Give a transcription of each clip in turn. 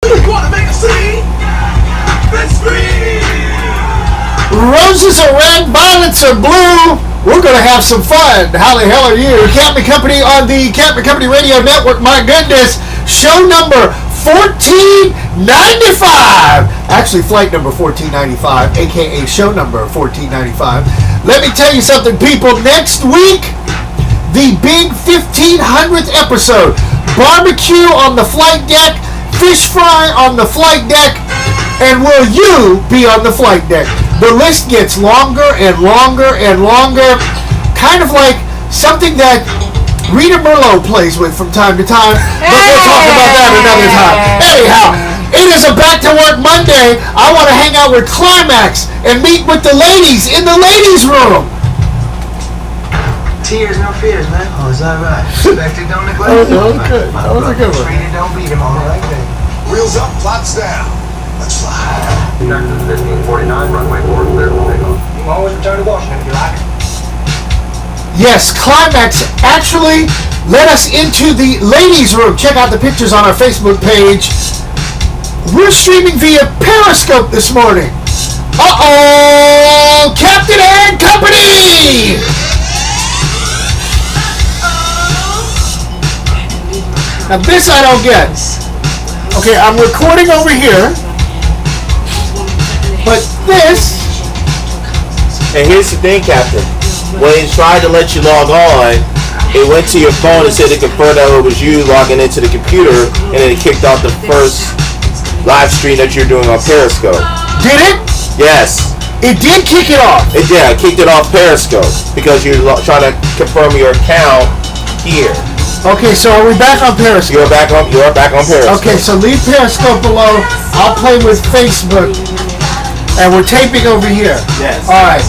Roses are red, violets are blue. We're going to have some fun. How the hell are you? Captain Company on the Captain Company Radio Network. My goodness. Show number 1495. Actually, flight number 1495, a.k.a. show number 1495. Let me tell you something, people. Next week, the big 1500th episode. Barbecue on the flight deck. Fish fry on the flight deck. And will you be on the flight deck? The list gets longer and longer and longer. Kind of like something that Rita Merlo plays with from time to time. But we'll talk about that another time. Anyhow, it is a Back to Work Monday. I want to hang out with Climax and meet with the ladies in the ladies' room. Tears, no fears, man. Oh, is that right? Expected, don't neglect. Oh, that was good. That was a good one. Treated, don't beat him, all right, baby. Wheels up, flaps down. Let's fly. Texas 1549, runway 4, clear for takeoff. You can always return to Washington if you like. Yes, Climax actually let us into the ladies' room. Check out the pictures on our Facebook page. We're streaming via Periscope this morning. Uh-oh! Captain and Company! Now this I don't get. Okay, I'm recording over here. But this... And here's the thing, Captain. When it tried to let you log on, it went to your phone and said to confirm that it was you logging into the computer, and then it kicked off the first live stream that you're doing on Periscope. Did it? Yes. It did kick it off. It did. It kicked it off Periscope because you're trying to confirm your account here. Okay, so are we back on Periscope? You are back on Periscope. Okay, so leave Periscope below. I'll play with Facebook. And we're taping over here. Yes. All right.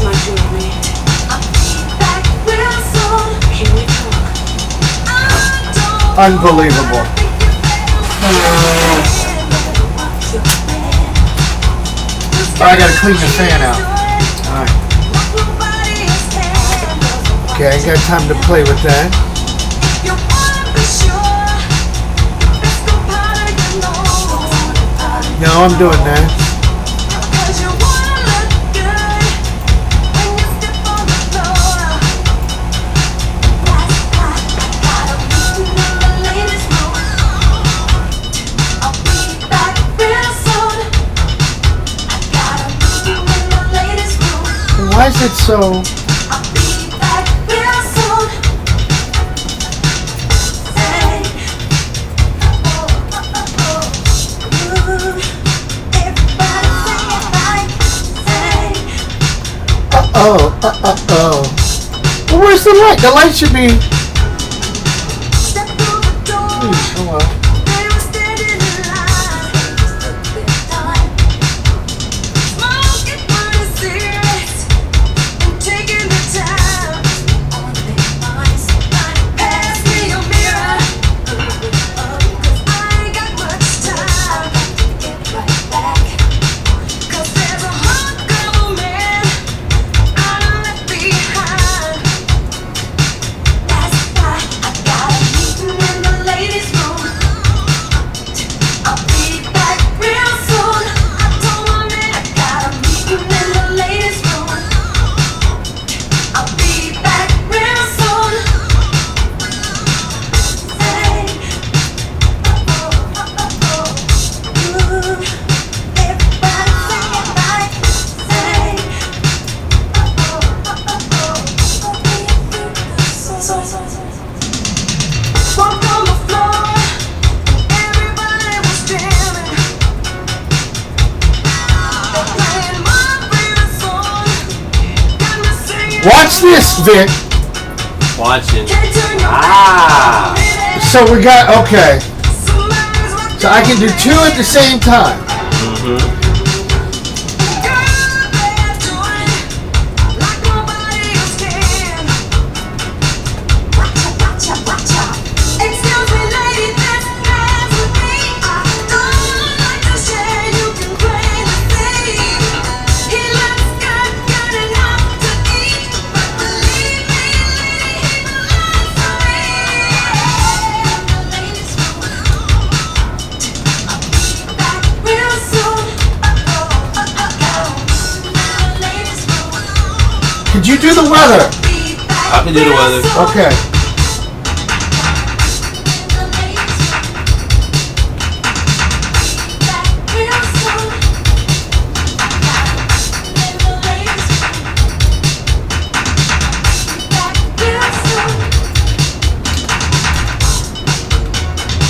Unbelievable. I gotta clean the fan out. All right. Okay, I got time to play with that. No, I'm doing that. Why is it so... Well, where's the light? The light should be... Oh well. Watch this, Vic. Watching. So we got, okay. So I can do two at the same time. Mm-hmm. Could you do the weather? I can do the weather. Okay.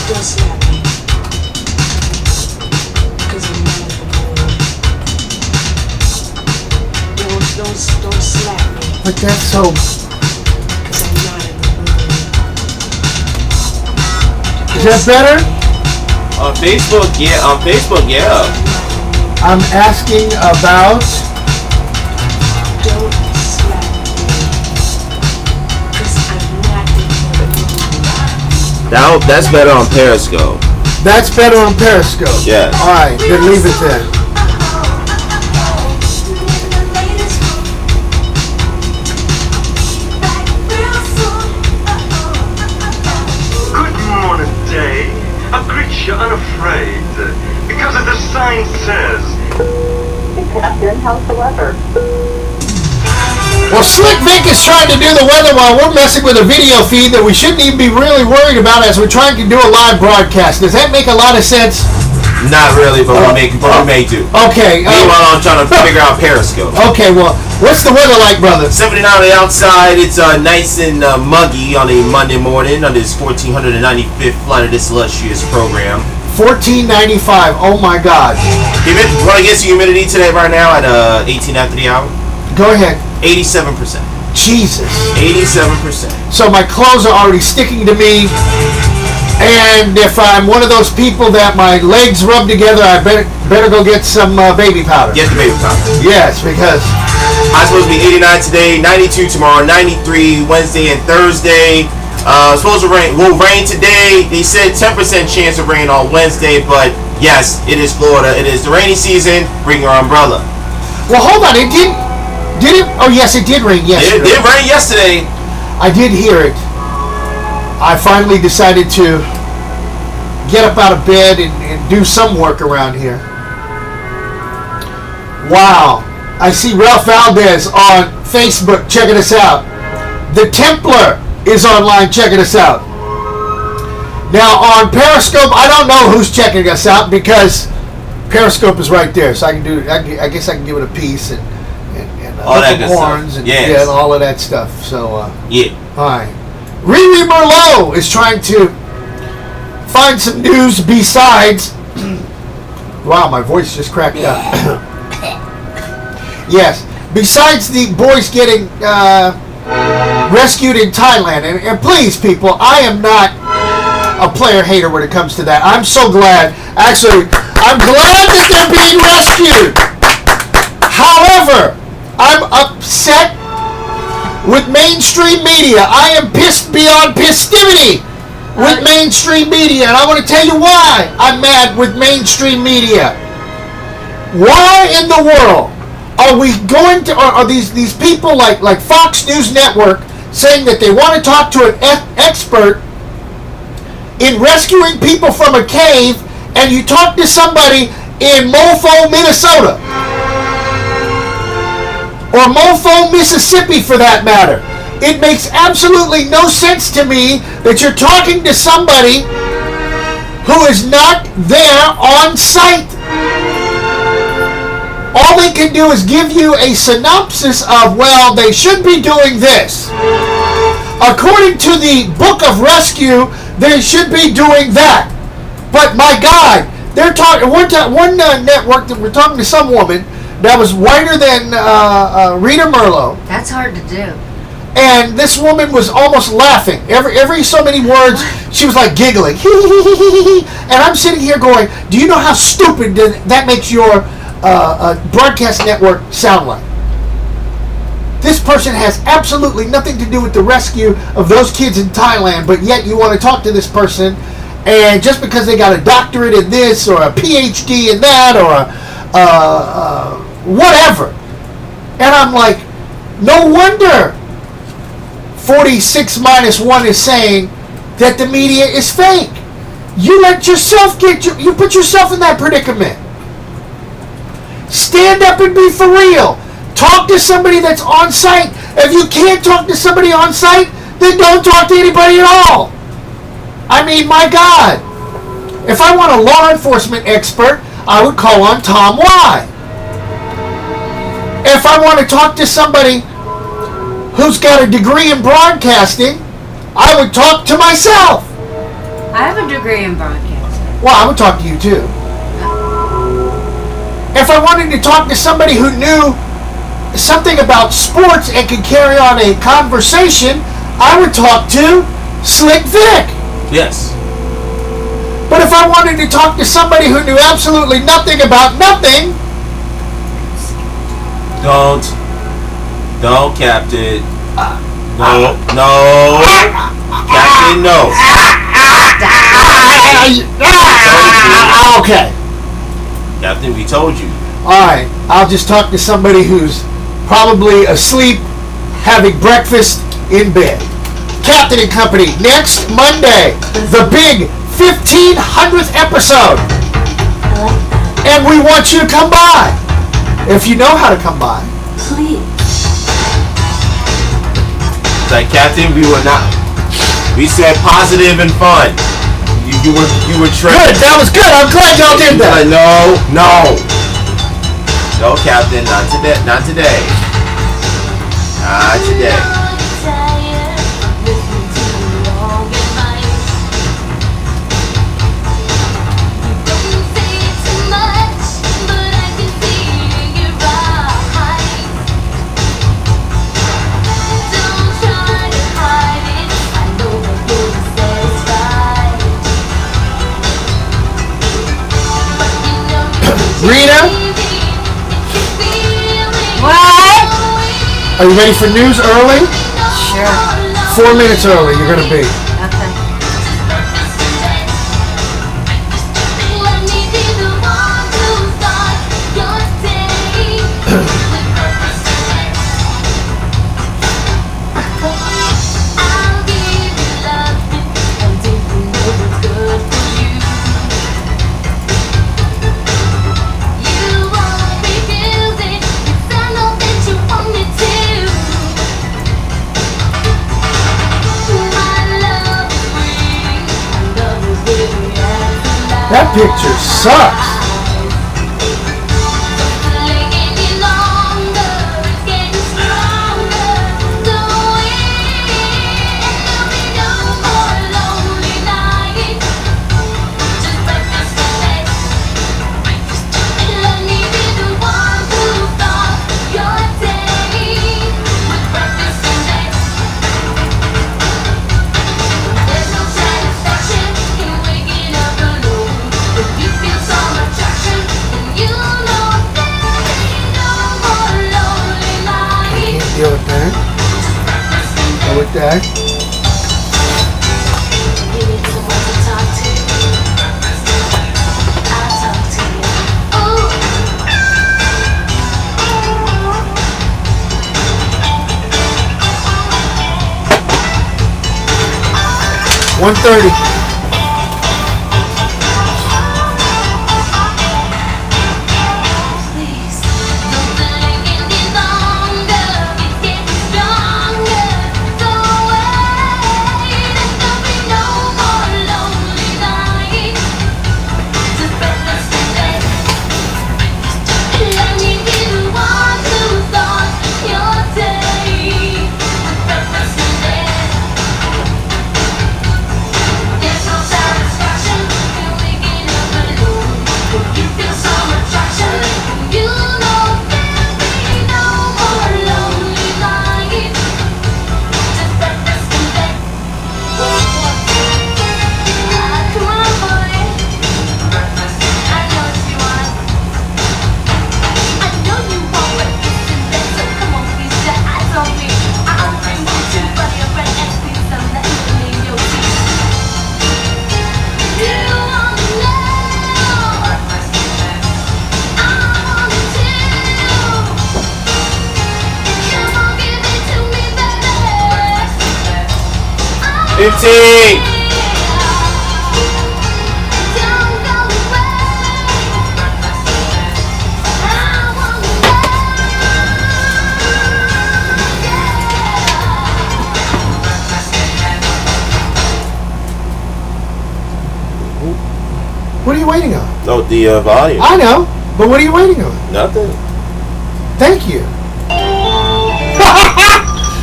Don't slap me. 'Cause I'm not in the mood. Don't slap me. But that's so. 'Cause I'm not in the mood. Is that better? On Facebook, yeah. On Facebook, yeah. I'm asking about. Don't slap me. 'Cause I'm not in the mood. That's better on Periscope. That's better on Periscope. Yes. All right, then leave it there. Good morning, day. I greet you unafraid, because as the sign says, Captain, how's the weather? Well, Slick Vic is trying to do the weather while we're messing with a video feed that we shouldn't even be really worried about as we're trying to do a live broadcast. Does that make a lot of sense? Not really, but we may do. Okay. Meanwhile, I'm trying to figure out Periscope. Okay, well, what's the weather like, brother? 79 on the outside. It's nice and muggy on a Monday morning on this 1495th flight of this illustrious program. 1495. Oh, my God. Want to guess the humidity today right now at 18 after the hour? Go ahead. 87%. Jesus. 87%. So my clothes are already sticking to me. And if I'm one of those people that my legs rub together, I better go get some baby powder. Get the baby powder. Yes, because I'm supposed to be 89 today, 92 tomorrow, 93 Wednesday and Thursday. Supposed to rain. Will rain today. They said 10% chance of rain on Wednesday, but yes, it is Florida. It is the rainy season. Bring your umbrella. well, hold on. It did. Did it? Oh, yes, it did rain yesterday. It did rain yesterday. I did hear it. I finally decided to get up out of bed and do some work around here. Wow. I see Ralph Valdez on Facebook checking us out. The Templar is online checking us out. Now on Periscope, I don't know who's checking us out because Periscope is right there. So I guess I can give it a piece and All that good horns stuff. and Yes. yeah, and all of that stuff. So Yeah. hi. Riri Merlot is trying to find some news besides. Wow, my voice just cracked up. Yes, besides the boys getting rescued in Thailand, and please, people, I am not a player hater when it comes to that. I'm so glad. Actually, I'm glad that they're being rescued. However, I'm upset with mainstream media. I am pissed beyond pistivity with mainstream media, and I want to tell you why I'm mad with mainstream media. Why in the world are we going to, are these people like Fox News Network saying that they want to talk to an expert in rescuing people from a cave, and you talk to somebody in Mofo, Minnesota, or Mofo, Mississippi for that matter? It makes absolutely no sense to me that you're talking to somebody who is not there on site. All they can do is give you a synopsis of, well, they should be doing this. According to the Book of Rescue, they should be doing that. But my God, they're talking one network that we're talking to some woman that was whiter than Rita Merlo. That's hard to do. And this woman was almost laughing. Every so many words, she was like giggling. And I'm sitting here going, do you know how stupid that makes your broadcast network sound like? This person has absolutely nothing to do with the rescue of those kids in Thailand, but yet you want to talk to this person, and just because they got a doctorate in this, or a PhD in that, or a whatever. And I'm like, no wonder 46 minus 1 is saying that the media is fake. You let yourself you put yourself in that predicament. Stand up and be for real. Talk to somebody that's on site. If you can't talk to somebody on site, then don't talk to anybody at all. I mean, my God. If I want a law enforcement expert, I would call on Tom Y. If I want to talk to somebody who's got a degree in broadcasting, I would talk to myself. I have a degree in broadcasting. Well, I would talk to you too. If I wanted to talk to somebody who knew something about sports and could carry on a conversation, I would talk to Slick Vic. Yes. But if I wanted to talk to somebody who knew absolutely nothing about nothing, Don't, Captain. No. Captain, no. Okay. Captain, we told you. Alright, I'll just talk to somebody who's probably asleep, having breakfast in bed. Captain and Company, next Monday, the big 1500th episode. And we want you to come by. If you know how to come by. Please. Like, Captain, we were not. We said positive and fun. You were tripping. Good, that was good. I'm glad y'all did that. Like, no, Captain, not today. Not today. Rita, What? are you ready for news early? Sure. 4 minutes early, you're going to be. Okay. That picture sucks. Deal with that. Deal with that. $130. $15. What are you waiting on? No, the volume. I know, but what are you waiting on? Nothing. Thank you.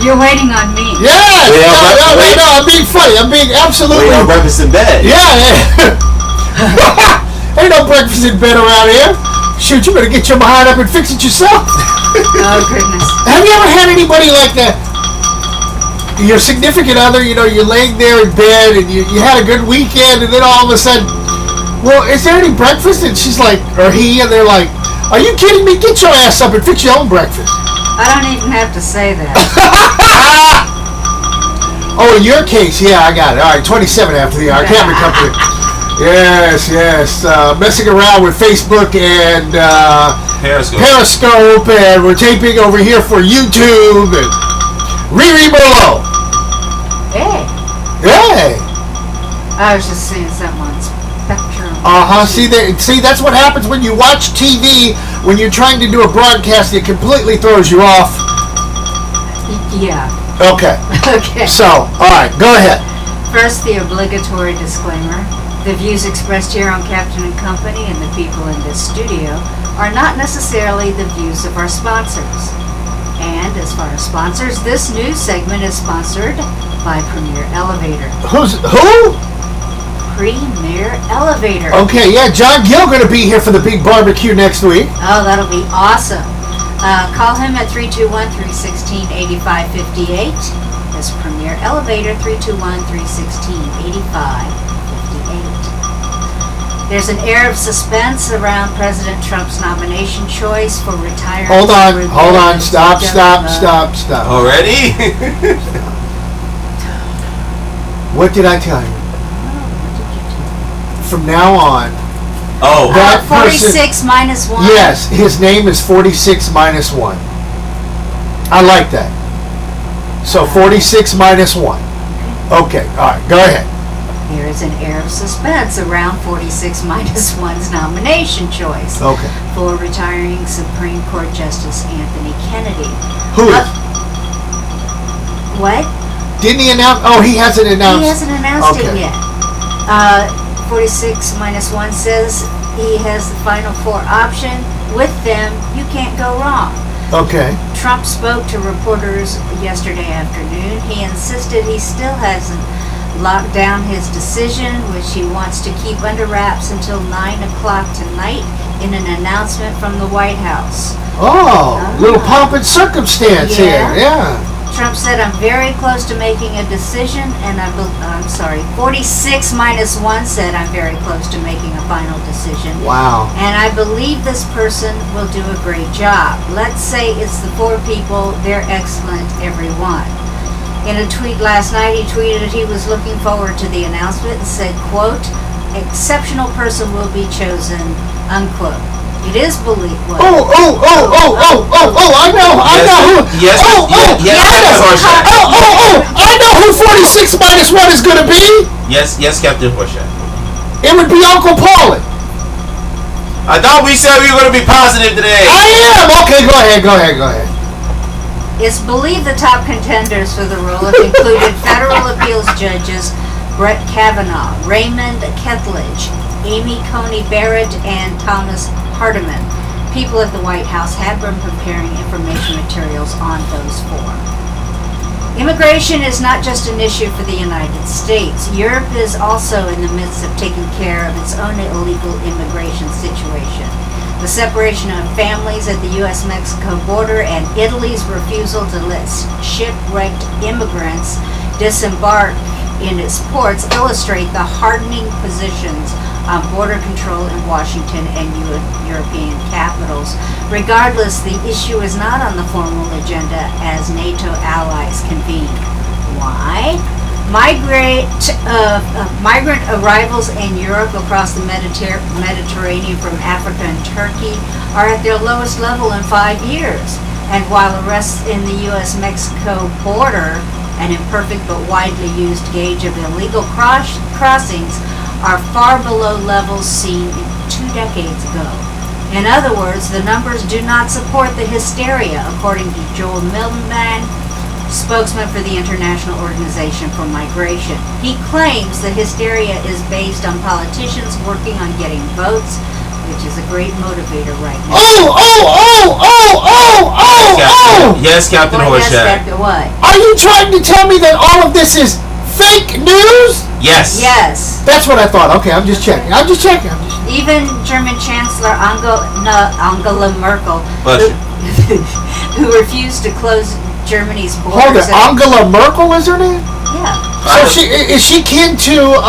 You're waiting on me. Yes! No, I'm being funny. I'm being absolutely... Wait on breakfast in bed. Yeah. Ain't no breakfast in bed around here. Shoot, you better get your behind up and fix it yourself. Oh, goodness. Have you ever had anybody like that? Your significant other, you know, you're laying there in bed and you had a good weekend and then all of a sudden, well, is there any breakfast? And she's like, or he, and they're like, are you kidding me? Get your ass up and fix your own breakfast. I don't even have to say that. Oh, in your case, yeah, I got it. All right, 27 after the hour. Camera company. Yes. Messing around with Facebook and Periscope, and we're taping over here for YouTube and Riri Merlot. Hey. I was just seeing something on Spectrum. See, that's what happens when you watch TV. When you're trying to do a broadcast, it completely throws you off. Yeah. Okay. Okay. So, all right, go ahead. First, the obligatory disclaimer. The views expressed here on Captain and Company and the people in this studio are not necessarily the views of our sponsors. And as far as sponsors, this news segment is sponsored by Premier Elevator. Who? Premier Elevator. Okay, yeah, John Gill going to be here for the big barbecue next week. Oh, that'll be awesome. Call him at 321-316-8558. That's Premier Elevator, 321-316-8558. There's an air of suspense around President Trump's nomination choice for retirement. Hold on, stop. Already? What did I tell you? From now on, that 46 minus 1. Yes, his name is 46 minus 1. I like that. So 46 minus 1. Okay, all right, go ahead. There is an air of suspense around 46 minus 1's nomination choice for retiring Supreme Court Justice Anthony Kennedy. Who? What? Didn't he announce? Oh, he hasn't announced. He hasn't announced it yet. 46 minus 1 says he has the final 4 option. With them, you can't go wrong. Okay. Trump spoke to reporters yesterday afternoon. He insisted he still hasn't locked down his decision, which he wants to keep under wraps until 9 o'clock tonight in an announcement from the White House. Little pomp and circumstance here. Yeah. Trump said, I'm very close to making a decision, and 46 minus 1 said, I'm very close to making a final decision. Wow. And I believe this person will do a great job. Let's say it's the 4 people, they're excellent, every one. In a tweet last night, he tweeted he was looking forward to the announcement and said, quote, exceptional person will be chosen, unquote. It is believed. I know who. I know who 46 minus 1 is going to be. Yes, Captain Bushett. It would be Uncle Paulie. I thought we said we were going to be positive today. I am. Okay, go ahead. It's believed the top contenders for the role have included federal appeals judges Brett Kavanaugh, Raymond Kethledge, Amy Coney Barrett, and Thomas Hardiman. People at the White House have been preparing information materials on those 4. Immigration is not just an issue for the United States. Europe is also in the midst of taking care of its own illegal immigration situation. The separation of families at the U.S.-Mexico border and Italy's refusal to let shipwrecked immigrants disembark in its ports illustrate the hardening positions on border control in Washington and European capitals. Regardless, the issue is not on the formal agenda as NATO allies convene. Why? Migrant arrivals in Europe across the Mediterranean from Africa and Turkey are at their lowest level in 5 years. And while arrests in the U.S.-Mexico border, an imperfect but widely used gauge of illegal crossings, are far below levels seen 2 decades ago. In other words, the numbers do not support the hysteria, according to Joel Millman, spokesman for the International Organization for Migration. He claims the hysteria is based on politicians working on getting votes, which is a great motivator right now. Yes, Captain Well, yes, Horseshack. Captain, what? Are you trying to tell me that all of this is fake news? Yes. Yes. That's what I thought. Okay, I'm just checking. Even German Chancellor Angela Merkel, Bless you. who refused to close Germany's Hold borders. it. Angela Merkel is her name? Yeah. So is she kin to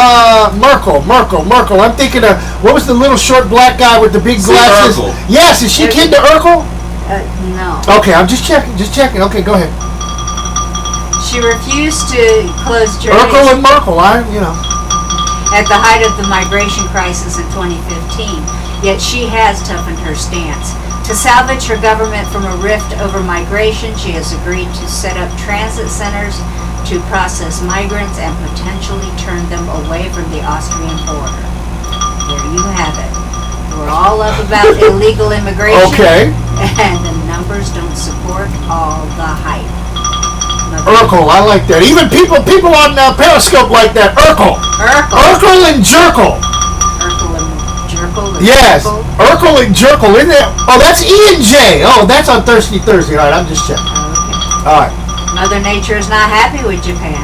Merkel? I'm thinking of, what was the little short black guy with the big Steve glasses? Urkel. Yes, is she kin to Urkel? No. Okay, I'm just checking. Okay, go ahead. She refused to close Urkel Germany and Merkel, at the height of the migration crisis in 2015, yet she has toughened her stance. To salvage her government from a rift over migration, she has agreed to set up transit centers to process migrants and potentially turn them away from the Austrian border. There you have it. We're all up about illegal immigration, Okay. and the numbers don't support all the hype. Urkel, I like that. Even people on Periscope like that. Urkel and Jerkel. Urkel and Jerkel. Yes, Urkel. Urkel and Jerkel. Isn't it? Oh, that's E and J. Oh, that's on Thirsty Thursday. All right, I'm just checking. Okay. All right. Mother Nature is not happy with Japan.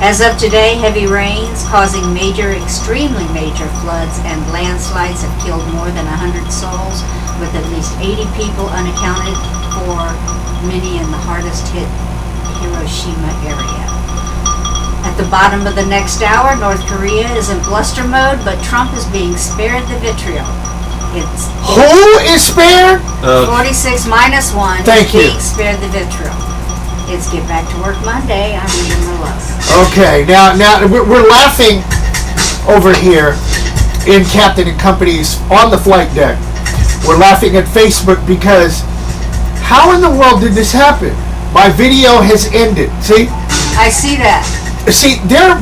As of today, heavy rains causing extremely major floods and landslides have killed more than 100 souls, with at least 80 people unaccounted for, many in the hardest hit Hiroshima area. At the bottom of the next hour, North Korea is in bluster mode, but Trump is being spared the vitriol. It's Who is spared? 46 minus 1 Thank is you. being spared the vitriol. It's Get Back to Work Monday. I'm reading the love. Okay, now we're laughing over here in Captain and Company's on the flight deck. We're laughing at Facebook because how in the world did this happen? My video has ended. See, I see that.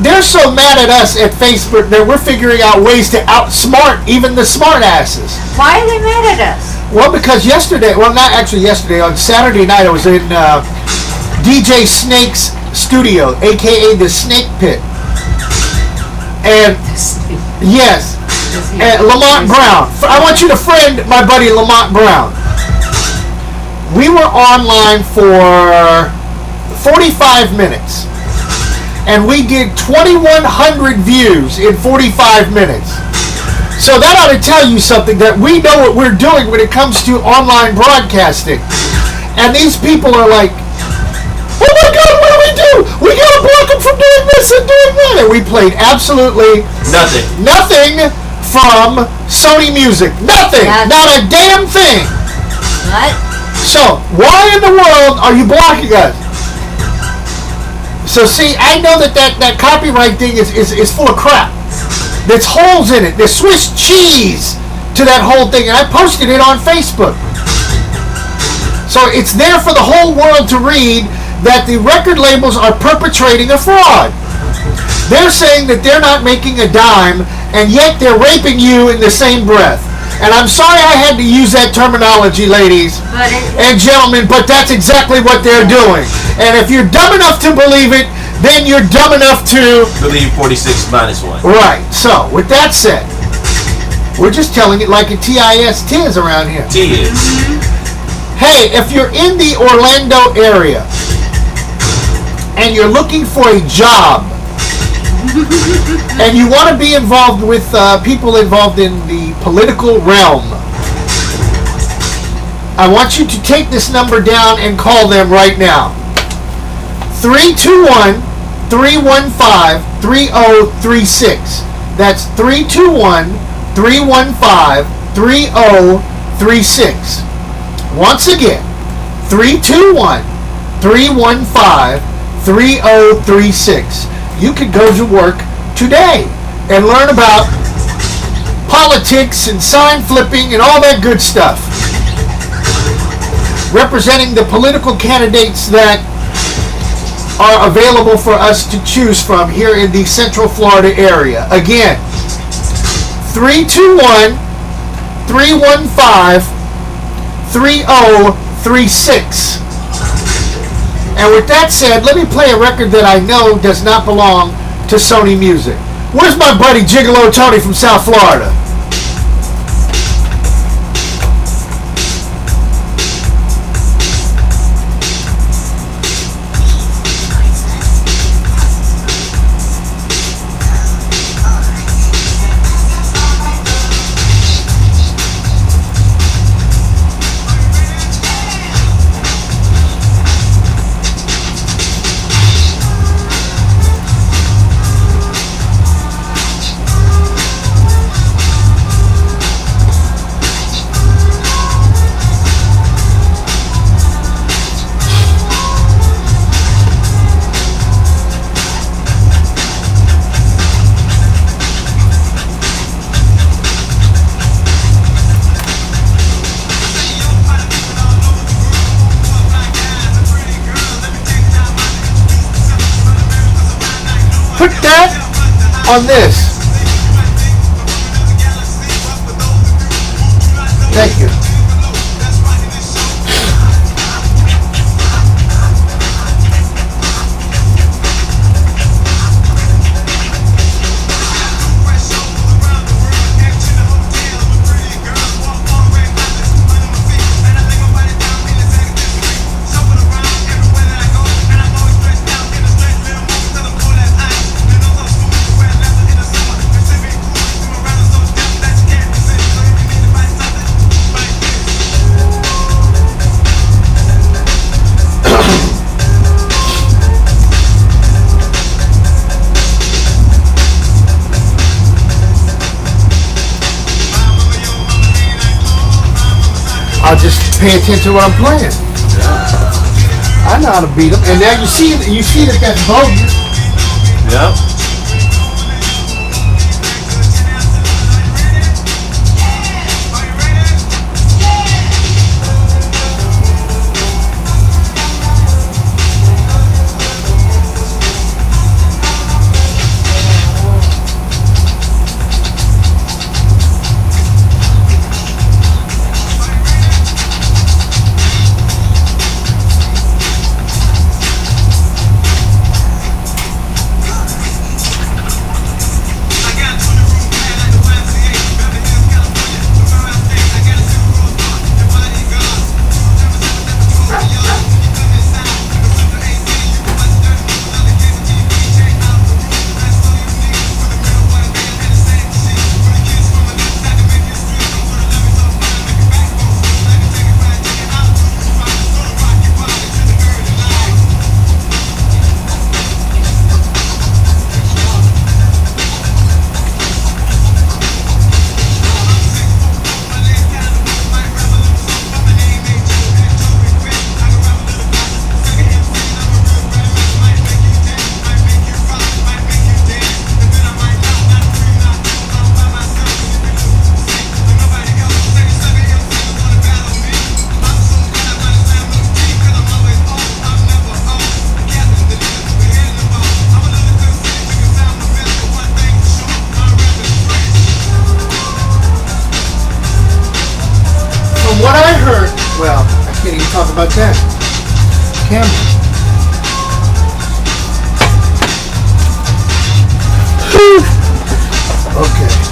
they're so mad at us at Facebook that we're figuring out ways to outsmart even the smart asses. Why are they mad at us? Well, because not actually yesterday, on Saturday night I was in DJ Snake's studio, aka the Snake Pit. And yes, and Lamont Brown. I want you to friend my buddy Lamont Brown. We were online for 45 minutes. And we did 2,100 views in 45 minutes. So that ought to tell you something, that we know what we're doing when it comes to online broadcasting. And these people are like, oh my God, what do we do? We gotta block them from doing this and doing that. And we played absolutely nothing from Sony Music. Nothing. Not a damn thing. What? So, why in the world are you blocking us? So see, I know that copyright thing is full of crap. There's holes in it. There's Swiss cheese to that whole thing. And I posted it on Facebook. So it's there for the whole world to read that the record labels are perpetrating a fraud. They're saying that they're not making a dime, and yet they're raping you in the same breath. And I'm sorry I had to use that terminology, ladies and gentlemen, but that's exactly what they're doing. And if you're dumb enough to believe it, then you're dumb enough to believe 46 minus 1. Right. So, with that said, we're just telling it like a TIS around here. T is. Hey, if you're in the Orlando area and you're looking for a job and you want to be involved with people involved in the political realm, I want you to take this number down and call them right now. 321-315-3036. That's 321-315-3036. Once again, 321-315-3036. You could go to work today and learn about politics and sign flipping and all that good stuff. Representing the political candidates that are available for us to choose from here in the Central Florida area. Again, 321-315-3036. And with that said, let me play a record that I know does not belong to Sony Music. Where's my buddy Gigolo Tony from South Florida? Put that on this. Thank you. I'll just pay attention to what I'm playing. I know how to beat them, and now you see that that's bogus. Yep. What I heard, well, I can't even talk about that. Camera. Okay.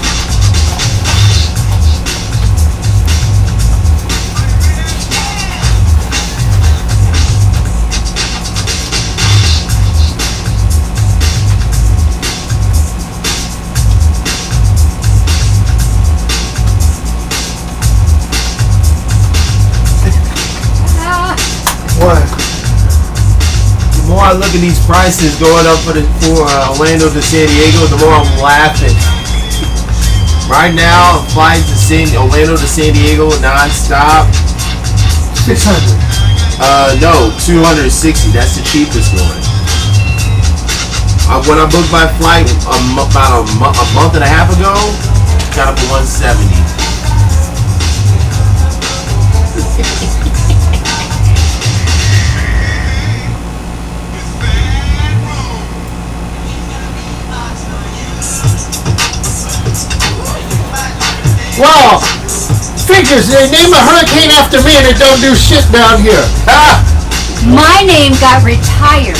What? The more I look at these prices going up for Orlando to San Diego, the more I'm laughing. Right now, flights to Orlando to San Diego non-stop. 600. No, 260. That's the cheapest one. When I booked my flight about a month and a half ago, got up to 170. Wow! Figures, they name a hurricane after me and it don't do shit down here. Ah! My name got retired.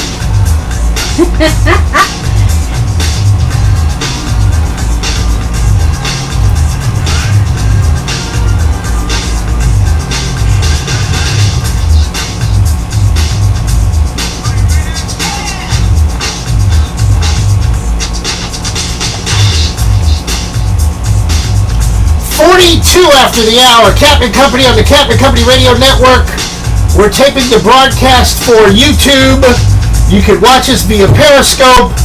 After the hour, Captain Company on the Captain Company Radio Network. We're taping the broadcast for YouTube. You can watch us via Periscope,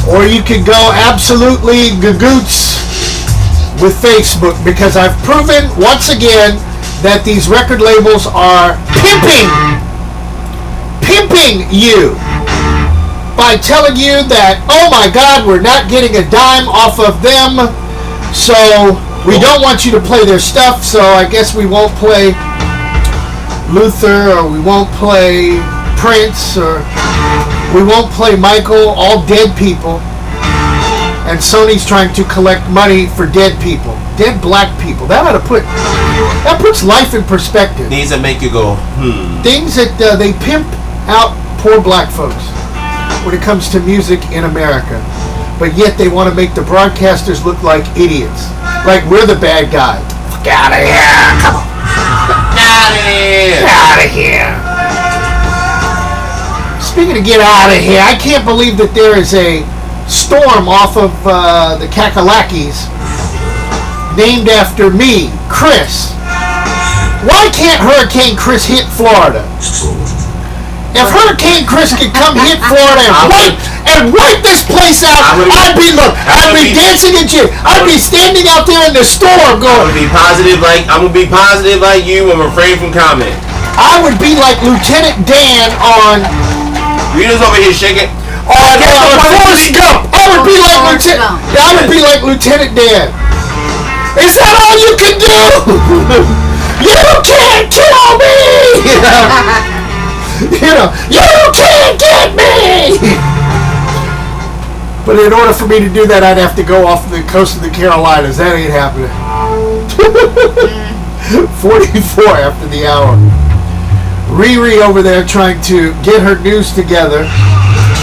or you can go absolutely gagoots with Facebook, because I've proven once again that these record labels are pimping you by telling you that, oh my God, we're not getting a dime off of them, so we don't want you to play their stuff, so I guess we won't play Luther, or we won't play Prince, or we won't play Michael, all dead people. And Sony's trying to collect money for dead people, dead black people. That puts life in perspective. Things that make you go, Things that they pimp out poor black folks when it comes to music in America. But yet they want to make the broadcasters look like idiots. Like we're the bad guy. Get out of here! Come on! out of here! Get out of here! Speaking of get out of here, I can't believe that there is a storm off of the Kakalakis named after me, Chris. Why can't Hurricane Chris hit Florida? If Hurricane Chris could come hit Florida and wipe this place out, I'd be dancing in jail. I'd be standing out there in the storm going. I'm gonna be positive like you and refrain from comment. I would be like Lieutenant Dan on. Rita's over here shaking. On Forrest Gump. I would be like Lieutenant Dan. Is that all you can do? You can't kill me. You can't get me! But in order for me to do that, I'd have to go off the coast of the Carolinas. That ain't happening. 44 after the hour. Riri over there trying to get her news together.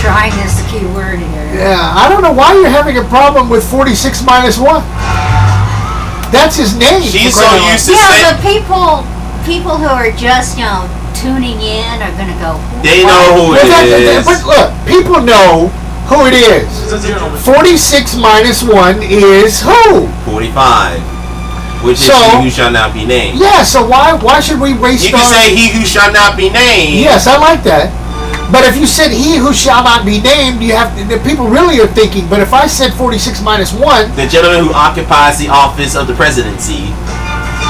Trying is the key word here. Yeah, I don't know why you're having a problem with 46 minus 1. That's his name. She's so used to but people who are just, tuning in are going to go, they know who it is. But look, people know who it is. 46 minus 1 is who? 45. Which is he who shall not be named. Yeah, so why should we waste You can say he who shall not be named. Yes, I like that. But if you said he who shall not be named, the people really are thinking, but if I said 46 minus 1... The gentleman who occupies the office of the presidency.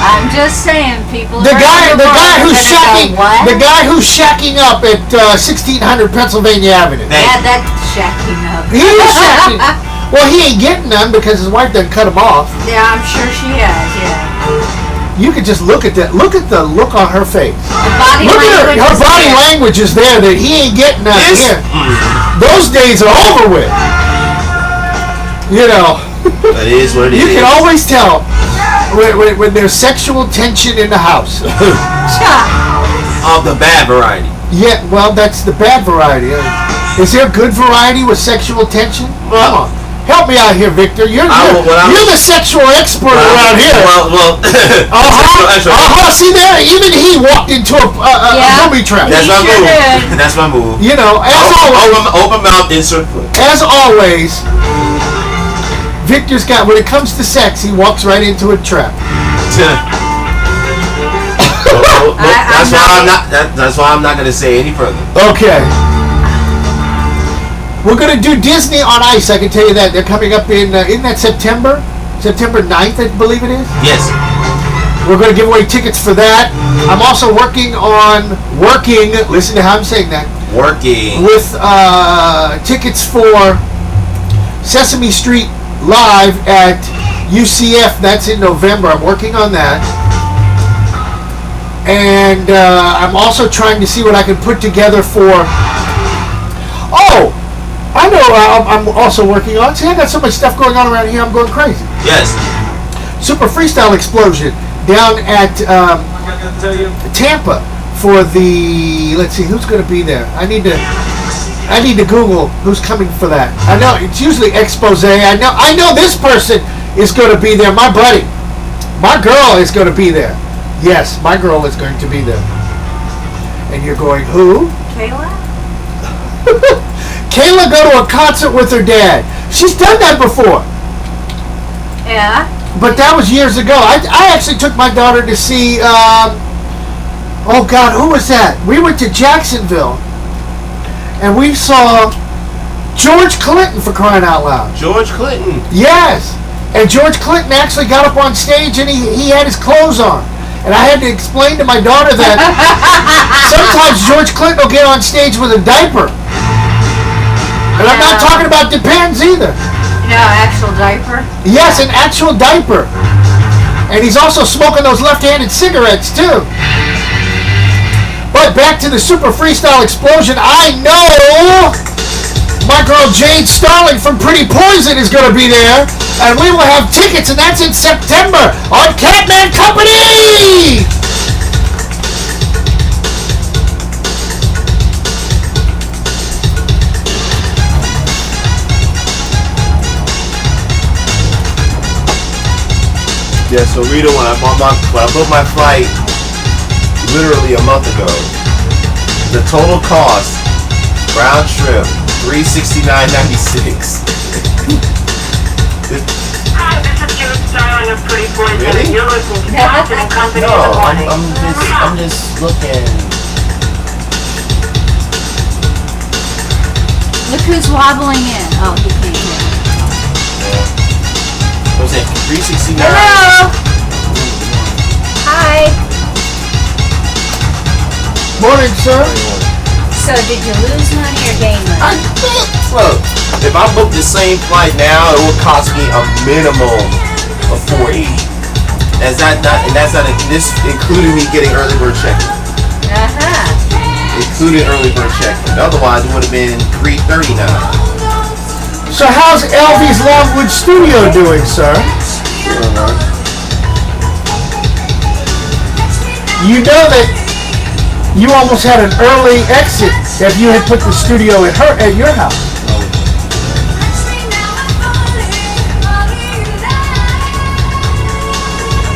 I'm just saying, people. The guy who's shacking up at 1600 Pennsylvania Avenue. That's shacking up. He is shacking. Well, he ain't getting none because his wife done cut him off. Yeah, I'm sure she has. Yeah. You could just look at that. Look at the look on her face. Her body language is there that he ain't getting none here. Those days are over with. That is what it is. You can always tell when there's sexual tension in the house. Of the bad variety. Yeah, well, that's the bad variety. Is there good variety with sexual tension? Come on. Help me out here, Victor. You're the sexual expert around here. Well. See there? Even he walked into a booby trap. That's my move. That's my move. As always. Open mouth, insert foot. As always, Victor's got, when it comes to sex, he walks right into a trap. That's why I'm not going to say any further. Okay. We're going to do Disney on Ice, I can tell you that. They're coming up in that September? September 9th, I believe it is? Yes. We're going to give away tickets for that. I'm also working, listen to how I'm saying that. Working. With tickets for Sesame Street Live at UCF. That's in November. I'm working on that. And I'm also trying to see what I can put together for... Oh! I know I'm also working on. See, I got so much stuff going on around here, I'm going crazy. Yes. Super Freestyle Explosion down at Tampa for the. Let's see, who's going to be there? I need to Google who's coming for that. I know it's usually expose. I know this person is going to be there. My buddy, my girl is going to be there. Yes, my girl is going to be there. And you're going, who? Kayla? Kayla go to a concert with her dad. She's done that before. Yeah. But that was years ago. I actually took my daughter to see, oh God, who was that? We went to Jacksonville. And we saw George Clinton, for crying out loud. George Clinton. Yes. And George Clinton actually got up on stage and he had his clothes on. And I had to explain to my daughter that sometimes George Clinton will get on stage with a diaper. And I'm not talking about Depends either. No, actual diaper? Yes, an actual diaper. And he's also smoking those left-handed cigarettes too. But back to the Super Freestyle Explosion, I know my girl Jade Starling from Pretty Poison is going to be there. And we will have tickets, and that's in September on Catman Company! Yeah, so Rita, when I booked my flight literally a month ago, the total cost, round trip, $369.96. Hi, this is Jude Starling of Pretty Poison. Really? You're listening to Thompson and Company in No, the morning. I'm just looking. Look who's wobbling in. Oh, he can't hear. What was it? $369. Hello! Hi. Morning, sir. So did you lose money or gain money? Look, if I book the same flight now, it will cost me a minimum of $480. That's not this including me getting early bird check-in. Including early bird check-in. Otherwise, it would have been $339. So how's LV's Longwood Studio doing, sir? You know that you almost had an early exit if you had put the studio at your house.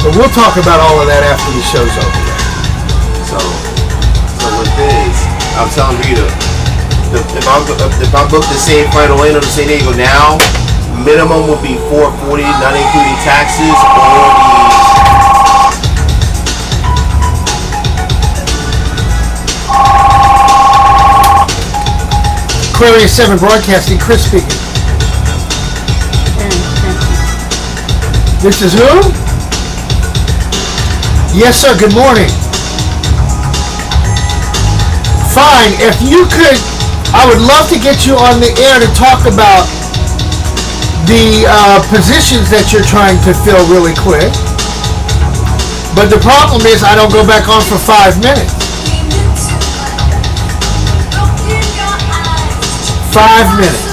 But we'll talk about all of that after the show's over. So with this, I'm telling Rita, if I book the same flight Orlando to San Diego now, minimum would be $440, not including taxes or the. Aquarius 7 Broadcasting, Chris speaking. This is who? Yes, sir. Good morning. Fine. If you could, I would love to get you on the air to talk about the positions that you're trying to fill really quick. But the problem is I don't go back on for 5 minutes. 5 minutes.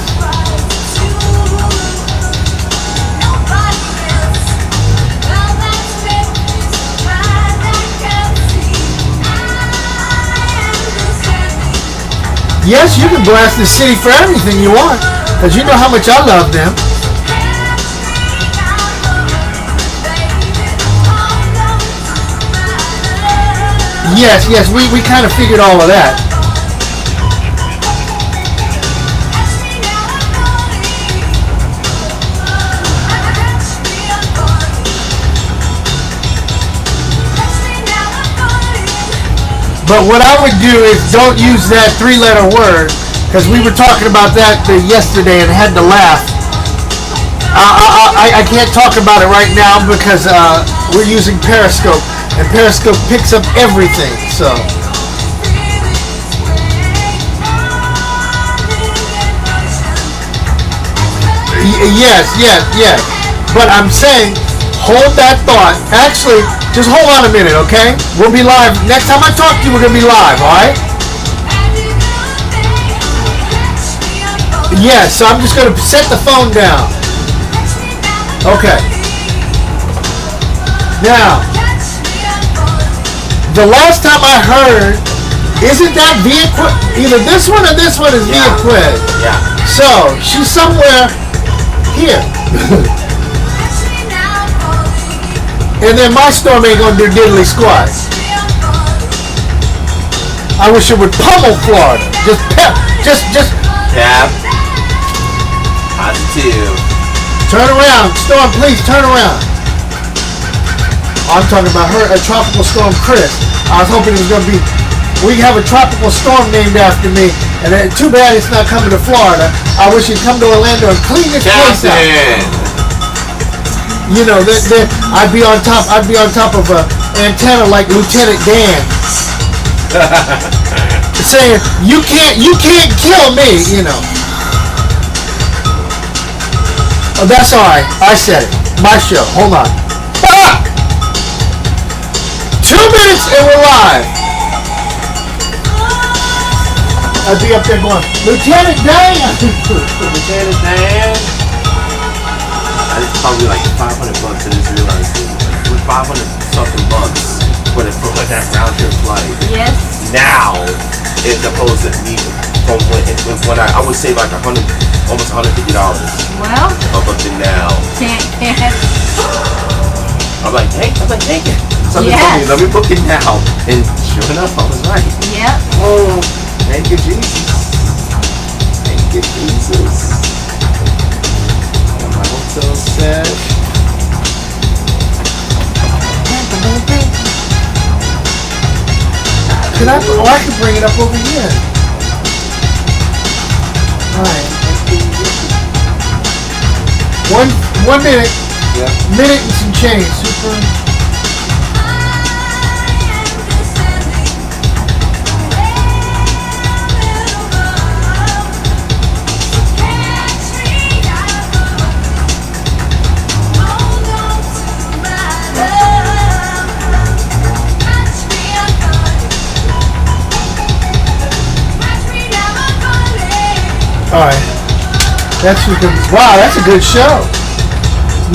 Yes, you can blast the city for anything you want, because you know how much I love them. Yes, we kind of figured all of that. But what I would do is don't use that 3-letter word, because we were talking about that yesterday and had to laugh. I can't talk about it right now because we're using Periscope, and Periscope picks up everything. So yes. But I'm saying, hold that thought. Actually, just hold on a minute, okay? We'll be live. Next time I talk to you, we're going to be live, all right? Yes, so I'm just going to set the phone down. Okay. Now, the last time I heard, isn't that Via Quid? Either this one or this one is Via Quid. Yeah. So she's somewhere here. And then my storm ain't gonna do diddly squat. I wish it would pummel Florida. Just Tap. Positive. turn around. Storm, please turn around. I'm talking about her, a tropical storm Chris. I was hoping it was gonna be, we have a tropical storm named after me, and too bad it's not coming to Florida. I wish it'd come to Orlando and clean this place out. Captain. You know, I'd be on top of a antenna like Lieutenant Dan, saying, "You can't kill me," you know. Oh, that's all right. I said it. My show. Hold on. Ah! 2 minutes and we're live. I'd be up there going, Lieutenant Dan. Lieutenant Dan. It's probably like $500. I just realized it was 500 something bucks for that round trip flight. Yes. Now, as opposed to me from when I would say like almost $150 Well, up to now. I'm like, dang it. Something told me, let me book it now. And sure enough, I was right. Yep. Oh, thank you, Jesus. Thank you, Jesus. My hotel set. I can bring it up over here. Alright. 1 minute. Yeah. Minute and some change. Super. Alright. Wow, that's a good show.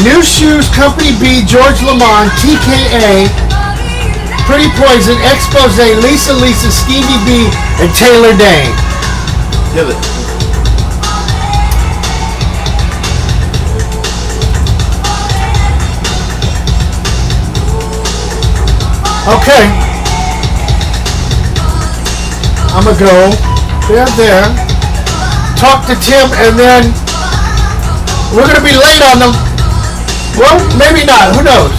New Shoes, Company B, George Lamond, TKA, Pretty Poison, Expose, Lisa, Stevie B, and Taylor Dane. Give it. Okay. I'm gonna go there. Talk to Tim, and then we're gonna be late on them. Well, maybe not. Who knows?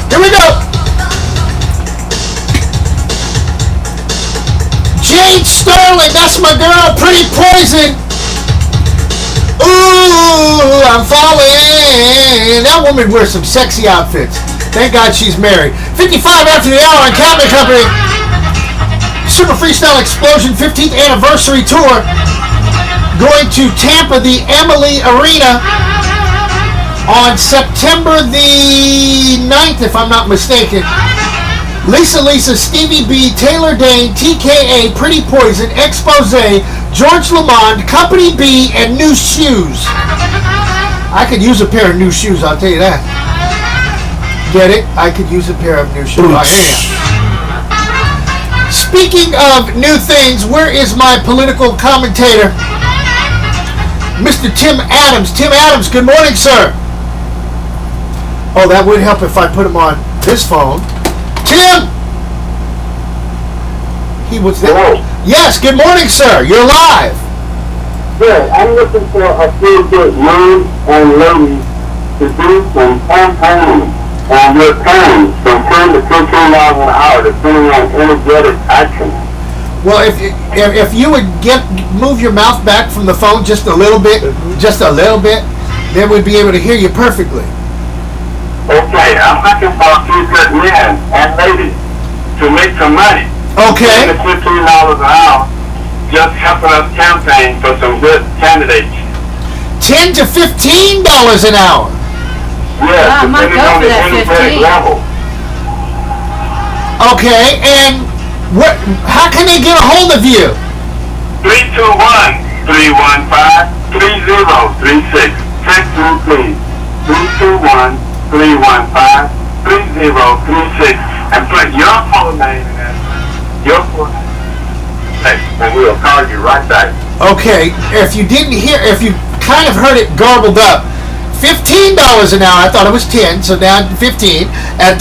Here we go. Jade Sterling, that's my girl. Pretty Poison. Ooh, I'm falling. That woman wears some sexy outfits. Thank God she's married. 55 after the hour on Cabinet Company. Super Freestyle Explosion 15th Anniversary Tour. Going to Tampa, the Emily Arena on September the 9th, if I'm not mistaken. Lisa, Stevie B, Taylor Dane, TKA, Pretty Poison, Expose, George Lamond, Company B, and New Shoes. I could use a pair of new shoes, I'll tell you that. Get it? I could use a pair of new shoes. Speaking of new things, where is my political commentator, Mr. Tim Adams? Tim Adams, good morning, sir. Oh, that would help if I put him on his phone. Tim! He was there. Hello. Yes, good morning, sir. You're live. Good. I'm looking for a few good men and ladies to do some campaigning on your terms from 10 to 15 miles an hour, depending on energetic action. Well, if you would move your mouth back from the phone just a little bit, then we'd be able to hear you perfectly. Okay, I'm looking for a few good men and ladies to make some money. Okay. 10 to $15 an hour, just helping us campaign for some good candidates. $10 to $15 an hour. Yes, I might depending go on for the that energetic 15. level. Okay, and how can they get a hold of you? 321-315-3036. Text me, please. 321-315-3036. 1036 and put your full name in there. Your full name. And we'll call you right back. Okay, if you didn't hear, if you kind of heard it garbled up, $15 an hour. I thought it was 10, so now 15 at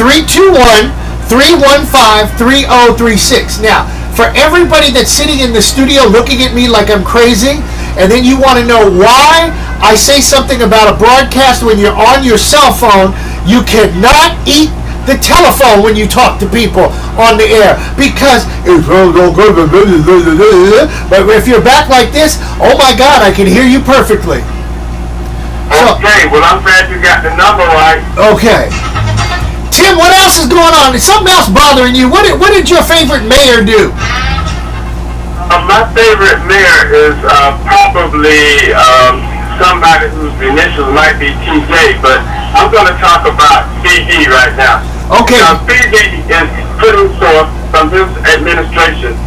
321-315-3036. Now, for everybody that's sitting in the studio looking at me like I'm crazy, and then you want to know why I say something about a broadcast when you're on your cell phone, you cannot eat the telephone when you talk to people on the air, because but if you're back like this, oh my God, I can hear you perfectly. So, Okay, well, I'm glad you got the number right. okay. Tim, what else is going on? Is something else bothering you? What did your favorite mayor do? My favorite mayor is probably somebody whose initials might be TJ, but I'm going to talk about CD right now. Okay. CD is putting forth from his administration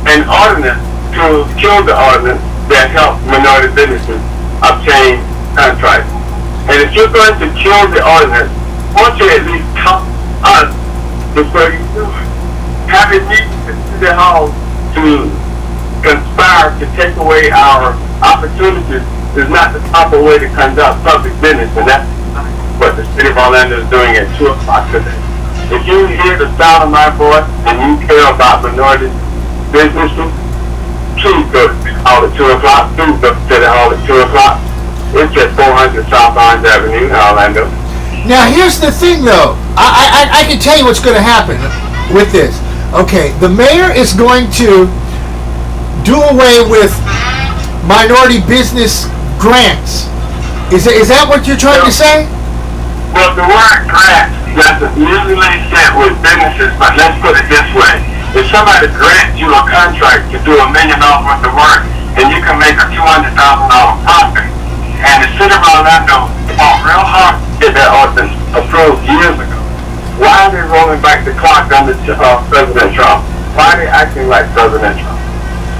an ordinance to kill the ordinance that helps minority businesses obtain contracts. And if you're going to kill the ordinance, won't you at least talk us before you do it? Having meetings at City Hall to conspire to take away our opportunities is not the proper way to conduct public business, and that's what the City of Orlando is doing at 2 o'clock today. If you hear the sound of my voice and you care about minority businesses, please go to City Hall at 2 o'clock. Please go to City Hall at 2 o'clock. It's at 400 South Orange Avenue in Orlando. Now here's the thing, though. I can tell you what's going to happen with this. Okay, the mayor is going to do away with minority business grants. Is that what you're trying to say? Well, the word grant doesn't usually sit with businesses, but let's put it this way. If somebody grants you a contract to do $1 million worth of work, and you can make a $200,000 profit, and the City of Orlando fought real hard to get that ordinance approved years ago, why are they rolling back the clock under President Trump? Why are they acting like President Trump?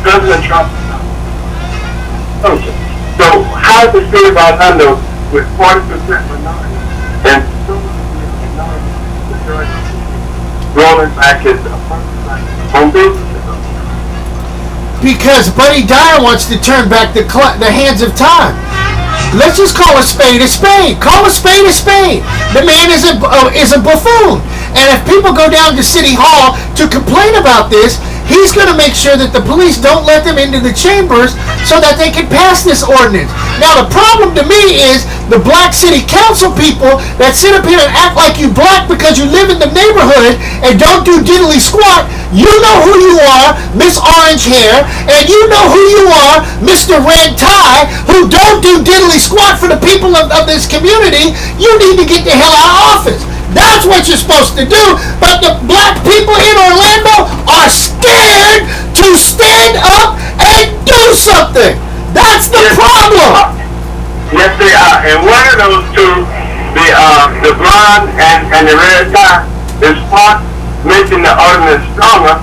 President Trump. Okay. So how is the City of Orlando with 40% minority and rolling back his home business? Because Buddy Dyer wants to turn back the hands of time. Let's just call a spade a spade. Call a spade a spade. The man is a buffoon. And if people go down to City Hall to complain about this, he's going to make sure that the police don't let them into the chambers so that they can pass this ordinance. Now, the problem to me is the black city council people that sit up here and act like you black because you live in the neighborhood and don't do diddly squat. You know who you are, Miss Orange Hair, and you know who you are, Mr. Red Tie, who don't do diddly squat for the people of this community. You need to get the hell out of office. That's what you're supposed to do. But the black people in Orlando are scared to stand up and do something. That's the problem. Yes, they are. And one of those two, the blonde and the red tie, is part making the ordinance stronger.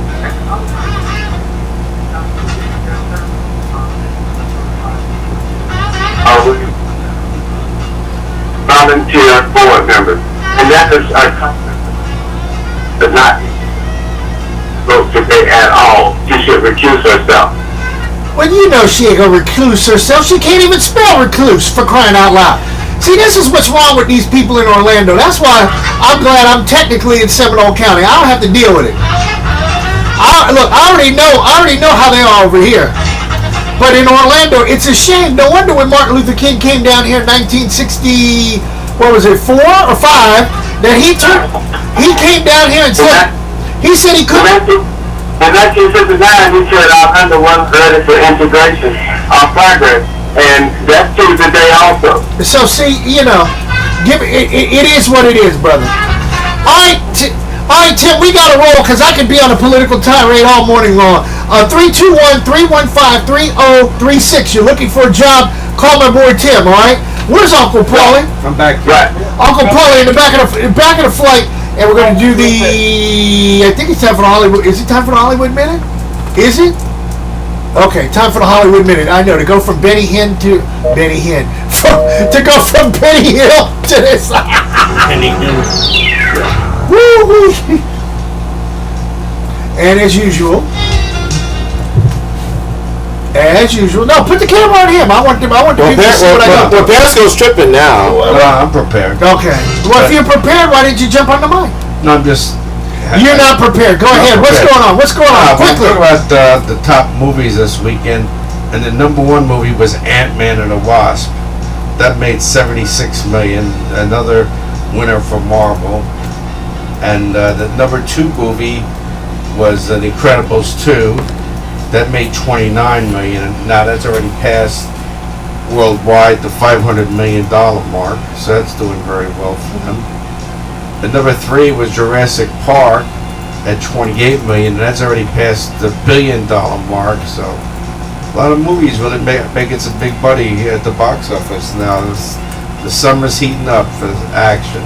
Volunteer board members. And that is our concept. Does not vote today at all. She should recuse herself. Well, you know she ain't gonna recluse herself. She can't even spell recluse, for crying out loud. See, this is what's wrong with these people in Orlando. That's why I'm glad I'm technically in Seminole County. I don't have to deal with it. Look, I already know how they are over here. But in Orlando, it's a shame. No wonder when Martin Luther King came down here in 1960, what was it, 4 or 5, that he came down here and said, he said he couldn't. In 1959, he said Orlando wasn't ready for integration or progress, and that's true today also. So see, you know, it is what it is, brother. All right, Tim, we got to roll because I could be on a political tirade all morning long. 321-315-3036. You're looking for a job? Call my boy Tim. All right. Where's Uncle Paulie? I'm back. Right. Uncle Paulie in the back of the flight, and we're going to do I think it's time for the Hollywood. Is it time for the Hollywood Minute? Is it? Okay, time for the Hollywood Minute. I know, to go from Benny Hill to Benny Hill. To go from Benny Hill to this. Benny Hill. Woo! And as usual, no, put the camera on him. I want the people to see what I got. Well, Periscope's tripping now. I'm prepared. Okay. Well, if you're prepared, why didn't you jump on the mic? No, I'm just. You're not prepared. Go ahead. What's going on? What's going on? We're Quickly. talking about the top movies this weekend, and the number one movie was Ant-Man and the Wasp. That made $76 million. Another winner for Marvel. And the number two movie was The Incredibles 2. That made $29 million. And now that's already passed worldwide the $500 million mark. So that's doing very well for them. The number three was Jurassic Park at $28 million. And that's already passed the $1 billion mark. So a lot of movies really making some big money at the box office now. The summer's heating up for action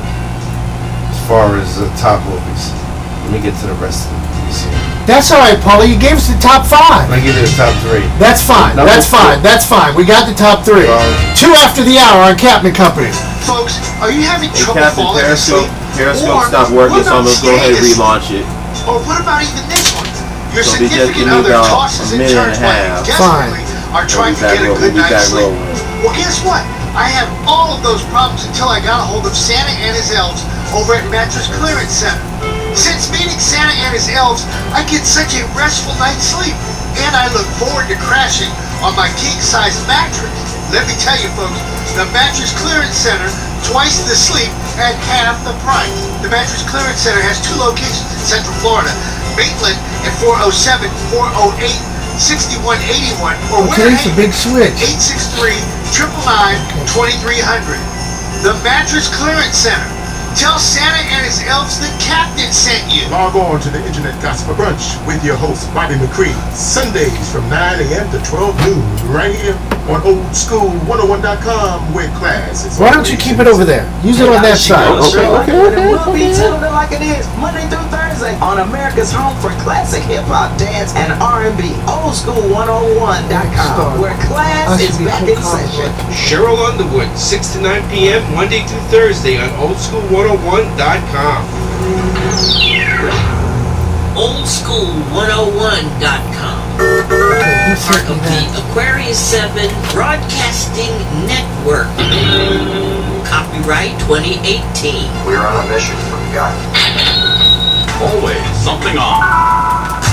as far as the top movies. Let me get to the rest of the movies here. That's all right, Paulie. You gave us the top 5. Let me give you the top 3. That's fine. That's fine. That's fine. We got the top 3. 2 after the hour on Captain Company. Folks, are you having trouble Captain, falling asleep? Periscope stopped working, so I'm going to go ahead and relaunch it. Or what about even this one? Your So be just significant give me other about tosses a and minute and turns a while you half. desperately are trying to get a good night's sleep. Well, guess what? I have all of those problems until I got a hold of Santa and his elves over at Mattress Clearance Center. Since meeting Santa and his elves, I get such a restful night's sleep, and I look forward to crashing on my king-size mattress. Let me tell you, folks, the Mattress Clearance Center, twice the sleep at half the price. The Mattress Clearance Center has 2 locations in Central Florida, Maitland at 407-408-6181, or Okay, it's a big switch. 863-999-2300. The Mattress Clearance Center. Tell Santa and his elves the captain sent you. Log on to the Internet Gospel Brunch with your host, Bobby McCree. Sundays from 9 a.m. to 12 noon, right here on OldSchool101.com, where class is. Why don't you keep it over there? Use it on that side. It will be tuned like it is Monday through Thursday on America's home for classic hip hop, dance, and R&B. OldSchool101.com, where class is back in session. Cheryl Underwood, 6 to 9 p.m. Monday through Thursday on OldSchool101.com. OldSchool101.com. Part of the Aquarius 7 Broadcasting Network. Copyright 2018. We're on a mission from God. Always something on.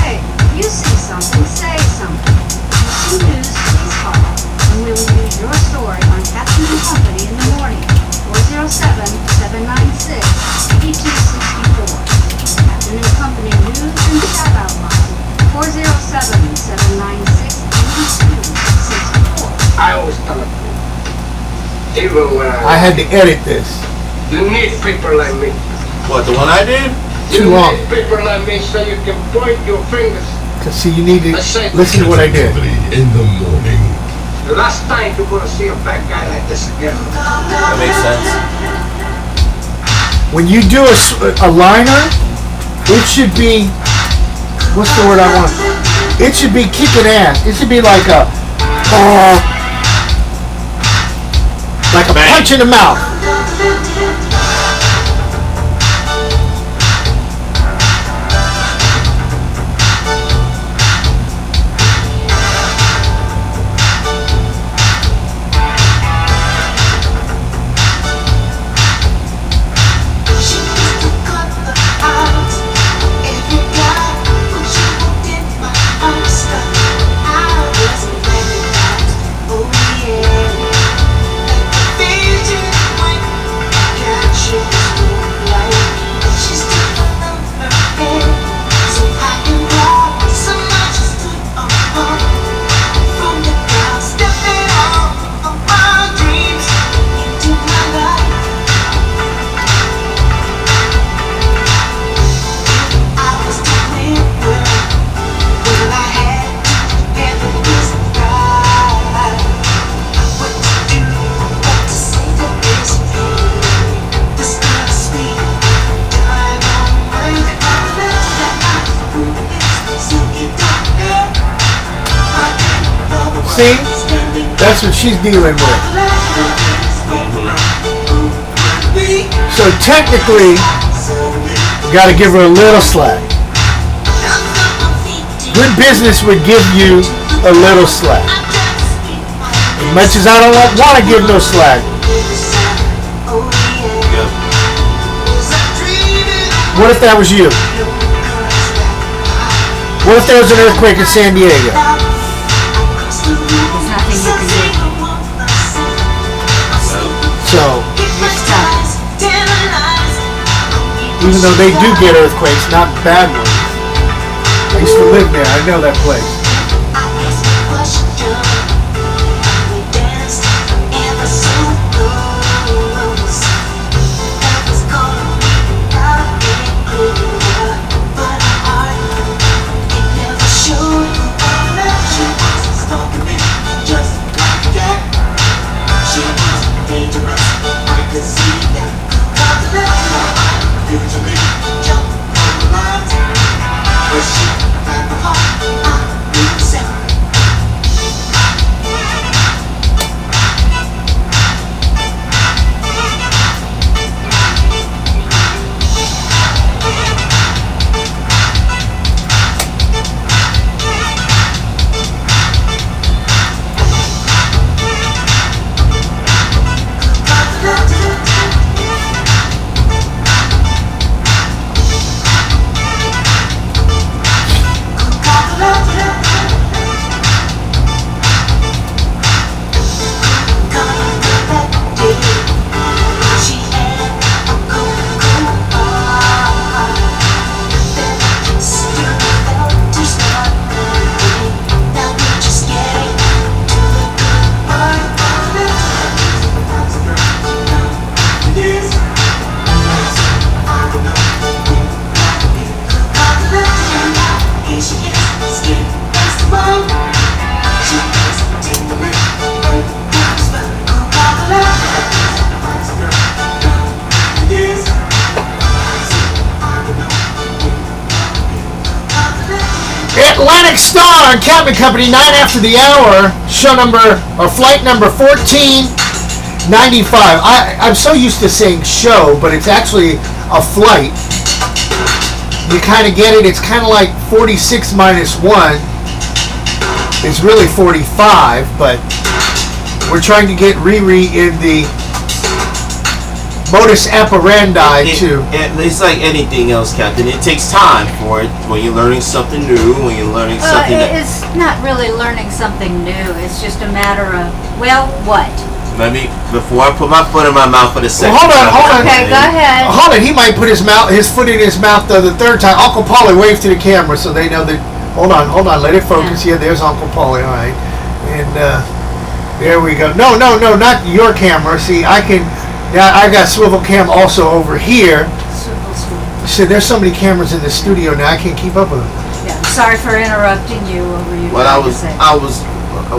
Hey, you see something, say something. You see news, please call. And we will use your story on Captain and Company in the morning. 407-796-8264. Captain and Company News and Chat Outline. 407-796-8264. I always tell them, even when I had to edit this. you need people like me. What, the one I did? Too long. You need people like me so you can point your fingers. Cause see, you need to listen to what I did. In the morning. The last time you're gonna see a bad guy like this again. That makes sense. When you do a liner, it should be, what's the word I want? It should be kicking ass. It should be like a punch in the mouth. See? That's what she's dealing with. So technically, gotta give her a little slack. Good business would give you a little slack. As much as I don't want to give no slack. What if that was you? What if there was an earthquake in San Diego? There's nothing you can do. So, It's tough. even though they do get earthquakes, not bad ones. I used to live there. I know that place. Atlantic Star and Captain Company, 9 after the hour, show number, or flight number 1495. I'm so used to saying show, but it's actually a flight. You kind of get it. It's kind of like 46 minus 1. It's really 45, but we're trying to get Riri in the modus operandi to... It's like anything else, Captain. It takes time for it. When you're learning something new, when you're learning something... It's not really learning something new. It's just a matter of, well, what? Let me, before I put my foot in my mouth for the second Well, hold on. Okay, go ahead. Hold on, he might put his foot in his mouth the third time. Uncle Paulie waved to the camera so they know that... Hold on, let it focus. Yeah, there's Uncle Paulie, all right. And there we go. No, not your camera. See, I got swivel cam also over here. So there's so many cameras in the studio now, I can't keep up with them. Yeah, sorry for interrupting you over you. Well,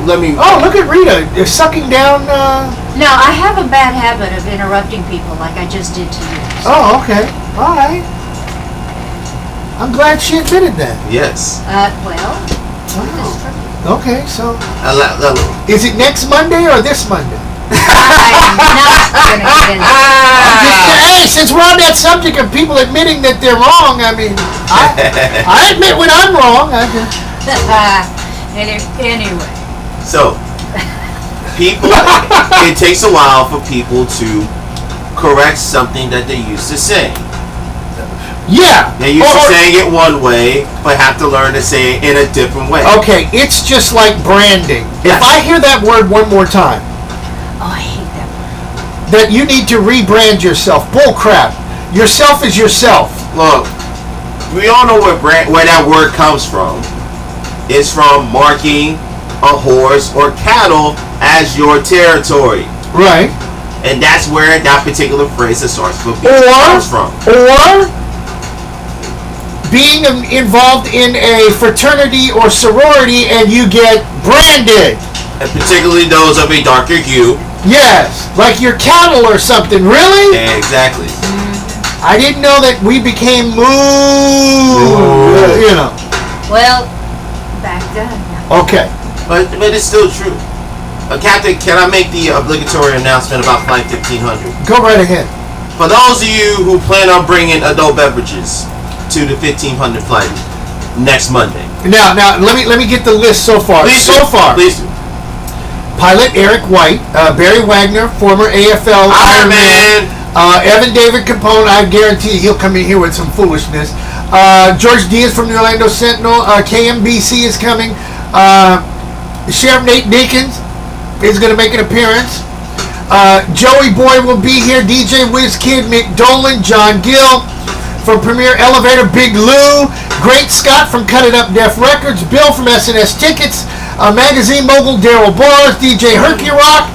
let me... Oh, look at Rita. They're sucking down... No, I have a bad habit of interrupting people like I just did to you. So. Oh, okay. All right. I'm glad she admitted that. Yes. Well... Oh. Okay, so... Is it next Monday or this Monday? I'm not going to get into that. Hey, since we're on that subject of people admitting that they're wrong, I mean, I admit when I'm wrong. Anyway. So, people, it takes a while for people to correct something that they used to say. Yeah. They used to saying it one way, but have to learn to say it in a different way. Okay, it's just like branding. Yes. If I hear that word one more time, Oh, I hate that word. that you need to rebrand yourself. Bull crap. Yourself is yourself. Look, we all know where that word comes from. It's from marking a horse or cattle as your territory. Right. And that's where that particular phrase that starts with B comes from. Or being involved in a fraternity or sorority and you get branded. And particularly those of a darker hue. Yes, like your cattle or something. Really? Exactly. I didn't know that we became you know. Well, back then. Okay. But it's still true. Captain, can I make the obligatory announcement about Flight 1500? Go right ahead. For those of you who plan on bringing adult beverages to the 1500 flight next Monday, Now, let me get the list so far. Please so do. far, Please do. pilot Eric White, Barry Wagner, former AFL Iron Man. Evan David Capone. I guarantee you he'll come in here with some foolishness. George Diaz from the Orlando Sentinel. KMBC is coming. Sheriff Nate Dickens is going to make an appearance. Joey Boy will be here. DJ WizKid, Mick Dolan, John Gill from Premier Elevator, Big Lou, Great Scott from Cut It Up Def Records, Bill from SNS Tickets, magazine mogul Daryl Bars, DJ Herky Rock.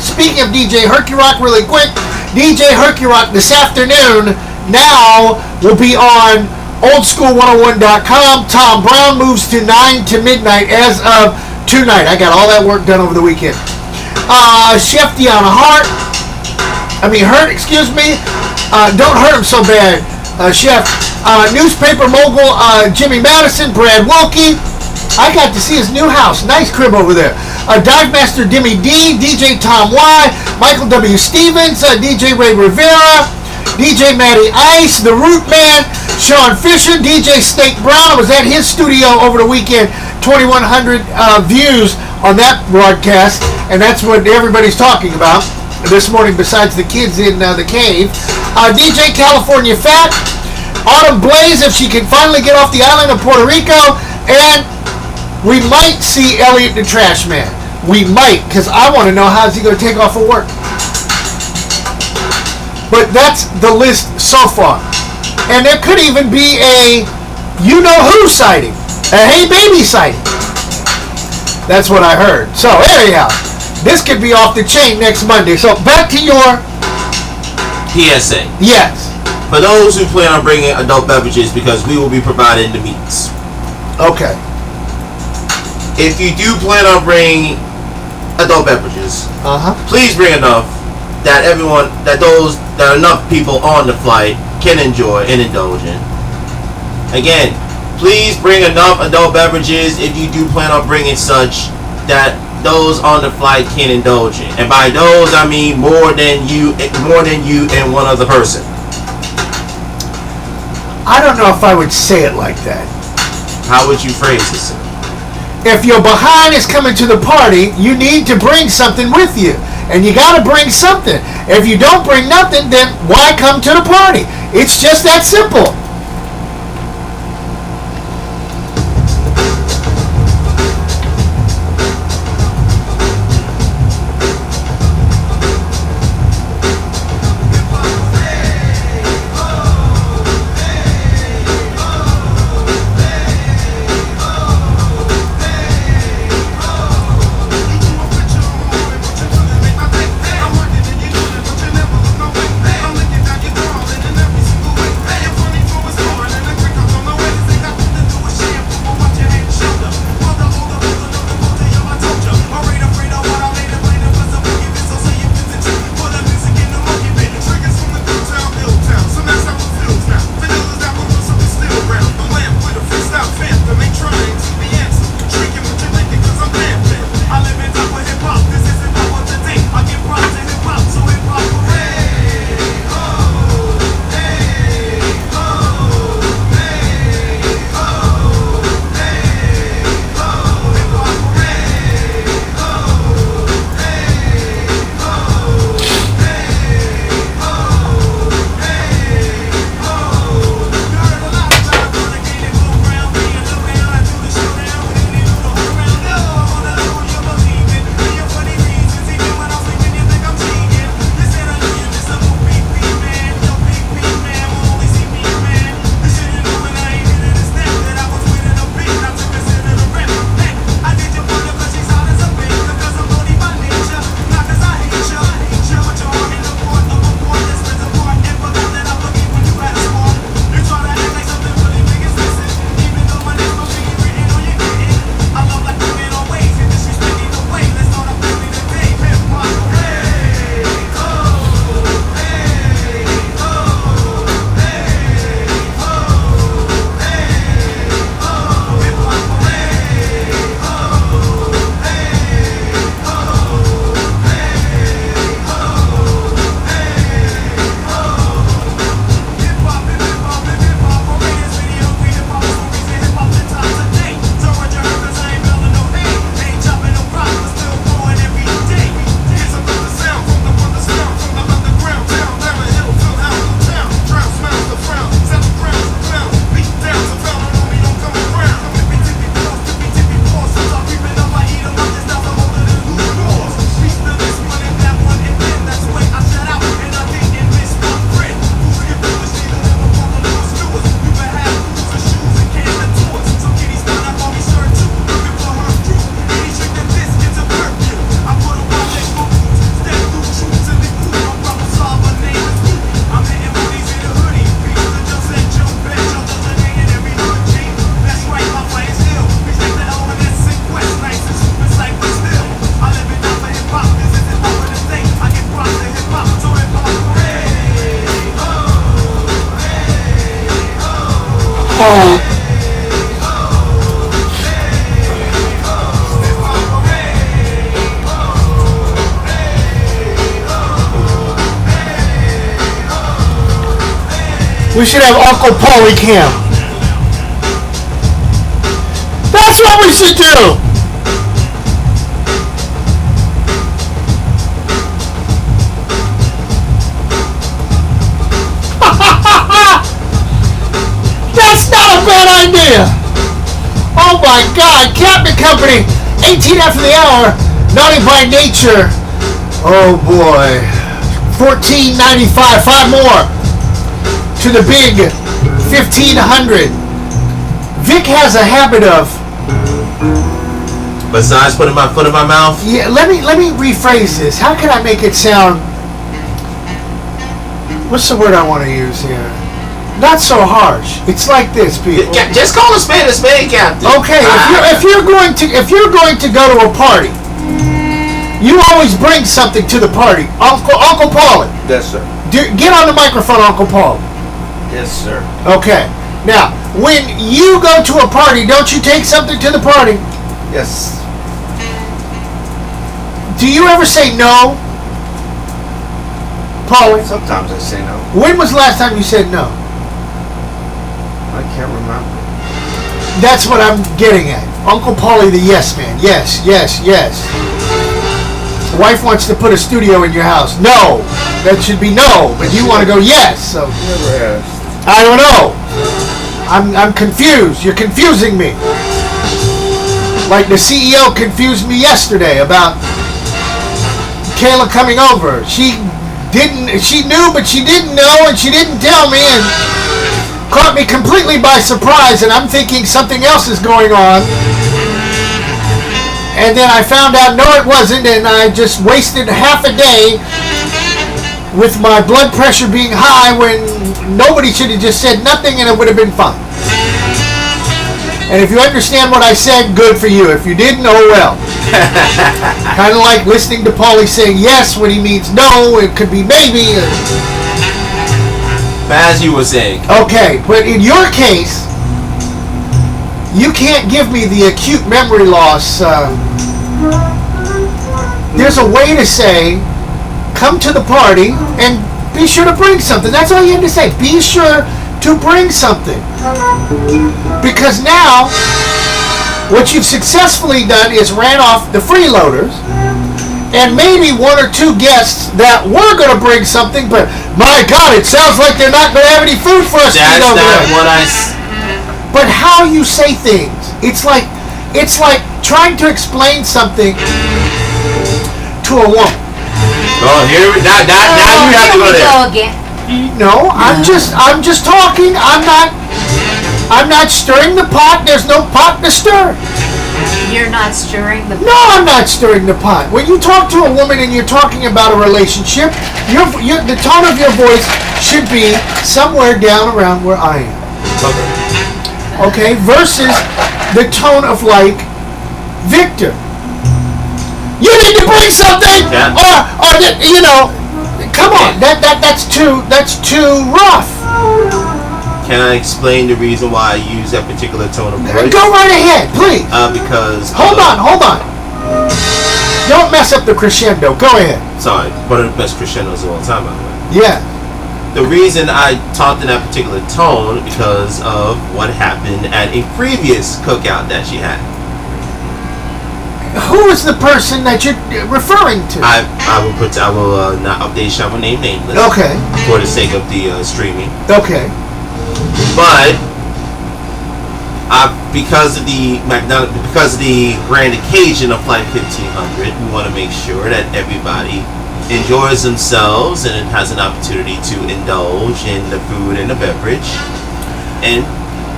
Speaking of DJ Herky Rock, really quick, DJ Herky Rock this afternoon now will be on oldschool101.com. Tom Brown moves to 9 to midnight as of tonight. I got all that work done over the weekend. Chef Deanna Hurt, excuse me. Don't hurt him so bad, Chef. Newspaper mogul Jimmy Madison, Brad Wilkie. I got to see his new house. Nice crib over there. Dive Master Dimmy D, DJ Tom Y, Michael W. Stevens, DJ Ray Rivera, DJ Matty Ice, The Root Man, Sean Fisher, DJ Snake Brown. I was at his studio over the weekend. 2,100 views on that broadcast, and that's what everybody's talking about this morning besides the kids in the cave. DJ California Fat, Autumn Blaze, if she can finally get off the island of Puerto Rico, and we might see Elliot the Trash Man. We might, because I want to know how's he going to take off of work. But that's the list so far. And there could even be a you-know-who sighting. A Hey Baby sighting. That's what I heard. So, anyhow, this could be off the chain next Monday. So, back to your PSA. Yes. For those who plan on bringing adult beverages, because we will be providing the meats. Okay. If you do plan on bringing adult beverages, please bring enough that enough people on the flight can enjoy and indulge in. Again, please bring enough adult beverages if you do plan on bringing such that those on the flight can indulge in. And by those, I mean more than you and one other person. I don't know if I would say it like that. How would you phrase this? If your behind is coming to the party, you need to bring something with you. And you got to bring something. If you don't bring nothing, then why come to the party? It's just that simple. We should have Uncle Paulie Cam. That's what we should do. That's not a bad idea. Oh my God, Captain Company, 18 after the hour, naughty by nature. Oh boy, $14.95, 5 more to the big 1500. Vic has a habit of. Besides putting my foot in my mouth. Yeah, let me rephrase this. How can I make it sound? What's the word I want to use here? Not so harsh. It's like this, people. Just call a spade, Captain. Okay, if you're going to go to a party, you always bring something to the party. Uncle Paulie. Yes, sir. Get on the microphone, Uncle Paulie. Yes, sir. Okay. Now, when you go to a party, don't you take something to the party? Yes. Do you ever say no, Paulie? Sometimes I say no. When was the last time you said no? I can't remember. That's what I'm getting at. Uncle Paulie the yes man. Yes, yes, yes. Wife wants to put a studio in your house. No. That should be no. But you want to go yes. So Never asked. I don't know. I'm confused. You're confusing me. Like the CEO confused me yesterday about Kayla coming over. She knew, but she didn't know, and she didn't tell me, and caught me completely by surprise, and I'm thinking something else is going on. And then I found out, no, it wasn't, and I just wasted half a day with my blood pressure being high when nobody should have just said nothing and it would have been fine. And if you understand what I said, good for you. If you didn't, oh well. Kind of like listening to Paulie saying yes when he means no. It could be maybe. As you were saying. Okay, but in your case, you can't give me the acute memory loss. There's a way to say, come to the party and be sure to bring something. That's all you have to say. Be sure to bring something. Because now, what you've successfully done is ran off the freeloaders and maybe 1 or 2 guests that were going to bring something, but my God, it sounds like they're not going to have any food for us to eat over there. What I But how you say things, it's like trying to explain something to a woman. Oh, now you have to go there. Again. No, I'm just talking. I'm not stirring the pot. There's no pot to stir. You're not stirring the pot. No, I'm not stirring the pot. When you talk to a woman and you're talking about a relationship, the tone of your voice should be somewhere down around where I am. Okay, versus the tone of like Victor. You need to bring something, or you know, come on. That's too rough. Can I explain the reason why I use that particular tone of voice? Go right ahead, please. Because hold on. Don't mess up the crescendo. Go ahead. Sorry, one of the best crescendos of all time, by the way. Yeah. The reason I talked in that particular tone because of what happened at a previous cookout that she had. Who is the person that you're referring to? I will not update. I will name nameless. Okay. For the sake of the streaming. Okay. But because of the grand occasion of Flight 1500, we want to make sure that everybody enjoys themselves and has an opportunity to indulge in the food and the beverage. And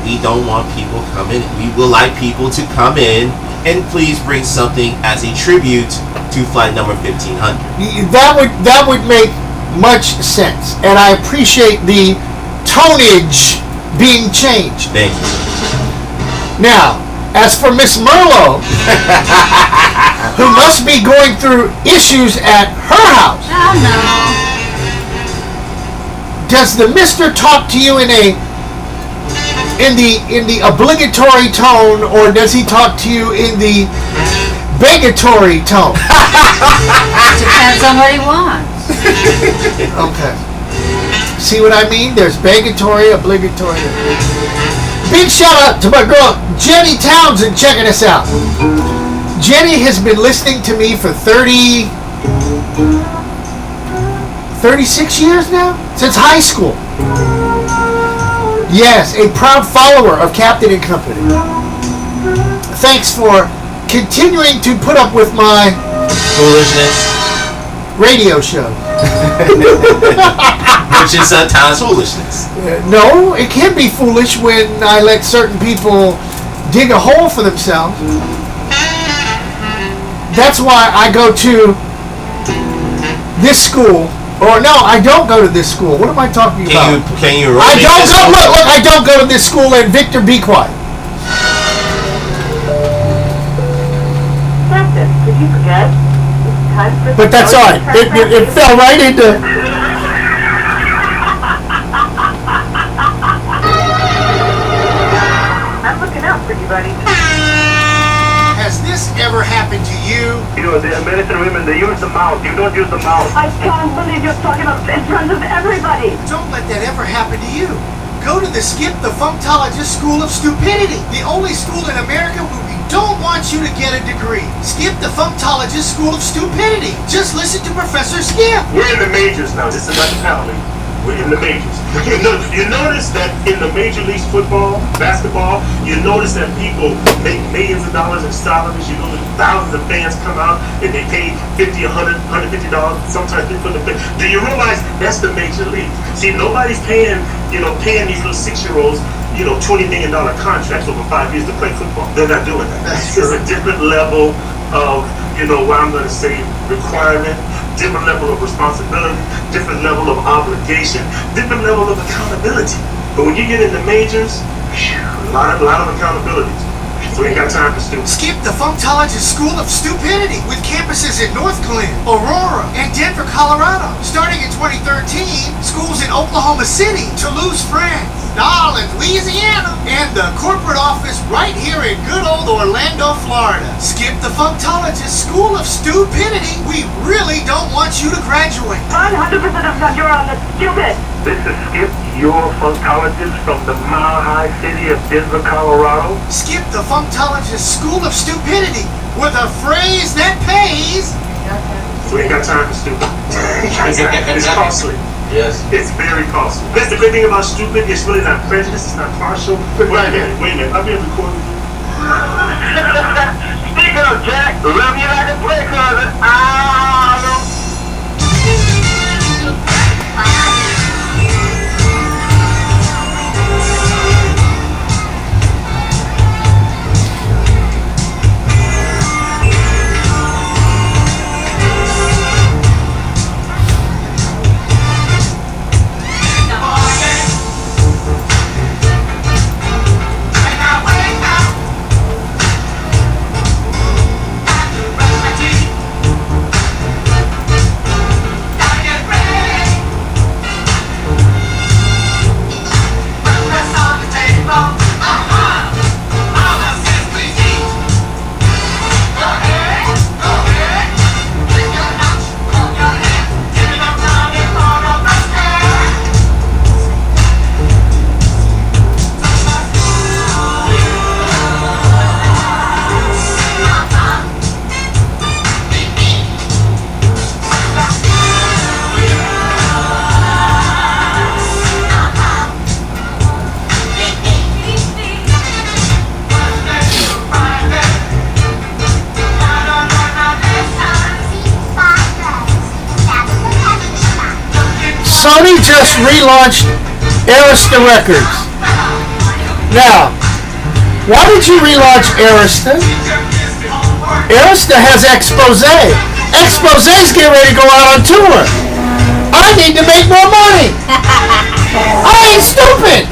we don't want people coming. We would like people to come in and please bring something as a tribute to flight number 1500. That would make much sense, and I appreciate the tonnage being changed. Thank you. Now, as for Miss Merlo, who must be going through issues at her house. Oh no. Does the mister talk to you in a in the obligatory tone, or does he talk to you in the begatory tone? Depends on what he wants. Okay. See what I mean? There's begatory, obligatory. Big shout out to my girl Jenny Townsend checking us out. Jenny has been listening to me for 36 years now? Since high school. Yes, a proud follower of Captain and Company. Thanks for continuing to put up with my Foolishness. radio show. Which is sometimes foolishness. No, it can be foolish when I let certain people dig a hole for themselves. That's why I go to this school. Or no, I don't go to this school. What am I talking about? Can you I don't go. Look, I don't go to this school. And Victor, be quiet. Captain, did you forget? It's time for But that's all right. It fell right into. I'm looking out for you, buddy. Has this ever happened to you? You know, the American women, they use the mouth. You don't use the mouth. I can't believe you're talking about in front of everybody. Don't let that ever happen to you. Go to the Skip the Funktologist School of Stupidity, the only school in America where we don't want you to get a degree. Skip the Funktologist School of Stupidity. Just listen to Professor Skip. We're in the majors now. This is not the penalty. We're in the majors. You notice that in the major leagues football, basketball, you notice that people make millions of dollars in salaries. You know that thousands of fans come out and they pay $50, $100, $150. Sometimes they put the. Do you realize that's the major league? See, nobody's paying these little 6-year-olds, $20 million contracts over 5 years to play football. They're not doing that. It's a different level of, what I'm going to say, requirement, different level of responsibility, different level of obligation, different level of accountability. But when you get in the majors, a lot of accountabilities. So we ain't got time for stupid. Skip the Funktologist School of Stupidity with campuses in North Glen, Aurora, and Denver, Colorado. Starting in 2013, schools in Oklahoma City, Toulouse, France, Darlin, Louisiana, and the corporate office right here in good old Orlando, Florida. Skip the Funktologist School of Stupidity. We really don't want you to graduate. 100% of you're on the stupid. This is Skip, your funkologist from the mile-high city of Denver, Colorado. Skip the Funktologist School of Stupidity with a phrase that pays. So we ain't got time for stupid. It's costly. Yes. It's very costly. That's the great thing about stupid. It's really not prejudice. It's not partial. Wait a minute. I've been recording you. Speaking of Jack, love you like a play cousin. Sony just relaunched Arista Records. Now, why did you relaunch Arista? Arista has Expose. Expose's getting ready to go out on tour. I need to make more money. I ain't stupid.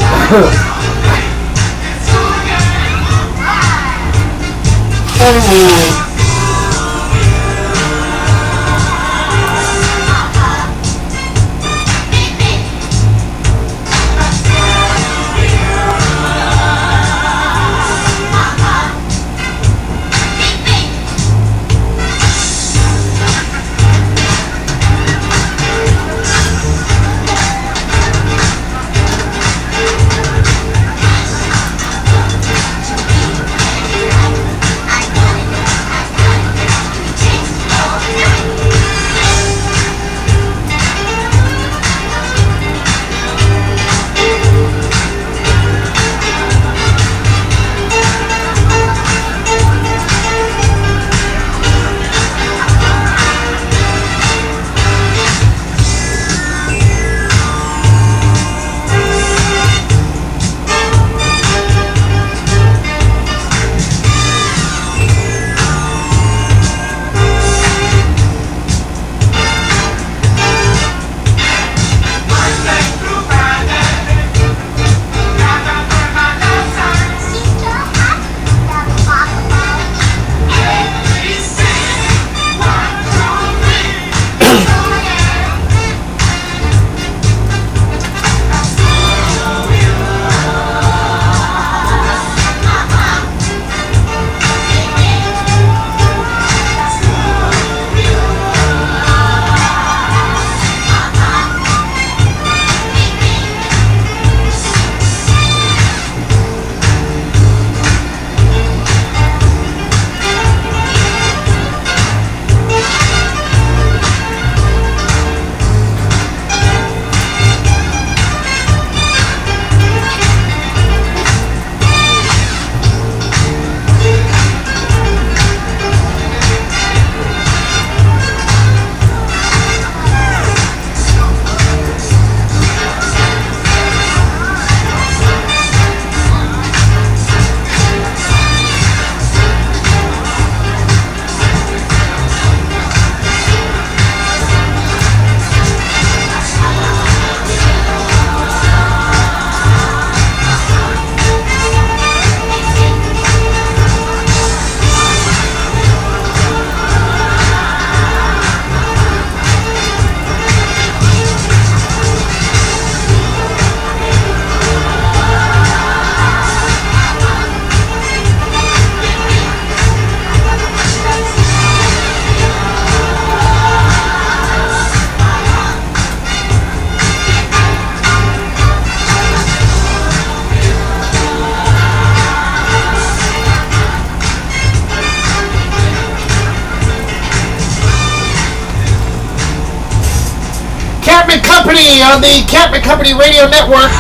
on the Captain Company Radio Network.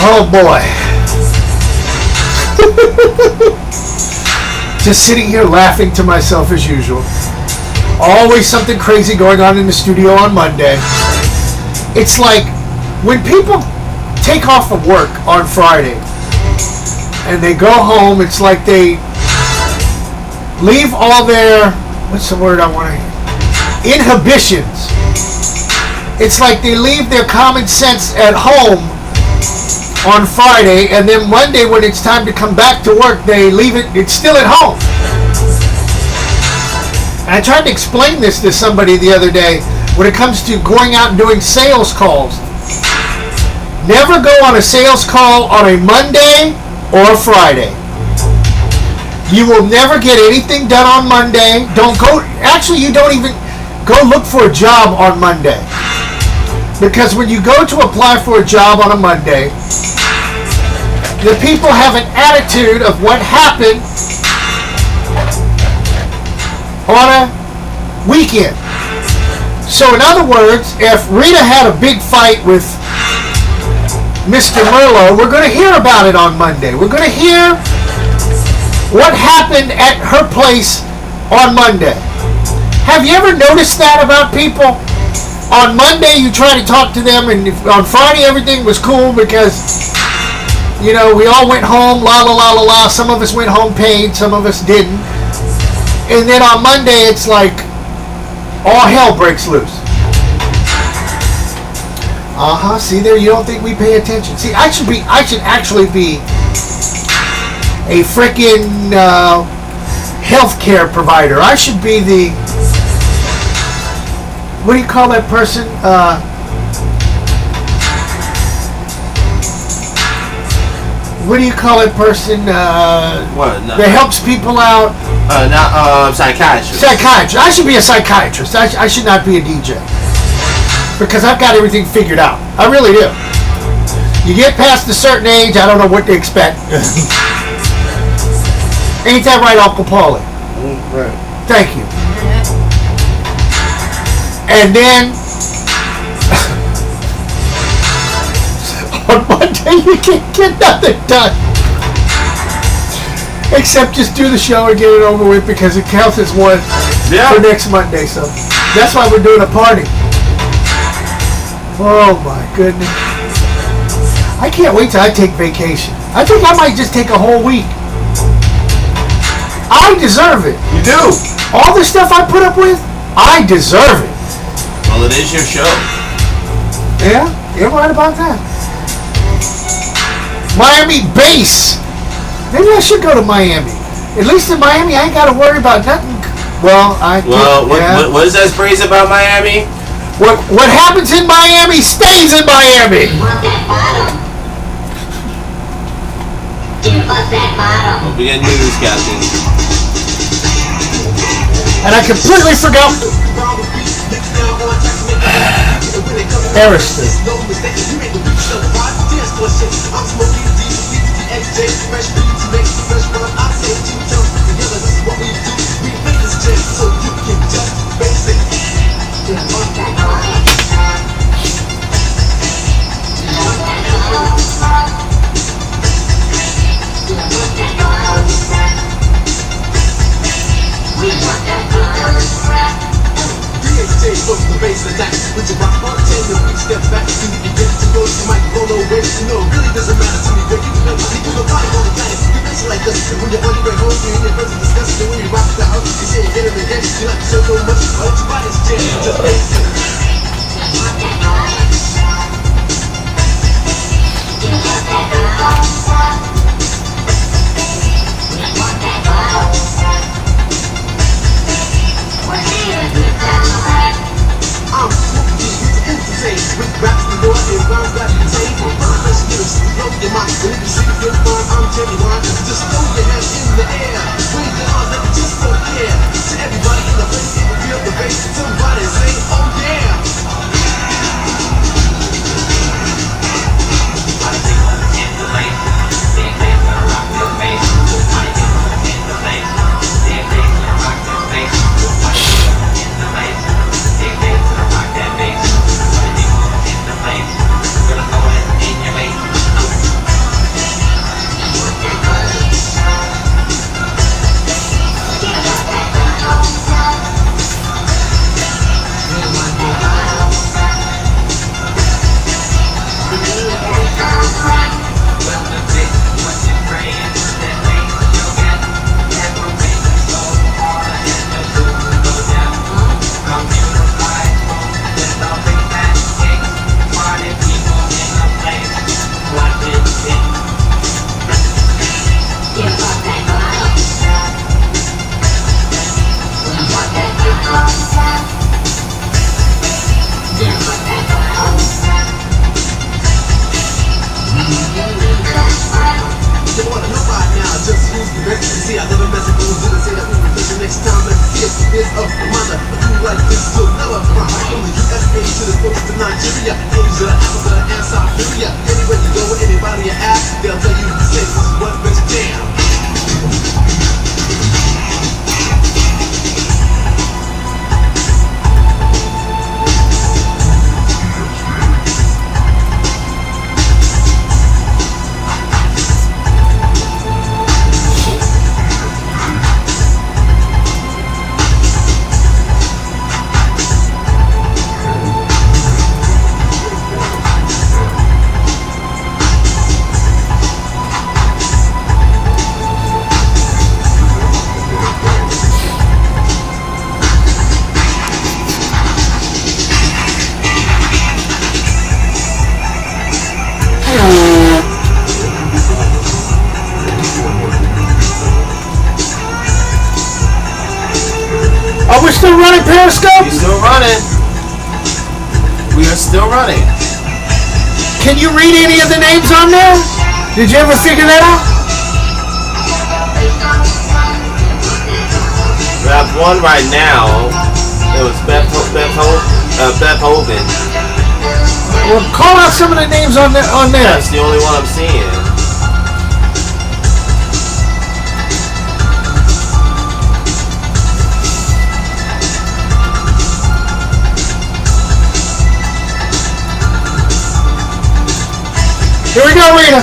Oh boy. Just sitting here laughing to myself as usual. Always something crazy going on in the studio on Monday. It's like when people take off of work on Friday and they go home, it's like they leave all their, what's the word I want to hear? Inhibitions. It's like they leave their common sense at home on Friday, and then Monday when it's time to come back to work, they leave it, it's still at home. And I tried to explain this to somebody the other day when it comes to going out and doing sales calls. Never go on a sales call on a Monday or a Friday. You will never get anything done on Monday. Don't go, actually you don't even go look for a job on Monday. Because when you go to apply for a job on a Monday, the people have an attitude of what happened on a weekend. So in other words, if Rita had a big fight with Mr. Merlot, we're going to hear about it on Monday. We're going to hear what happened at her place on Monday. Have you ever noticed that about people? On Monday you try to talk to them, and on Friday everything was cool because, you know, we all went home, la la la la la. Some of us went home paid, some of us didn't. And then on Monday it's like all hell breaks loose. See there, you don't think we pay attention. See, I should actually be a freaking healthcare provider. I should be the, what do you call that person? What do you call that person that helps people out? Psychiatrist. Psychiatrist. I should be a psychiatrist. I should not be a DJ. Because I've got everything figured out. I really do. You get past a certain age, I don't know what to expect. Ain't that right, Uncle Paulie? Right. Thank you. And then on Monday you can't get nothing done except just do the show and get it over with, because it counts as one for next Monday. So that's why we're doing a party. Oh my goodness. I can't wait till I take vacation. I think I might just take a whole week. I deserve it. You do. All the stuff I put up with, I deserve it. Well, it is your show. Yeah, you're right about that. Miami base. Maybe I should go to Miami. At least in Miami, I ain't got to worry about nothing. Well, what is that phrase about Miami? What happens in Miami stays in Miami. Well, we got news, Captain. And I completely forgot Ariston. The bass attack with your rock bartender, we step back to you get to go to the microphone, no way to know. Really doesn't matter to me, but you know my people are party on the planet. You face like us, and when you're on your way home, you're in your present discussion. And when you rock the house, you say again and again, you like to show so much, but your body's jam, just face it. I'm smoking these beats entertain with raps the door and round back the table. Let's get us blow your mind. And if you see the good fun, I'm genuine. Just throw your hands in the air. Wave your arms like you just don't care. To everybody in the place, feel the bass. Somebody say, oh yeah. years of mana. A dude like this will never cry. From the USA to the coast of Nigeria, Asia, Africa, and Siberia. Anywhere you go, anybody you ask, they'll tell you the same. This is what makes you damn. Are we still running Periscope? We're still running. We are still running. Can you read any of the names on there? Did you ever figure that out? We have one right now. It was Beth Hogan. Well, call out some of the names on there. That's the only one I'm seeing. Here we go, Rita.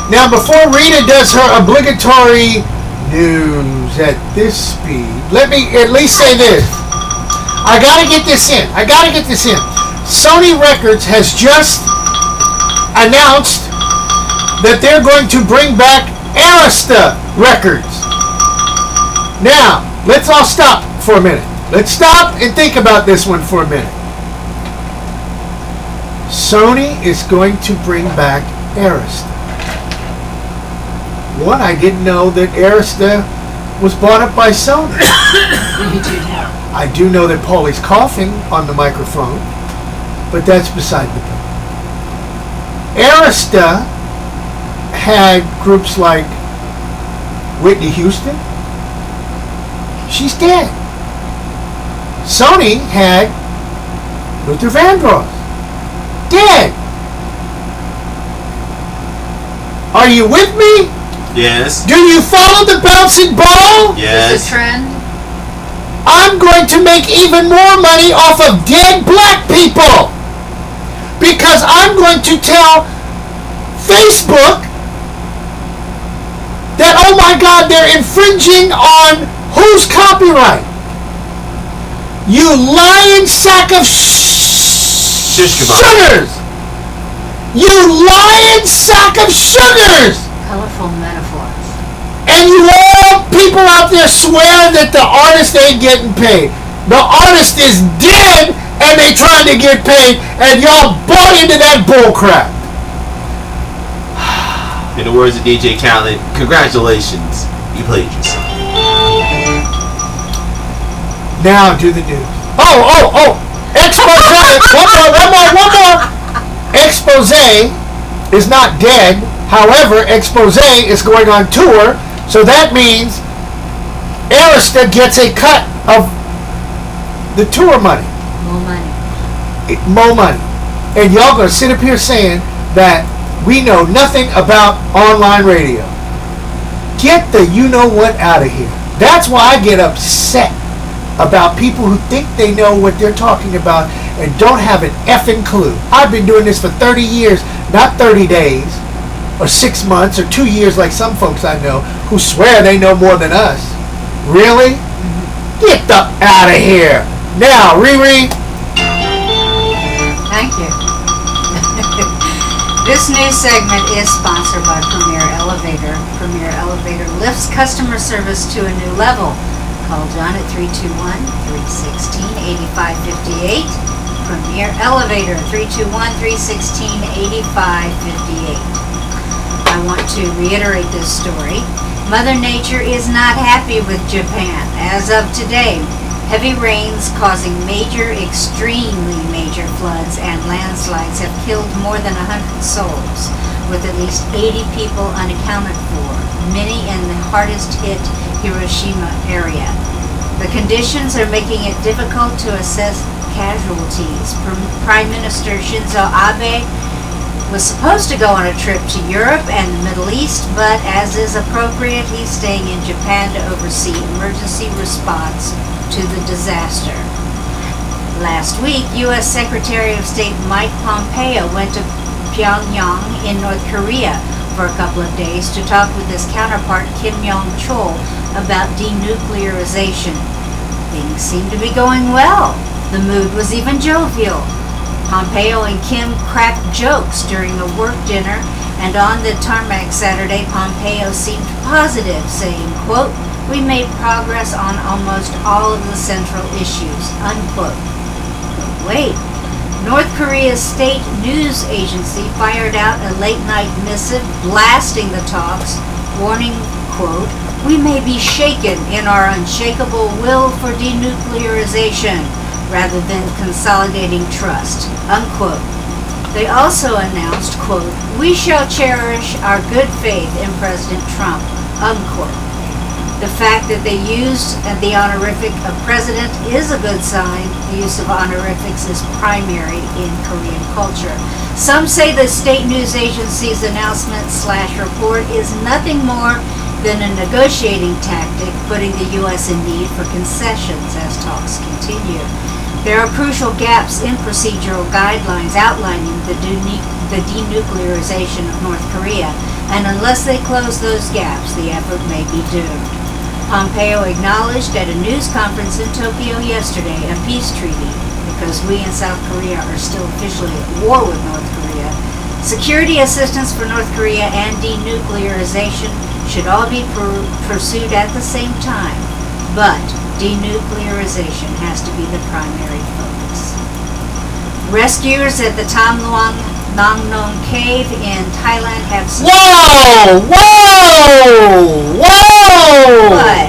Now, before Rita does her obligatory news at this speed, let me at least say this. I gotta get this in. Sony Records has just announced that they're going to bring back Arista Records. Now, let's all stop for a minute. Let's stop and think about this one for a minute. Sony is going to bring back Arista. One, I didn't know that Arista was bought up by Sony. I do know that Paulie's coughing on the microphone, but that's beside the point. Arista had groups like Whitney Houston. She's dead. Sony had Luther Vandross. Dead. Are you with me? Yes. Do you follow the bouncing ball? Yes. It's a trend. I'm going to make even more money off of dead black people. Because I'm going to tell Facebook that, oh my God, they're infringing on whose copyright? You lying sack of sugars! You lying sack of sugars! Colorful metaphors. And you all people out there swear that the artist ain't getting paid. The artist is dead and they trying to get paid and y'all bought into that bullcrap. In the words of DJ Khaled, congratulations, you played yourself. Now do the news. Oh! Expose! One more! Expose is not dead. However, Expose is going on tour, so that means Arista gets a cut of the tour money. More money. And y'all gonna sit up here saying that we know nothing about online radio. Get the you-know-what out of here. That's why I get upset about people who think they know what they're talking about and don't have an effing clue. I've been doing this for 30 years, not 30 days, or 6 months, or 2 years like some folks I know who swear they know more than us. Really? Get the out of here. Now, Riri. Thank you. This news segment is sponsored by Premier Elevator. Premier Elevator lifts customer service to a new level. Call John at 321-316-8558. Premier Elevator, 321-316-8558. I want to reiterate this story. Mother Nature is not happy with Japan. As of today, Heavy rains causing major, extremely major floods and landslides have killed more than 100 souls, with at least 80 people unaccounted for, many in the hardest hit Hiroshima area. The conditions are making it difficult to assess casualties. Prime Minister Shinzo Abe was supposed to go on a trip to Europe and the Middle East, but as is appropriate, he's staying in Japan to oversee emergency response to the disaster. Last week, U.S. Secretary of State Mike Pompeo went to Pyongyang in North Korea for a couple of days to talk with his counterpart Kim Yong-chol about denuclearization. Things seem to be going well. The mood was even jovial. Pompeo and Kim cracked jokes during a work dinner, and on the tarmac Saturday, Pompeo seemed positive, saying, quote, "We made progress on almost all of the central issues," unquote. But wait, North Korea's state news agency fired out a late-night missive blasting the talks, warning, quote, "We may be shaken in our unshakable will for denuclearization, rather than consolidating trust," unquote. They also announced, quote, "We shall cherish our good faith in President Trump," unquote. The fact that they used the honorific of president is a good sign. The use of honorifics is primary in Korean culture. Some say the state news agency's announcement/report is nothing more than a negotiating tactic, putting the U.S. in need for concessions as talks continue. There are crucial gaps in procedural guidelines outlining the denuclearization of North Korea, and unless they close those gaps, the effort may be doomed. Pompeo acknowledged at a news conference in Tokyo yesterday a peace treaty, because we in South Korea are still officially at war with North Korea. Security assistance for North Korea and denuclearization should all be pursued at the same time, but denuclearization has to be the primary focus. Rescuers at the Tham Luang Nang Non cave in Thailand have... Whoa! Whoa! Whoa! What?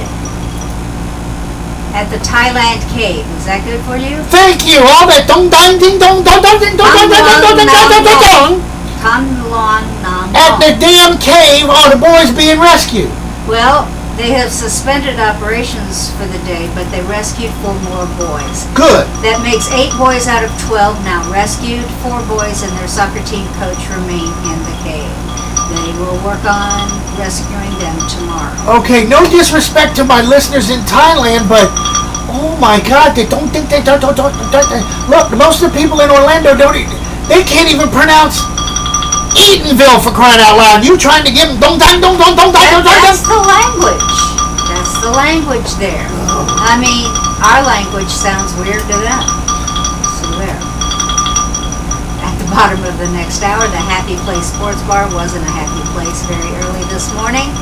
At the Thailand cave. Is that good for you? Thank you! All that dong dong ding dong dong dong ding dong dong dong dong dong dong dong dong. Tham Luang Nam At the damn cave are the boys being rescued. Well, they have suspended operations for the day, but they rescued 4 more boys. Good. That makes 8 boys out of 12 now rescued. 4 boys and their soccer team coach remain in the cave. They will work on rescuing them tomorrow. Okay, no disrespect to my listeners in Thailand, but oh my God, they don't think they don't. Look, most of the people in Orlando they can't even pronounce Eatonville, for crying out loud. You trying to give them dong dong dong dong dong dong dong? That's the language. That's the language there. I mean, our language sounds weird to them. So there. At the bottom of the next hour, the Happy Place Sports Bar wasn't a happy place very early this morning.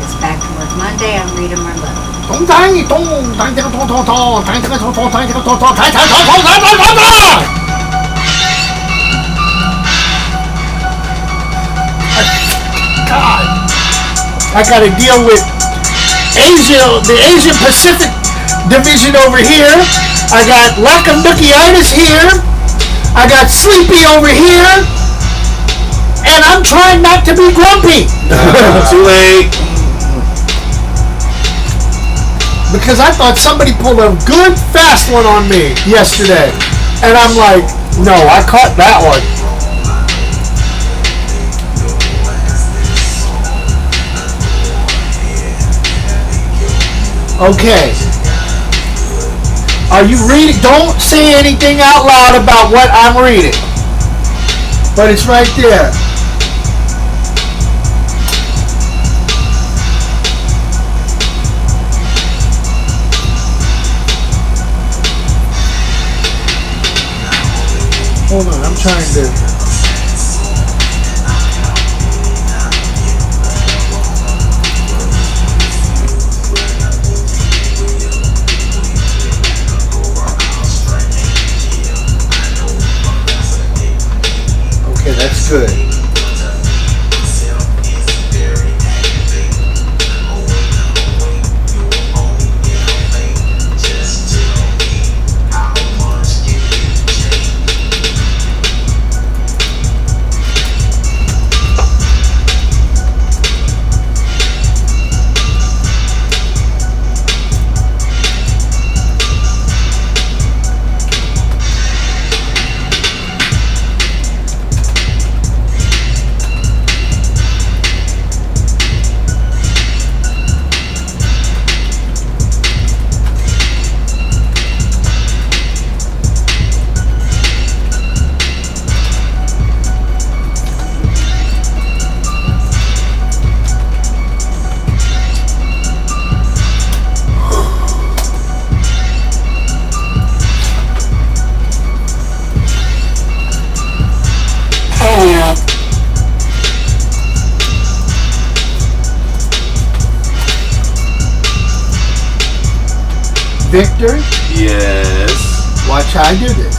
It's Back to Work Monday. I'm Rita Merlot. Dong dong dong dong dong dong dong dong dong dong. God, I got to deal with Asia, the Asian Pacific division over here. I got lack of nookie-itis here. I got sleepy over here. And I'm trying not to be grumpy. Too late. Because I thought somebody pulled a good fast one on me yesterday. And I'm like, no, I caught that one. Okay. Are you reading? Don't say anything out loud about what I'm reading. But it's right there. Hold on, I'm trying to... That's good. Victor, Yes. watch how I do this.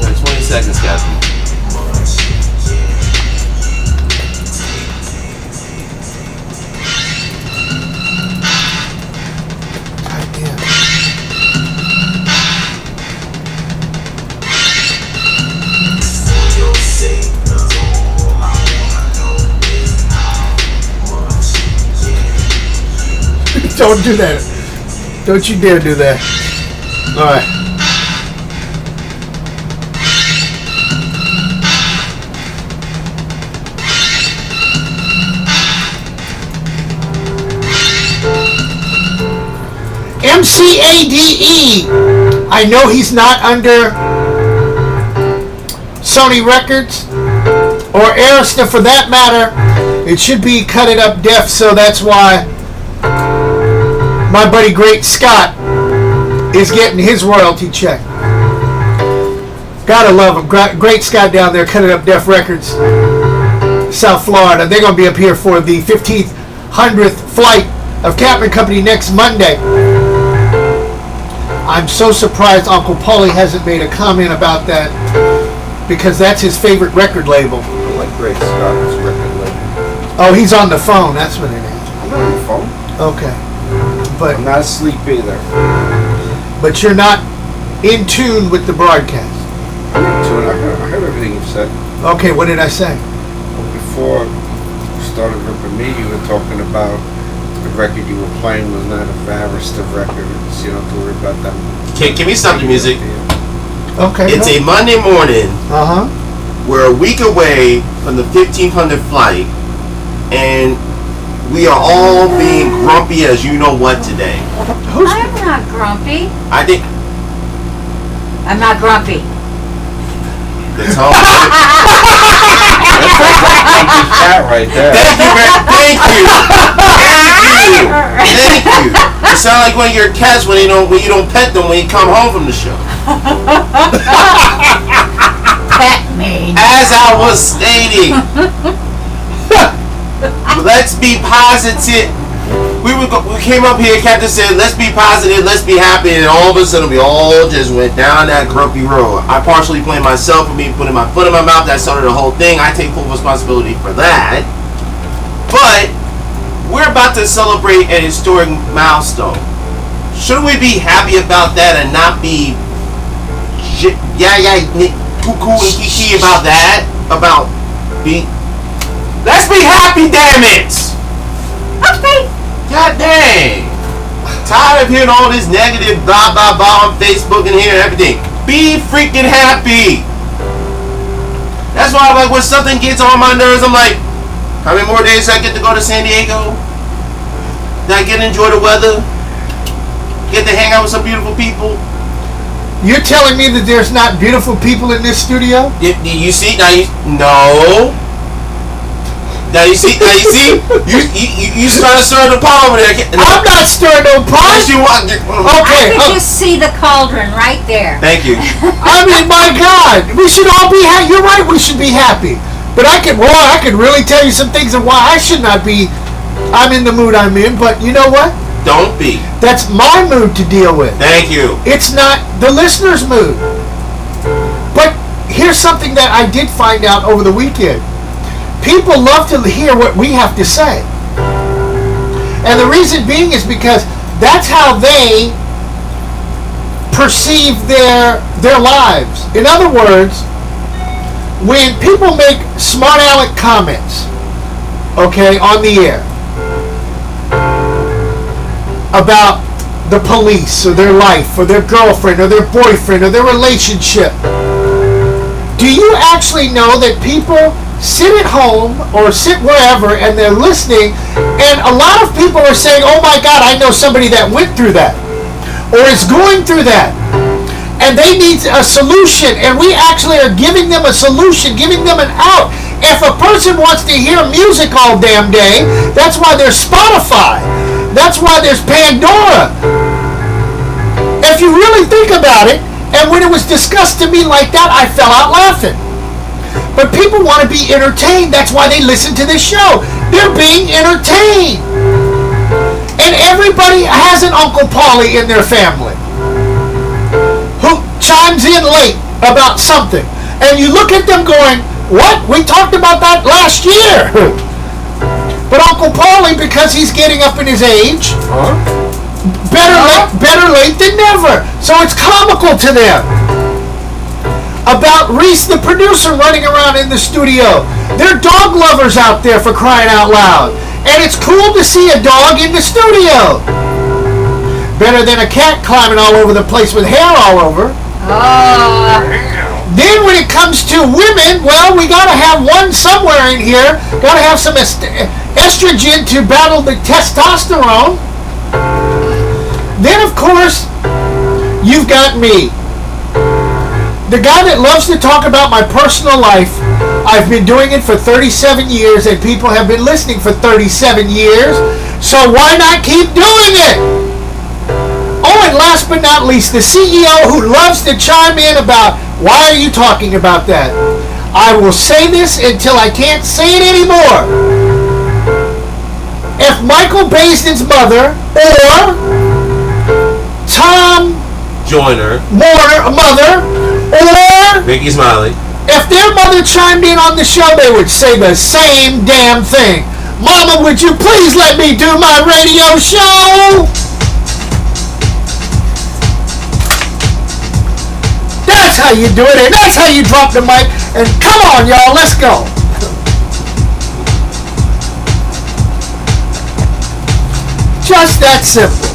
Like 20 seconds, Captain. Don't do that. Don't you dare do that. All right. MCADE. I know he's not under Sony Records or Arista for that matter. It should be Cut It Up Def, so that's why my buddy Great Scott is getting his royalty check. Gotta love him. Great Scott down there, Cut It Up Def Records, South Florida. They're gonna be up here for the 1,500th flight of Captain Company next Monday. I'm so surprised Uncle Paulie hasn't made a comment about that, because that's his favorite record label. I like Great Scott's record label. Oh, he's on the phone. That's what it is. I'm not on the phone. Okay. But I'm not asleep either. But you're not in tune with the broadcast. I'm in tune. I heard everything you said. Okay, what did I say? Before you started ripping me, you were talking about the record you were playing was not a Arista record. So you don't have to worry about them. Can we stop the music? Okay. It's a Monday morning. Uh-huh. We're a week away from the 1,500 flight, and we are all being grumpy as you know what today. I'm not grumpy. I think I'm not grumpy. the tone. Cat right there. Thank you, man. Thank you. Thank you. You sound like one of your cats when you don't pet them when you come home from the show. Pet me. As I was stating, let's be positive. We came up here, Captain said, let's be positive, let's be happy, and all of a sudden we all just went down that grumpy road. I partially blame myself for me putting my foot in my mouth. That started the whole thing. I take full responsibility for that. But we're about to celebrate an historic milestone. Shouldn't we be happy about that and not be cuckoo and kiki about that? Let's be happy, damn it! Okay. God dang. Tired of hearing all this negative blah blah blah on Facebook and hearing everything. Be freaking happy. That's why I'm like, when something gets on my nerves, I'm like, how many more days I get to go to San Diego? Did I get to enjoy the weather? Get to hang out with some beautiful people? You're telling me that there's not beautiful people in this studio? You see? No. Now you see, you trying to stir the pot over there. I'm not stirring no pot. Yes, you want. Okay. I could just see the cauldron right there. Thank you. I mean, my God, we should all be happy. You're right, we should be happy. But I could really tell you some things of why I should not be. I'm in the mood I'm in, but you know what? Don't be. That's my mood to deal with. Thank you. It's not the listener's mood. But here's something that I did find out over the weekend. People love to hear what we have to say. And the reason being is because that's how they perceive their lives. In other words, when people make smart aleck comments, okay, on the air about the police or their life or their girlfriend or their boyfriend or their relationship, do you actually know that people sit at home or sit wherever and they're listening, and a lot of people are saying, oh my God, I know somebody that went through that or is going through that, and they need a solution, and we actually are giving them a solution, giving them an out. If a person wants to hear music all damn day, that's why there's Spotify. That's why there's Pandora. If you really think about it, and when it was discussed to me like that, I fell out laughing. But people want to be entertained. That's why they listen to this show. They're being entertained. And everybody has an Uncle Paulie in their family who chimes in late about something. And you look at them going, what? We talked about that last year. But Uncle Paulie, because he's getting up in his age, better late than never. So it's comical to them. About Reese, the producer, running around in the studio. They're dog lovers out there, for crying out loud. And it's cool to see a dog in the studio. Better than a cat climbing all over the place with hair all over. Then when it comes to women, well, we got to have one somewhere in here. Got to have some estrogen to battle the testosterone. Then, of course, you've got me. The guy that loves to talk about my personal life. I've been doing it for 37 years, and people have been listening for 37 years. So why not keep doing it? Oh, and last but not least, the CEO who loves to chime in about, why are you talking about that? I will say this until I can't say it anymore. If Michael Baisden's mother or Tom Joyner mother or Vicky Smiley, if their mother chimed in on the show, they would say the same damn thing. Mama, would you please let me do my radio show? That's how you do it, and that's how you drop the mic. And come on, y'all, let's go. Just that simple.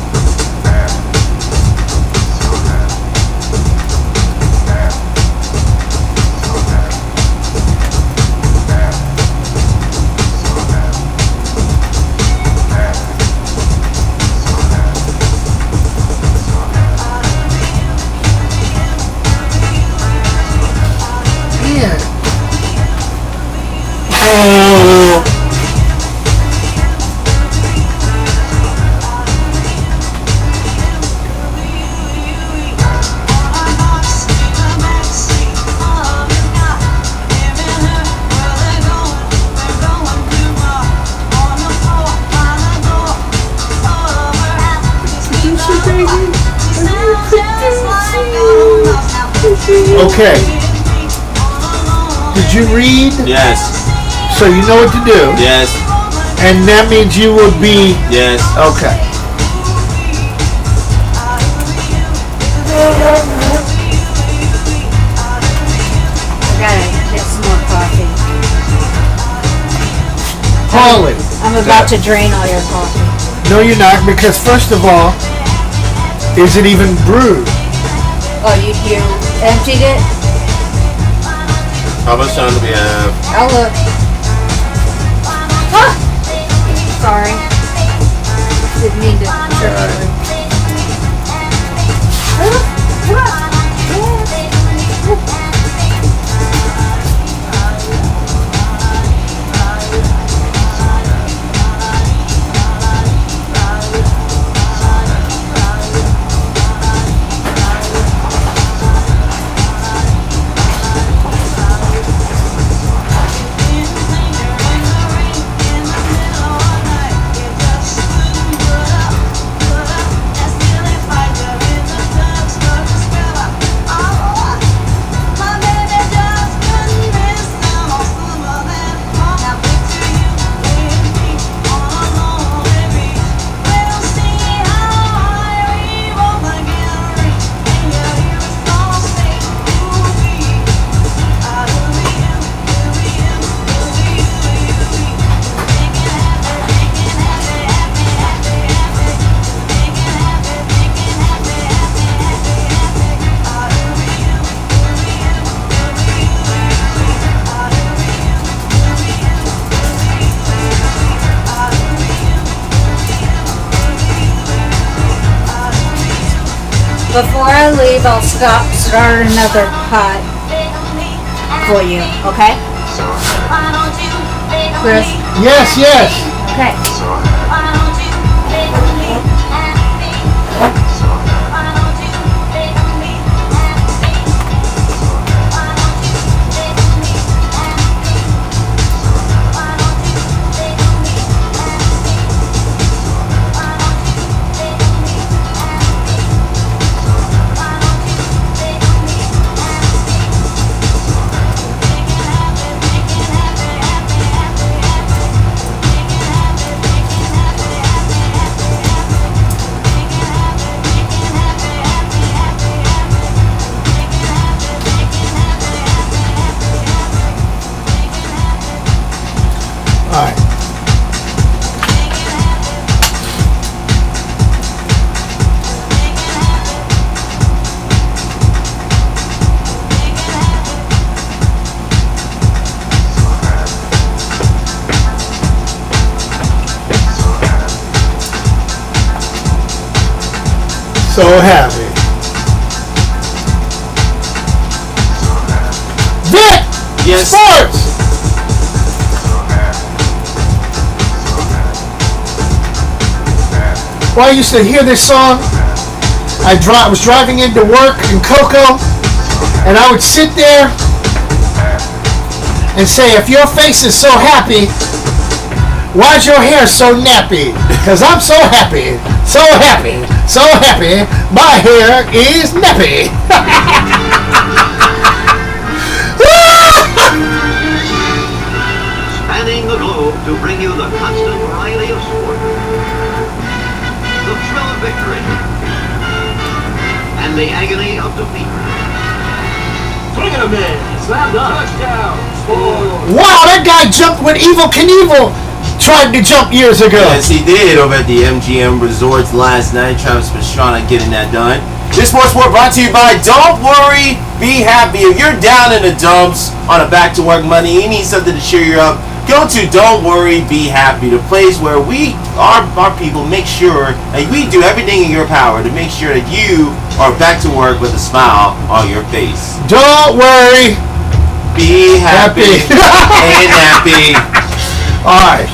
Okay. Did you read? Yes. So you know what to do? Yes. And that means you will be... Yes. Okay. I gotta get some more coffee. Holly. I'm about to drain all your coffee. No, you're not, because first of all, is it even brewed? Oh, you emptied it? How much time do we have? I'll look. Ah! Sorry. Didn't mean to trip before I leave, I'll start another pot for you, okay? Chris? Yes, yes. Okay. So happy. Vic! Yes. Sports! Well, I used to hear this song. I was driving into work in Cocoa, and I would sit there and say, if your face is so happy, why's your hair so nappy? Because I'm so happy, so happy, so happy, my hair is nappy. Spanning the globe to bring you the constant variety of sport, the thrill of victory, and the agony of defeat. Swing and a miss, slam dunk, touchdown, score. Wow, that guy jumped when Evel Knievel tried to jump years ago. Yes, he did over at the MGM Resorts last night. Travis Pastrana getting that done. This sports report brought to you by Don't Worry, Be Happy. If you're down in the dumps on a back-to-work Monday, you need something to cheer you up, go to Don't Worry, Be Happy, the place where our people make sure that we do everything in your power to make sure that you are back to work with a smile on your face. Don't worry. Be happy. And happy. Alright,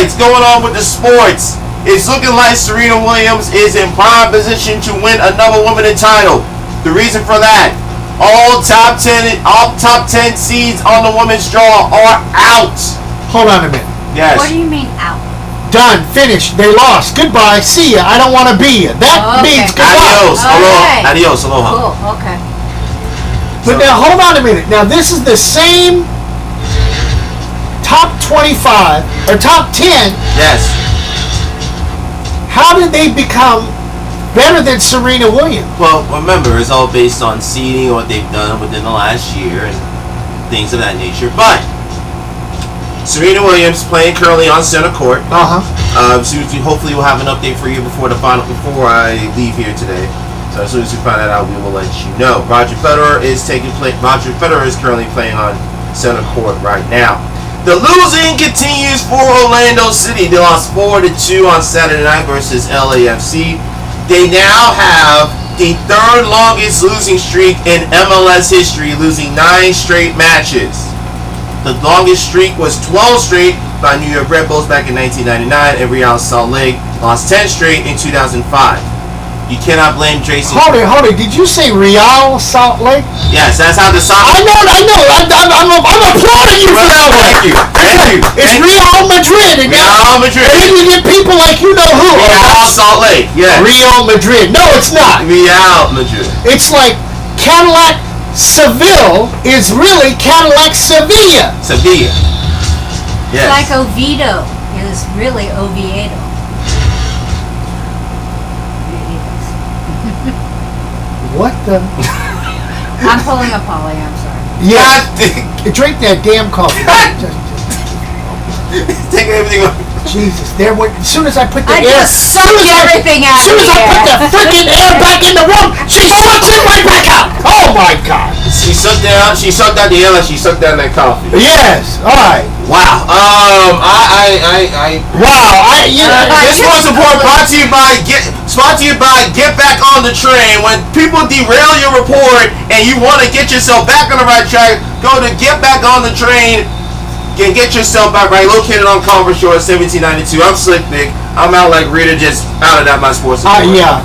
what's going on with the sports? It's looking like Serena Williams is in prime position to win another women's title. The reason for that, all top 10 seeds on the women's draw are out. hold on a minute. Yes. What do you mean out? Done, finished, they lost. Goodbye, see ya, I don't want to be ya. That means goodbye. Adios, aloha. Alright. Adios, aloha. Cool, okay. But now, hold on a minute. Now, this is the same top 25, or top 10. Yes. How did they become better than Serena Williams? Well, remember, it's all based on seeding, what they've done within the last year, and things of that nature. But Serena Williams playing currently on center court. So hopefully we'll have an update for you before I leave here today. So as soon as we find that out, we will let you know. Roger Federer is currently playing on center court right now. The losing continues for Orlando City. They lost 4-2 on Saturday night versus LAFC. They now have the third longest losing streak in MLS history, losing 9 straight matches. The longest streak was 12 straight by New York Red Bulls back in 1999, and Real Salt Lake lost 10 straight in 2005. You cannot blame Jason. Hold it. Did you say Real Salt Lake? Yes, that's how the Salt I know. I'm applauding you for that one. Thank you. It's Real Madrid. And Real Madrid. And then you get people like you know who. Real Salt Lake. Yes. Real Madrid. No, it's not. Real Madrid. It's like Cadillac Seville is really Cadillac Sevilla. Sevilla. Yes. It's like Oviedo is really Oviedo. What the? I'm pulling a Polly, I'm sorry. Yeah. Drink that damn coffee. Take everything off. Jesus, as soon as I put the I air, just sucked everything out as soon of as I put the freaking air back in the room, she sucks it right back out. Oh my God! She sucked out the air like she sucked down that coffee. Yes. All right. Wow. This was support brought to you by Sponsored to you by Get Back on the Train. When people derail your report and you want to get yourself back on the right track, go to Get Back on the Train. Get yourself back right. Located on Converse Shore, 1792. I'm Slick Nick. I'm out like Rita, just out of that my sports. Yeah.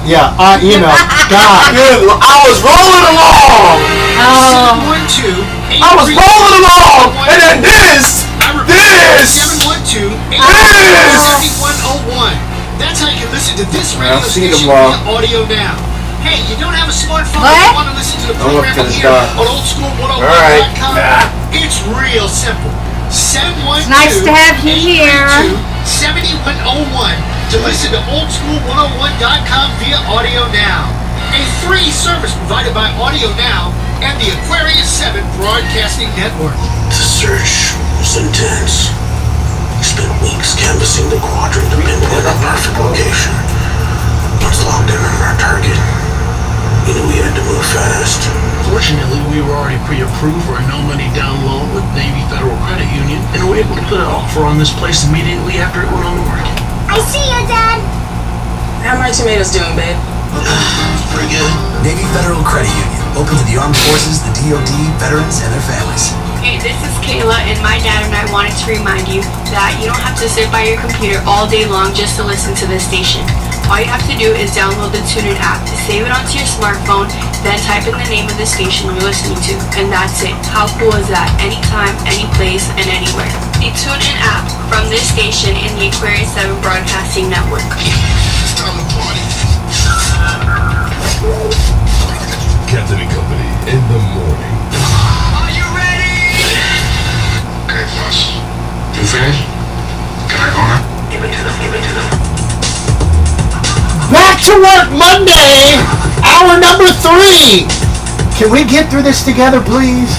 You know, God. I was rolling along. I was rolling along, and then this. 712-871-7101. That's how you can listen to this radio station via audio now. Hey, you don't have a smartphone and you want to listen to the program here on oldschool101.com? It's real simple. 712 nice to have you here. 7101 to listen to oldschool101.com via audio now. A free service provided by Audio Now and the Aquarius 7 Broadcasting Network. The search was intense. We spent weeks canvassing the quadrant to pinpoint our perfect location. Once locked in on our target, we knew we had to move fast. Fortunately, we were already pre-approved for a no-money down loan with Navy Federal Credit Union, and we were able to put an offer on this place immediately after it went on the market. I see you, Dad. How are my tomatoes doing, babe? Pretty good. Navy Federal Credit Union, open to the armed forces, the DoD, veterans, and their families. Hey, this is Kayla, and my dad and I wanted to remind you that you don't have to sit by your computer all day long just to listen to this station. All you have to do is download the TuneIn app, save it onto your smartphone, then type in the name of the station you're listening to, and that's it. How cool is that? Anytime, any place, and anywhere. The TuneIn app from this station in the Aquarius 7 Broadcasting Network. It's time to party. Captain and Company in the morning. Are you ready? Okay, boss. You finished? Can I go now? Give it to them. Back to work Monday, hour number 3. Can we get through this together, please?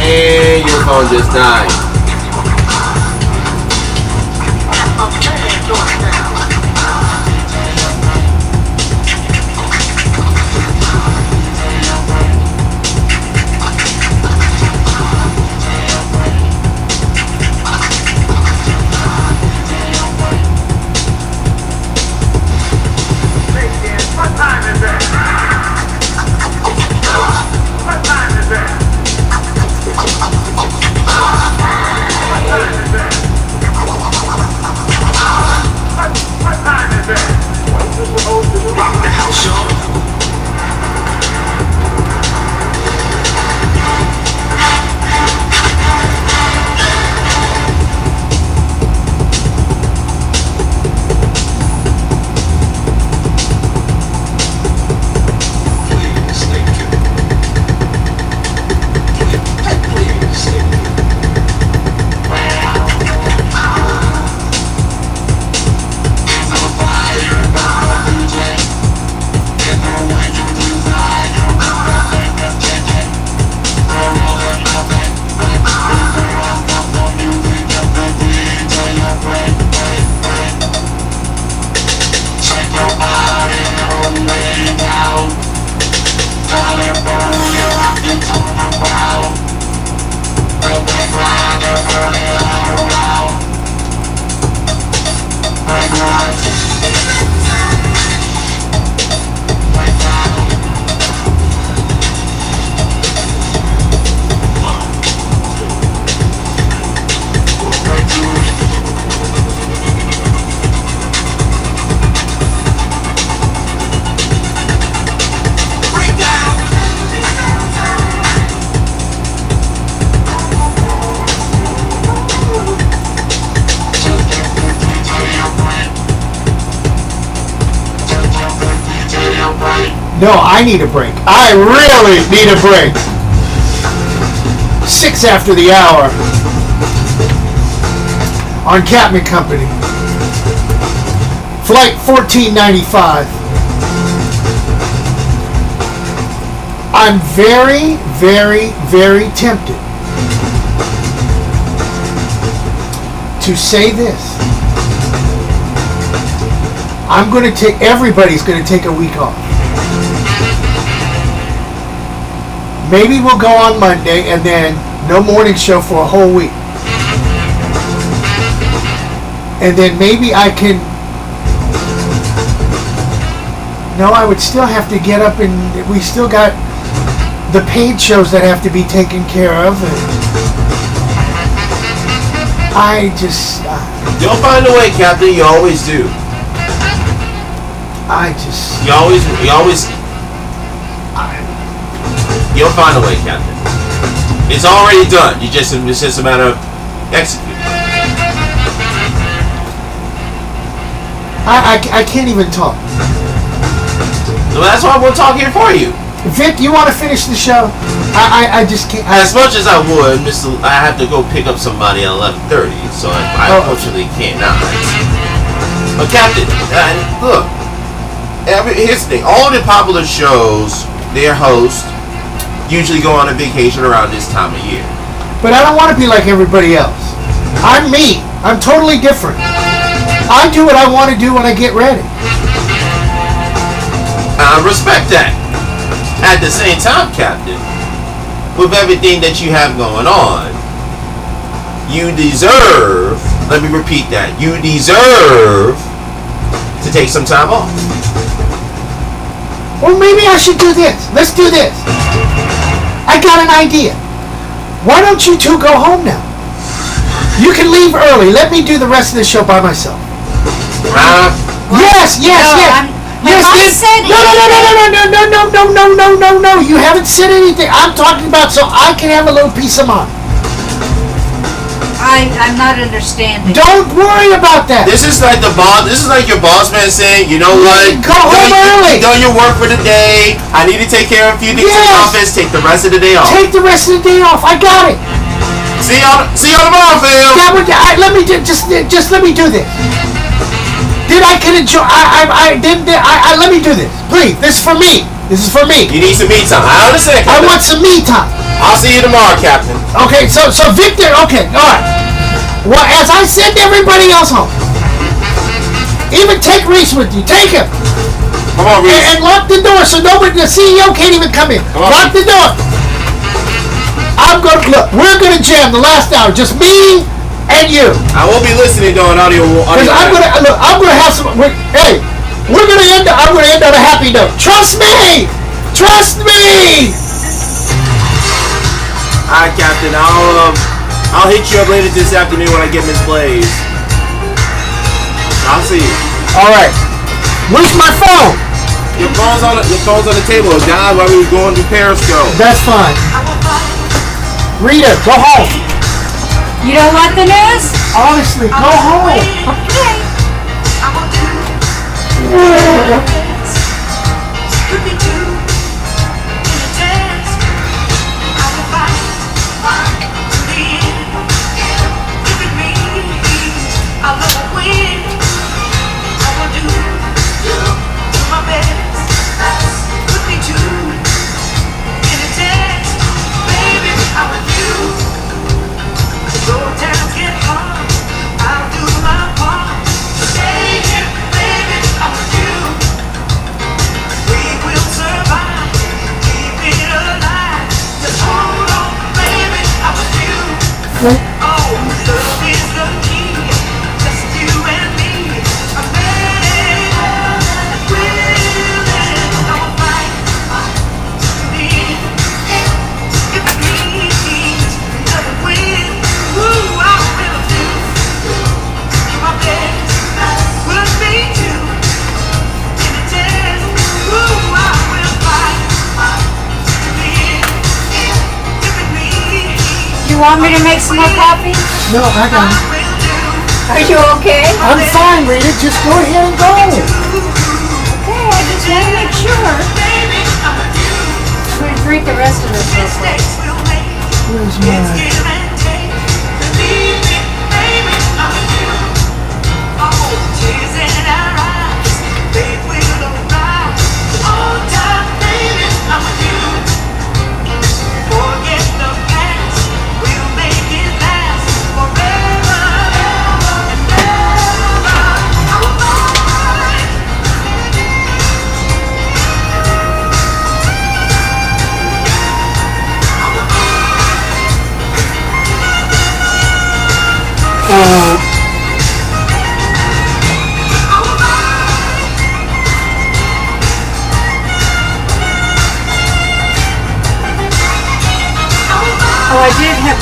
And your phone just died. What time is it? What time is it? Rock the house, y'all. No, I need a break. I really need a break. 6 after the hour on Captain Company. Flight 1495. I'm very, very, very tempted to say this. I'm going to take, everybody's going to take a week off. Maybe we'll go on Monday and then no morning show for a whole week. And then maybe I can, no, I would still have to get up and we still got the paid shows that have to be taken care of. And I just... You'll find a way, Captain. You always do. You always... You'll find a way, Captain. It's already done. It's just a matter of executing. I can't even talk. So that's why we'll talk here for you. Vic, you want to finish the show? I just can't. As much as I would, I have to go pick up somebody at 11:30, so I unfortunately can't not. But Captain, look, here's the thing. All the popular shows, their hosts usually go on a vacation around this time of year. But I don't want to be like everybody else. I'm me. I'm totally different. I do what I want to do when I get ready. I respect that. At the same time, Captain, with everything that you have going on, you deserve, let me repeat that, you deserve to take some time off. Well, maybe I should do this. Let's do this. I got an idea. Why don't you two go home now? You can leave early. Let me do the rest of the show by myself. Yes. No. You haven't said anything. I'm talking about so I can have a little peace of mind. I'm not understanding. Don't worry about that. This is like the boss. This is like your boss man saying, you know what? Go home early. You done your work for the day. I need to take care of a few things in the office. Take the rest of the day off. Take the rest of the day off. I got it. See y'all tomorrow, Phil. Let me do this. Let me do this. Please, this is for me. You need some me time. I understand, Captain. I want some me time. I'll see you tomorrow, Captain. Okay, so Victor, okay, alright. Well, as I send everybody else home, even take Reese with you. Take him. Come on, Reese. And lock the door so the CEO can't even come in. Lock the door. We're gonna jam the last hour, just me and you. I will be listening though on audio. Because I'm gonna have some. I'm gonna end on a happy note. Trust me. Alright, Captain. I'll hit you up later this afternoon when I get Miss Blaze. I'll see you. All right. Where's my phone? Your phone's on the table. It's down while we were going to Periscope. That's fine. Rita, go home. You don't want the news? Honestly, go home. You want me to make some more coffee? No, I got it. Are you okay? I'm fine, Rita. Just go ahead and go. Okay, I just want to make sure. I'm going to drink the rest of this real quick. Where's mine? Oh, I did have.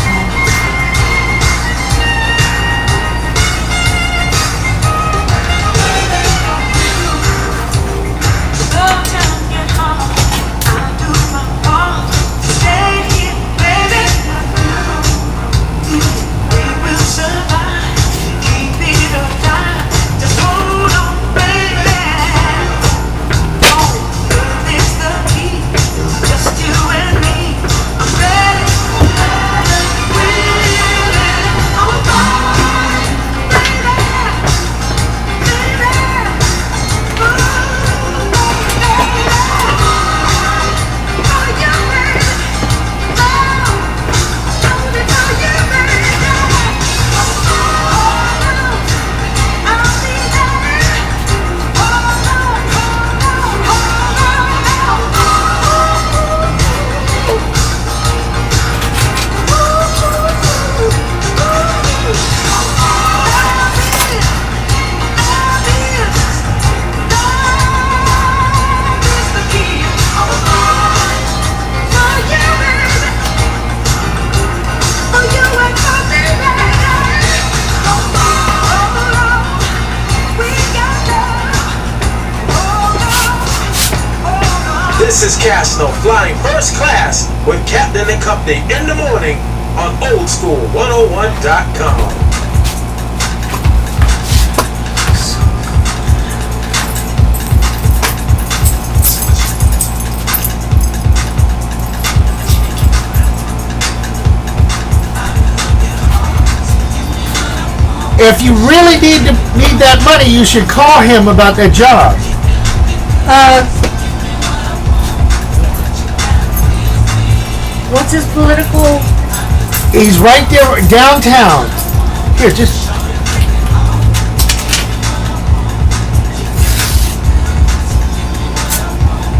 This is Casno flying first class with Captain and Company in the morning on oldschool101.com. If you really need that money, you should call him about that job. What's his political? He's right there downtown. Here, just.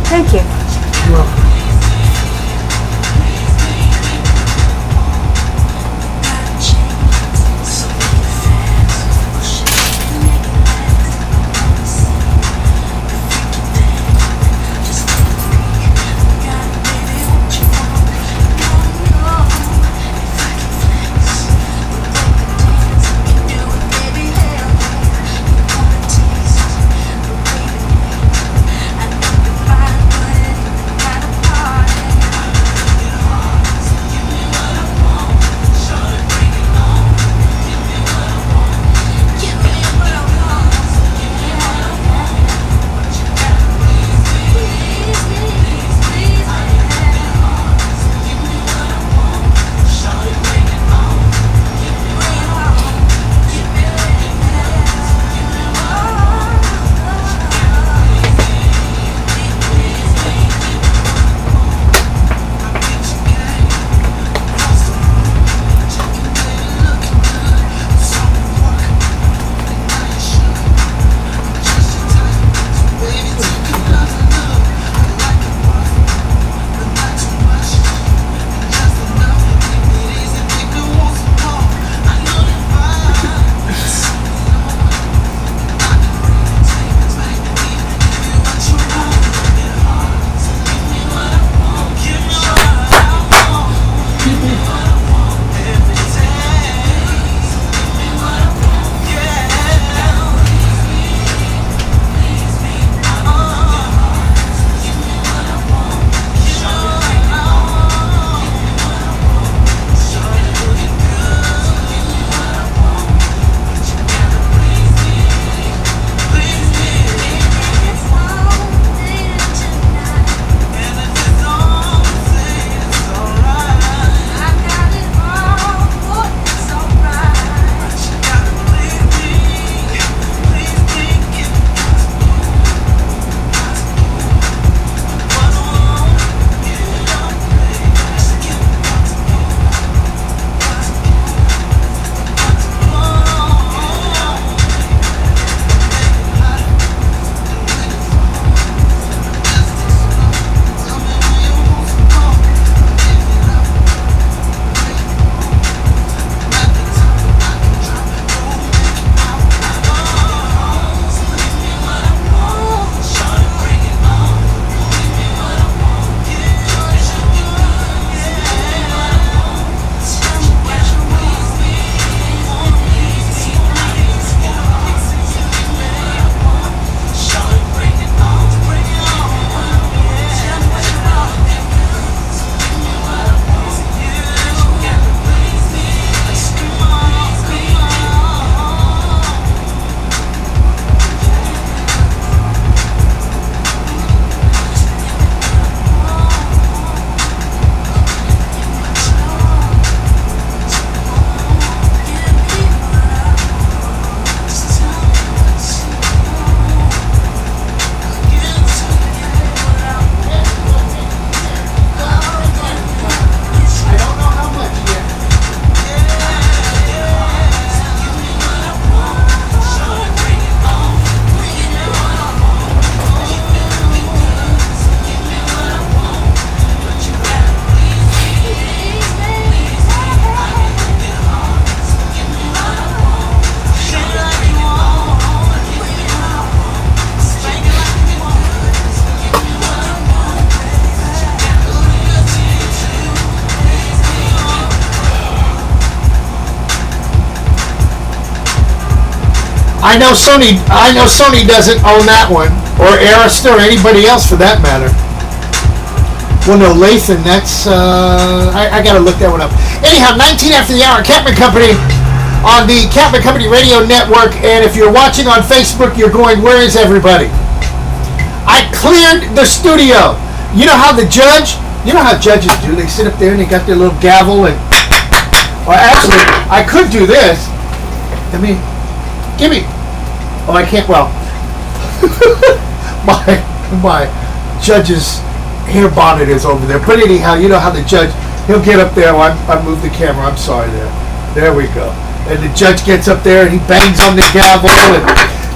Thank you. You're welcome. I know Sony doesn't own that one, or Arista, or anybody else for that matter. Well, no, Lathan, that's, I gotta look that one up. Anyhow, 19 after the hour, Capman Company on the Capman Company Radio Network, and if you're watching on Facebook, you're going, where is everybody? I cleared the studio. You know how judges do, they sit up there and they got their little gavel and, well, actually, I could do this. Give me. Oh, I can't, well, my judge's hair bonnet is over there. But anyhow, you know how the judge, he'll get up there. I moved the camera. I'm sorry there. There we go. And the judge gets up there and he bangs on the gavel and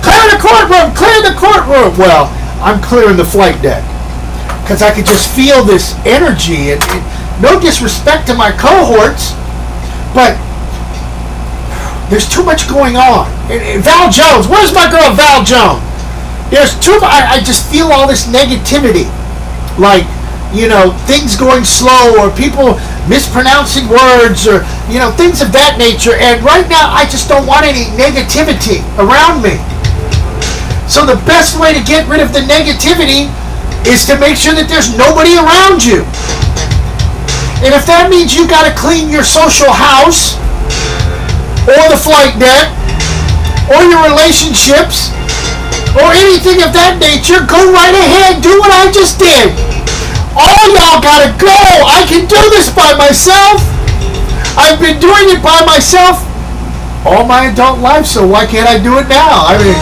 clear the courtroom, clear the courtroom. Well, I'm clearing the flight deck because I could just feel this energy and no disrespect to my cohorts, but there's too much going on. And Val Jones, where's my girl Val Jones? There's too much. I just feel all this negativity. Like, things going slow or people mispronouncing words or, things of that nature. And right now, I just don't want any negativity around me. So the best way to get rid of the negativity is to make sure that there's nobody around you. And if that means you got to clean your social house or the flight deck or your relationships or anything of that nature, go right ahead. Do what I just did. All y'all gotta go. I can do this by myself. I've been doing it by myself all my adult life, so why can't I do it now? I mean,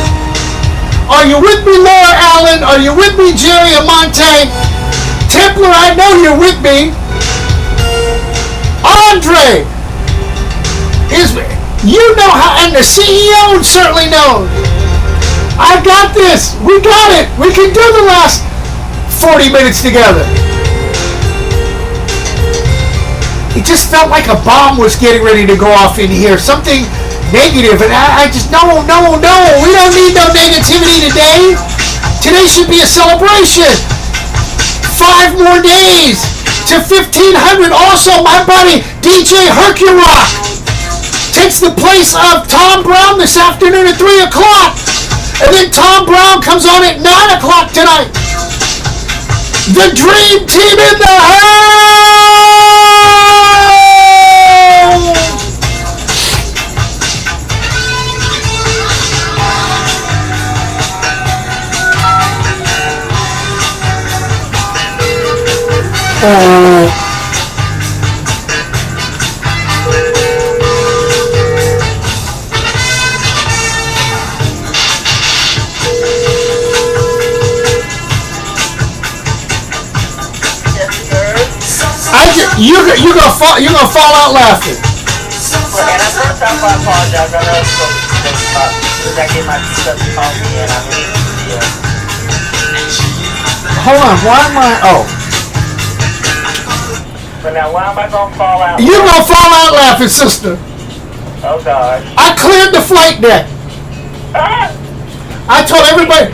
are you with me, Laura Allen? Are you with me, Jerry Amante? Templar, I know you're with me. Andre is, and the CEO certainly knows. I got this. We got it. We can do the last 40 minutes together. It just felt like a bomb was getting ready to go off in here. Something negative. And I just, no. We don't need no negativity today. Today should be a celebration. 5 more days to 1500. Also, my buddy, DJ Hercurock, takes the place of Tom Brown this afternoon at 3 o'clock. And then Tom Brown comes on at 9 o'clock tonight. The Dream Team in the house! You're gonna fall out laughing. Look, and at first off, I apologize. I know it's because I get my piece of coffee and I'm eating. Hold on, why am I? Oh. But now, why am I gonna fall out? You're gonna fall out laughing, sister. Oh gosh. I cleared the flight deck. I told everybody.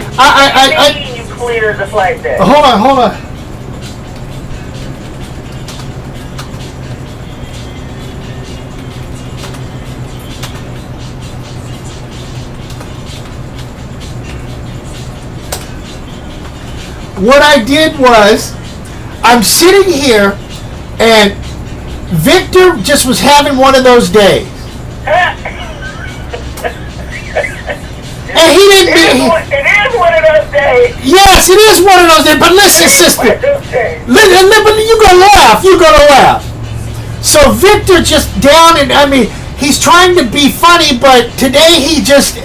You cleared the flight deck. Hold on. What I did was, I'm sitting here, and Victor just was having one of those days. And he didn't. It is one of those days. Yes, it is one of those days. But listen, sister, you're gonna laugh. So Victor just down, and I mean, he's trying to be funny, but today he just.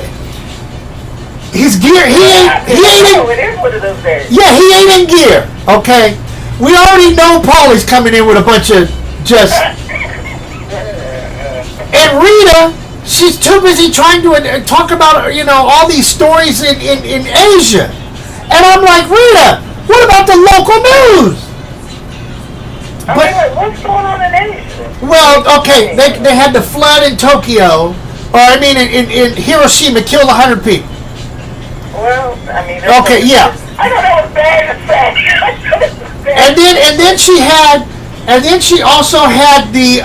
His gear, he ain't in, it is one of those days. yeah, he ain't in gear, okay? We already know Paulie's coming in with a bunch of just, and Rita, she's too busy trying to talk about, all these stories in Asia. And I'm like, Rita, what about the local news? What's going on in Asia? Well, okay, they had the flood in Tokyo, in Hiroshima, killed 100 people. Well, I mean... Okay, yeah. I don't know what's bad to say. And then she also had the,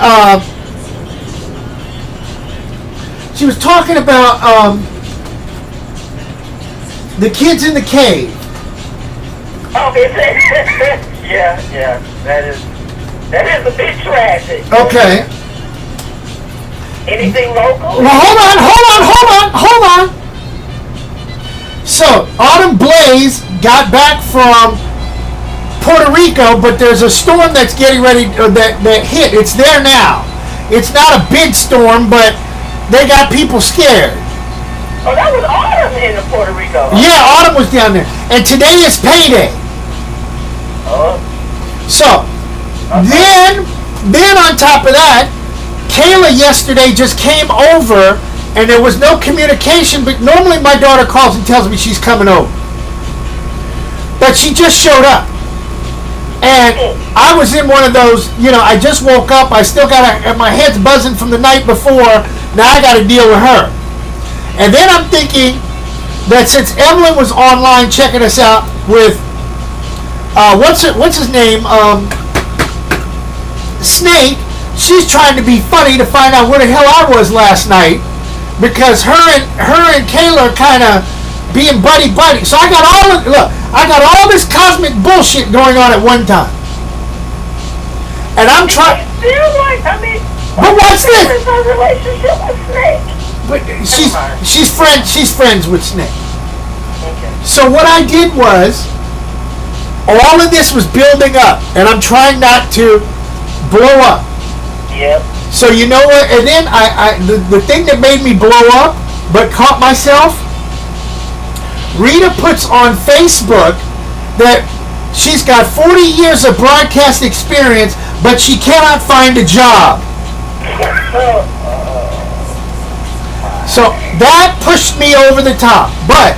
she was talking about, The kids in the cave. Oh, yeah. That is a bit tragic. Okay. Anything local? Well, hold on. So, Autumn Blaze got back from Puerto Rico, but there's a storm that's getting ready, that hit. It's there now. It's not a big storm, but they got people scared. Oh, that was Autumn in Puerto Rico. Yeah, Autumn was down there. And today is payday. Oh. So, then on top of that, Kayla yesterday just came over, and there was no communication, but normally my daughter calls and tells me she's coming over. But she just showed up. And I was in one of those, I just woke up, I still my head's buzzing from the night before, now I got to deal with her. And then I'm thinking that since Evelyn was online checking us out with, what's his name, Snake, she's trying to be funny to find out where the hell I was last night, because her and Kayla are kind of being buddy. So I got all this cosmic bullshit going on at one time, and I'm trying. But what's this? Her relationship with Snake. But she's friends with Snake. Okay. So what I did was, all of this was building up, and I'm trying not to blow up. Yep. So you know what? And then the thing that made me blow up, but caught myself. Rita puts on Facebook that she's got 40 years of broadcast experience, but she cannot find a job. So that pushed me over the top. But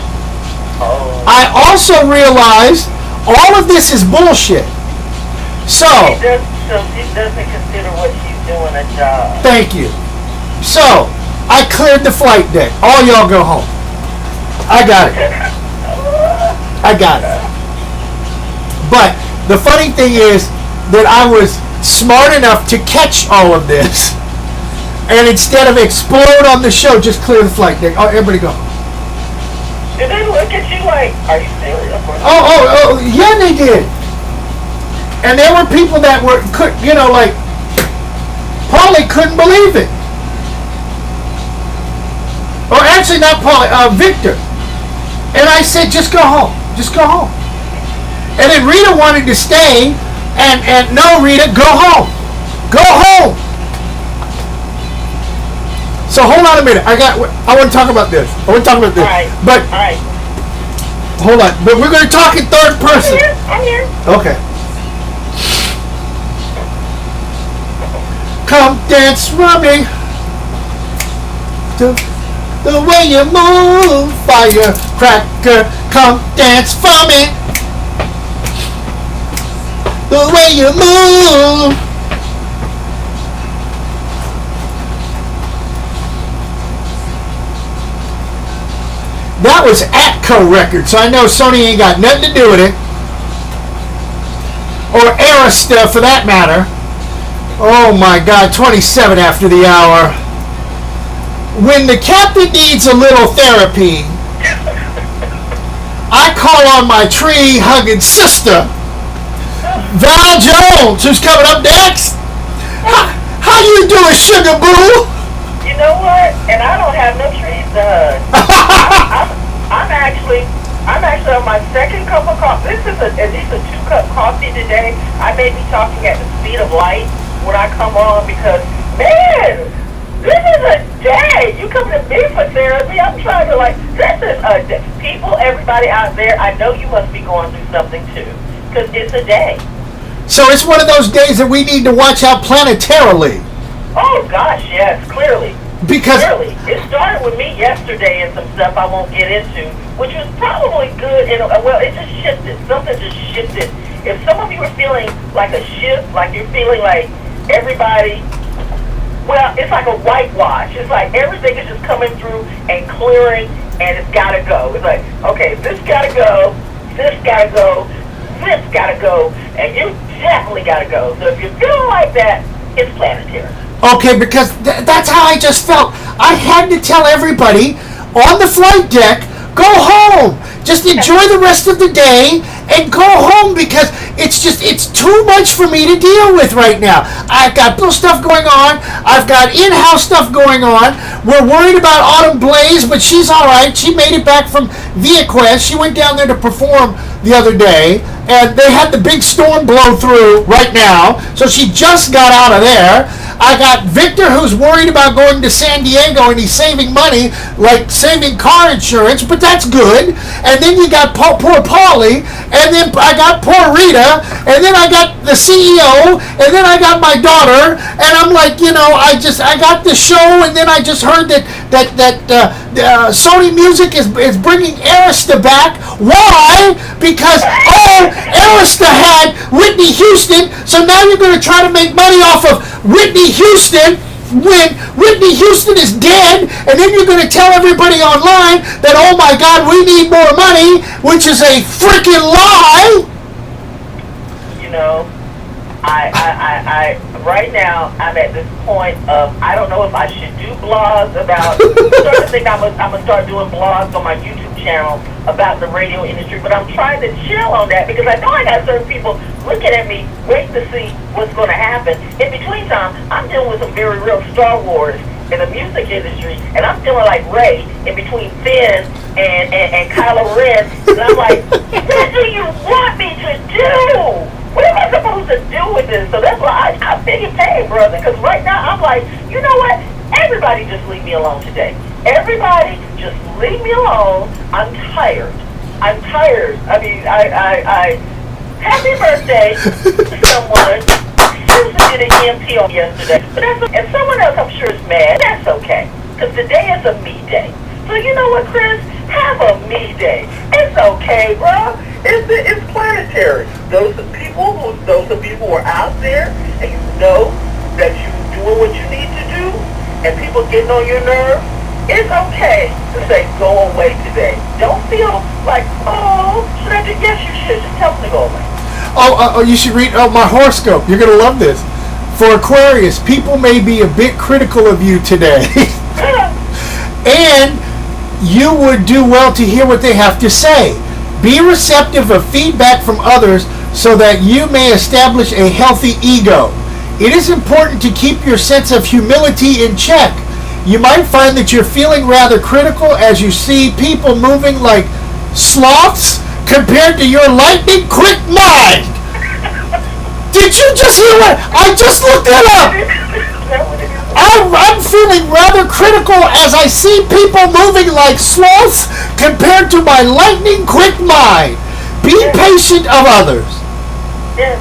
I also realized all of this is bullshit. So she doesn't consider what she's doing a job. Thank you. So I cleared the flight deck. All y'all go home. I got it. But the funny thing is that I was smart enough to catch all of this, and instead of explode on the show, just clear the flight deck. Oh, everybody go. Did they look at you like, are you serious? Oh, yeah, they did. And there were people that Paulie couldn't believe it. Or actually, not Paulie, Victor. And I said, just go home. And then Rita wanted to stay, and no, Rita, go home. Go home. So hold on a minute. I want to talk about this. All right. But all right. Hold on. But we're going to talk in third person. I'm here. Okay. Come dance, Rummy. The way you move, firecracker. Come dance for me. The way you move. That was Atco Records, so I know Sony ain't got nothing to do with it. Or Arista, for that matter. Oh my God, 27 after the hour. When the captain needs a little therapy, I call on my tree-hugging sister, Val Jones, who's coming up next. How you doing, sugar boo? You know what? And I don't have no trees to hug. I'm actually on my second cup of coffee. This is at least a 2-cup coffee today. I may be talking at the speed of light when I come on because, man, this is a day. You come to me for therapy. I'm trying to this is a day. People, everybody out there, I know you must be going through something too because it's a day. So it's one of those days that we need to watch out planetarily. Oh gosh, yes, clearly. Because clearly, it started with me yesterday and some stuff I won't get into, which was probably good. It just shifted. Something just shifted. If some of you are feeling like a shift, like you're feeling like everybody, well, it's like a whitewash. It's like everything is just coming through and clearing, and it's got to go. It's like, okay, this got to go, this got to go, this got to go, and you definitely got to go. So if you're feeling like that, it's planetary. Okay, because that's how I just felt. I had to tell everybody on the flight deck, go home. Just enjoy the rest of the day and go home, because it's too much for me to deal with right now. I've got little stuff going on. I've got in-house stuff going on. We're worried about Autumn Blaze, but she's all right. She made it back from ViaQuest. She went down there to perform the other day, and they had the big storm blow through right now, so she just got out of there. I got Victor, who's worried about going to San Diego, and he's saving money, like saving car insurance, but that's good. And then you got poor Paulie, and then I got poor Rita, and then I got the CEO, and then I got my daughter, and I'm like, I got the show, and then I just heard that Sony Music is bringing Arista back. Why? Because, Arista had Whitney Houston, so now you're going to try to make money off of Whitney Houston when Whitney Houston is dead, and then you're going to tell everybody online that, oh my God, we need more money, which is a freaking lie. I right now I'm at this point of I don't know if I should do blogs about. I'm starting to think I'm gonna start doing blogs on my YouTube channel about the radio industry, but I'm trying to chill on that because I know I got certain people looking at me, waiting to see what's going to happen. In between time, I'm dealing with some very real Star Wars in the music industry, and I'm feeling like Rey in between Finn and Kylo Ren, and I'm like, what do you want me to do? What am I supposed to do with this? So that's why I'm big in pain, brother, because right now I'm like, you know what? Everybody just leave me alone today. Everybody just leave me alone. I'm tired. I'm tired. I mean, I happy birthday to someone. Susan did an EMT on yesterday. But and someone else I'm sure is mad. That's okay. Because today is a me day. So you know what, Chris? Have a me day. It's okay, bro. It's planetary. Those of you who are out there and you know that you're doing what you need to do and people getting on your nerves, it's okay to say go away today. Don't feel like, should I do? Yes, you should. Just tell them to go away. You should read my horoscope. You're going to love this. For Aquarius, people may be a bit critical of you today. And you would do well to hear what they have to say. Be receptive of feedback from others so that you may establish a healthy ego. It is important to keep your sense of humility in check. You might find that you're feeling rather critical as you see people moving like sloths compared to your lightning quick mind. Did you just hear what? I just looked that up. I'm feeling rather critical as I see people moving like sloths compared to my lightning quick mind. Be patient of others. Yes.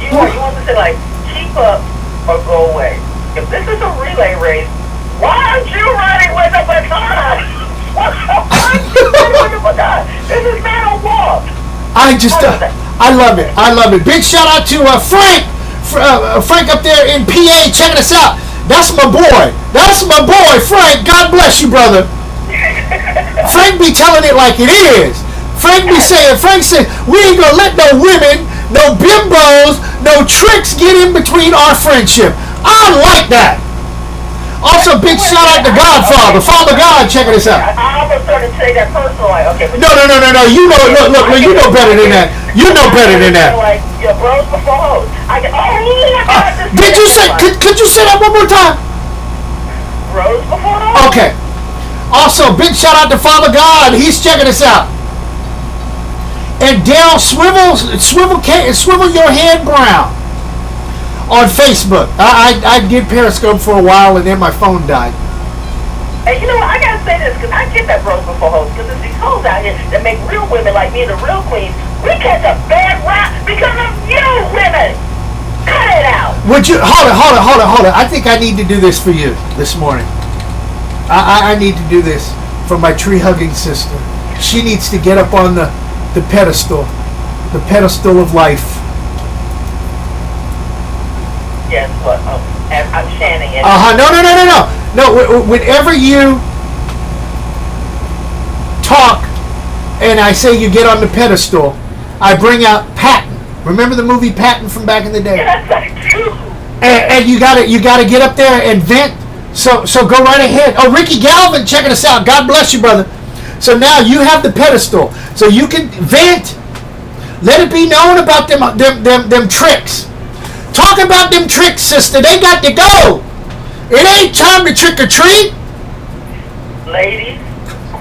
You want to say like, keep up or go away. If this is a relay race, why aren't you running with the baton? Why aren't you running with the baton? This is not a walk. I love it. I love it. Big shout out to Frank. Frank up there in PA checking us out. That's my boy. That's my boy, Frank. God bless you, brother. Frank be telling it like it is. Frank said, we ain't gonna let no women, no bimbos, no tricks get in between our friendship. I like that. Also, big shout out to Godfather, Father God, checking us out. I almost started to say that personally. Okay. No. You know, look, you know better than that. You know better than that. Like, bros before hoes. Did you say? Could you say that one more time? Bros before hoes. Okay. Also, big shout out to Father God. He's checking us out. And Dale swivel your head brown on Facebook. I did Periscope for a while and then my phone died. And you know what? I gotta say this because I get that bros before hoes because there's these hoes out here that make real women like me, the real queens. We catch a bad rap because of you women. Cut it out. Would you hold it? I think I need to do this for you this morning. I need to do this for my tree hugging sister. She needs to get up on the pedestal of life. Yes, but I'm Shannon. No. Whenever you talk and I say you get on the pedestal, I bring out Patton. Remember the movie Patton from back in the day? Yes, I do. And you gotta get up there and vent. So go right ahead. Oh, Ricky Galvin checking us out. God bless you, brother. So now you have the pedestal. So you can vent. Let it be known about them tricks. Talk about them tricks, sister. They got to go. It ain't time to trick or treat. Ladies,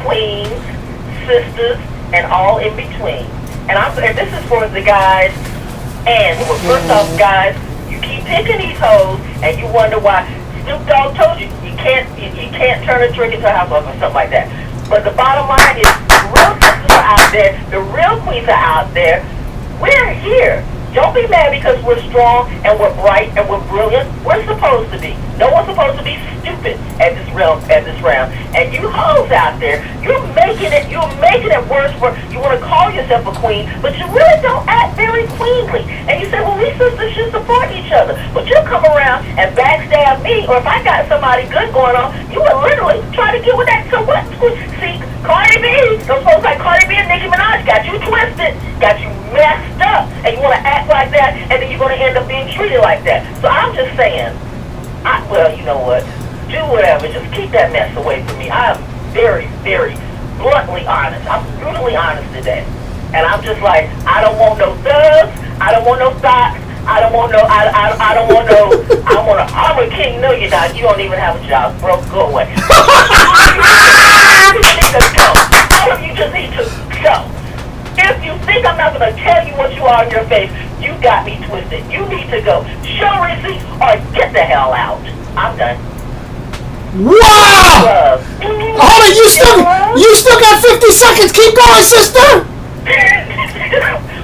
queens, sisters, and all in between. And this is for the guys. And first off, guys, you keep picking these hoes, and you wonder why. Snoop Dogg told you can't turn a trick into a housewife or something like that. But the bottom line is, the real sisters are out there, the real queens are out there. We're here. Don't be mad because we're strong and we're bright and we're brilliant. We're supposed to be. No one's supposed to be stupid at this round. And you hoes out there, you're making it worse for you want to call yourself a queen, but you really don't act very queenly. And you say, well, we sisters should support each other. But you'll come around and backstab me, or if I got somebody good going on, you would literally try to get with that. So what? See, Cardi B, those folks like Cardi B and Nicki Minaj got you twisted, got you messed up, and you want to act like that, and then you're going to end up being treated like that. So I'm just saying, well, you know what? Do whatever. Just keep that mess away from me. I'm very, very bluntly honest. I'm brutally honest today. And I'm just like, I don't want no thugs. I don't want no thoughts. I don't want no, I don't want no, I'm a king. No, you're not. You don't even have a job, bro. Go away. You need to go. All of you just need to go. If you think I'm not going to tell you what you are in your face, you got me twisted. You need to go. Show receipt or get the hell out. I'm done. Wow! Hold on, you still got 50 seconds. Keep going, sister.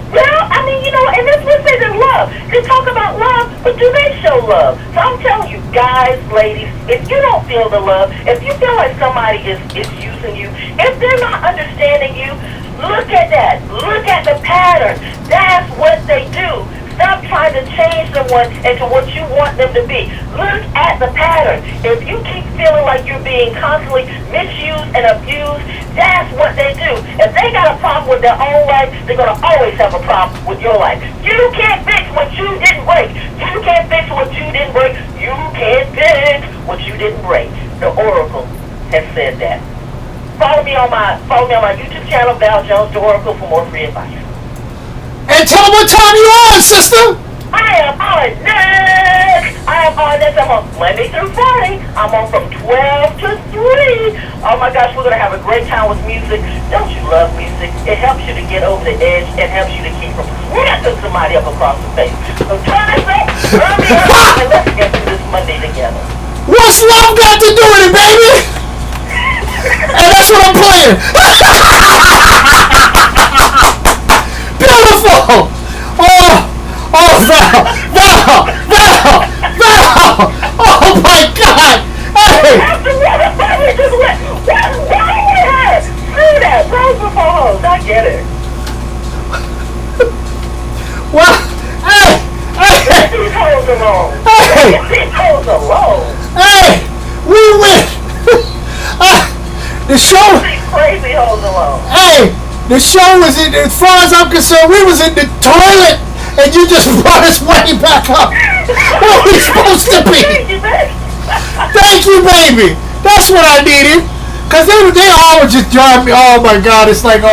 Well, I mean, you know, and that's what they do love. They talk about love, but do they show love? So I'm telling you, guys, ladies, if you don't feel the love, if you feel like somebody is using you, if they're not understanding you, look at that. Look at the pattern. That's what they do. Stop trying to change someone into what you want them to be. Look at the pattern. If you keep feeling like you're being constantly misused and abused, that's what they do. If they got a problem with their own life, they're going to always have a problem with your life. You can't fix what you didn't break. You can't fix what you didn't break. You can't fix what you didn't break. The Oracle has said that. Follow me on my YouTube channel, Val Jones, The Oracle, for more free advice. And tell them what time you on, sister. I am on next. I'm on Monday through Friday. I'm on from 12 to 3. Oh my gosh, we're going to have a great time with music. Don't you love music? It helps you to get over the edge. It helps you to keep from smacking somebody up across the face. So turn this up, turn me up, and let's get through this Monday together. What's love got to do with it, baby? And that's what I'm playing. Beautiful. Oh, Val. Oh my God. Hey. See that? Rose before hoes. I get it. Well, Let these hoes alone. Let these hoes alone. Hey, we win. The show. These crazy hoes alone. Hey, the show was in, as far as I'm concerned, we was in the toilet, and you just brought us way back up. Where we supposed to be? Thank you, baby. That's what I needed. Cause they always just drive me. Oh my God, it's like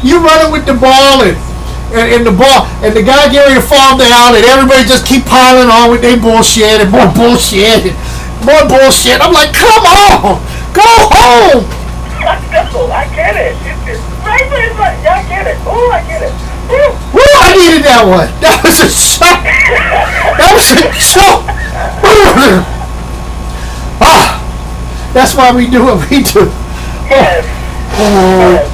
you running with the ball and the ball and the guy getting ready to fall down, and everybody just keep piling on with their bullshit and more bullshit and more bullshit. I'm like, come on, go home. I get it. I get it. Oh, I get it. Woo, I needed that one. That was a shock. That was a shock. That's why we do what we do. Yes. Yes.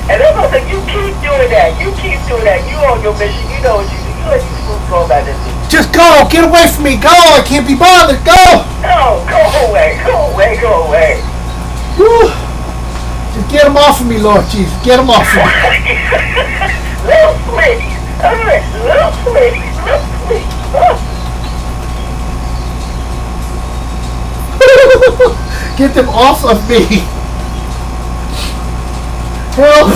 And that's what you keep doing that. You keep doing that. You on your mission. You know what you do. You let these fools go about this. Just go. Get away from me. Go. I can't be bothered. Go. No, go away. Go away. Go away. Woo. Just get them off of me, Lord Jesus. Get them off of me. Little sweeties. Little sweeties. Little sweeties. Get them off of me. Help.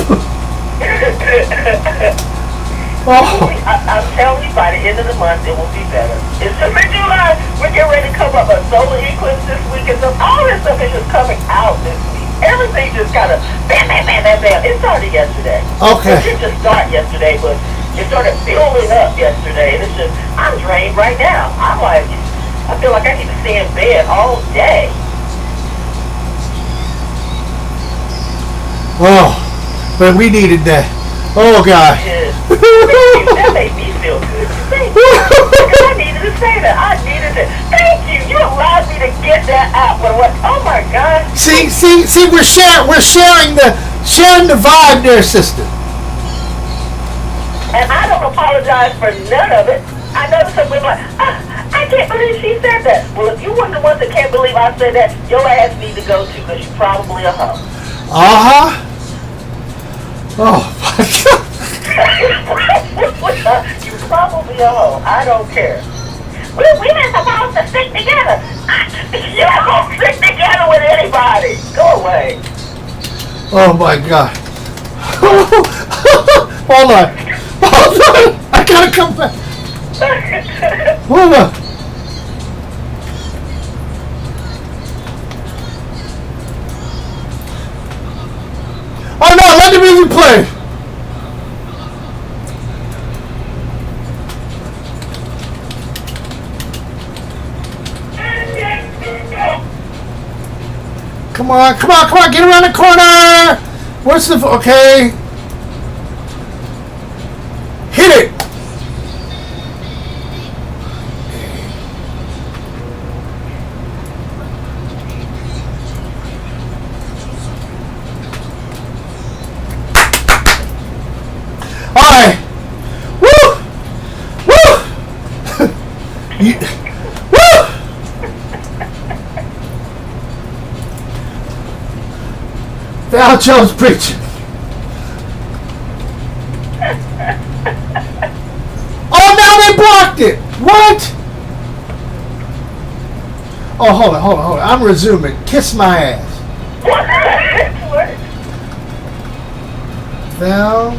I'm telling you, by the end of the month, it will be better. It's just in July. We're getting ready to come up a solar eclipse this week and stuff. All this stuff is just coming out this week. everything just kind of bam, bam, bam, bam, bam. It started yesterday. Okay. It didn't just start yesterday, but it started building up yesterday. And it's just, I'm drained right now. I'm like, I feel like I need to stay in bed all day. Oh, but we needed that. Oh, God. Yes. That made me feel good. Thank you. Because I needed to say that. I needed to. Thank you. You allowed me to get that out. What? Oh, my God. See, we're sharing the vibe there, sister. And I don't apologize for none of it. I know some women like, I can't believe she said that. Well, if you one of the ones that can't believe I said that, your ass need to go to because you're probably a hoe. Uh-huh. Oh, my God. You're probably a hoe. I don't care. We're supposed to stick together. You don't stick together with anybody. Go away. Oh, my God. Hold on. I gotta come back. Hold on. Oh no, let the music play. Come on, get around the corner. What's the, okay. Hit it. All right. Woo! Woo! Woo! Val Jones preaching. Oh, now they blocked it. What? Oh, hold on. I'm resuming. Kiss my ass. Val.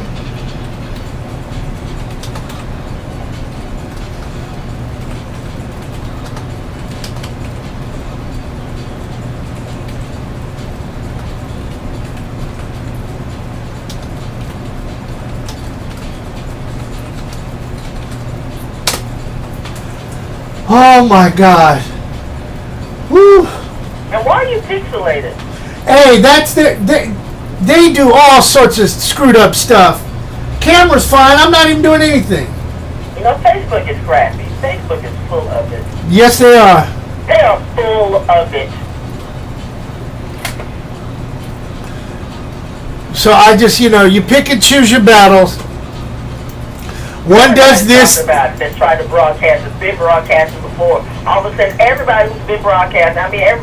Oh my God. Woo. And why are you pixelated? Hey, that's they do all sorts of screwed up stuff. Camera's fine. I'm not even doing anything. You know, Facebook is crappy. Facebook is full of it. Yes, they are. They are full of it. So I just, you pick and choose your battles. One does this. About it. They tried to broadcast. It's been broadcasting before. All of a sudden, everybody who's been broadcasting, even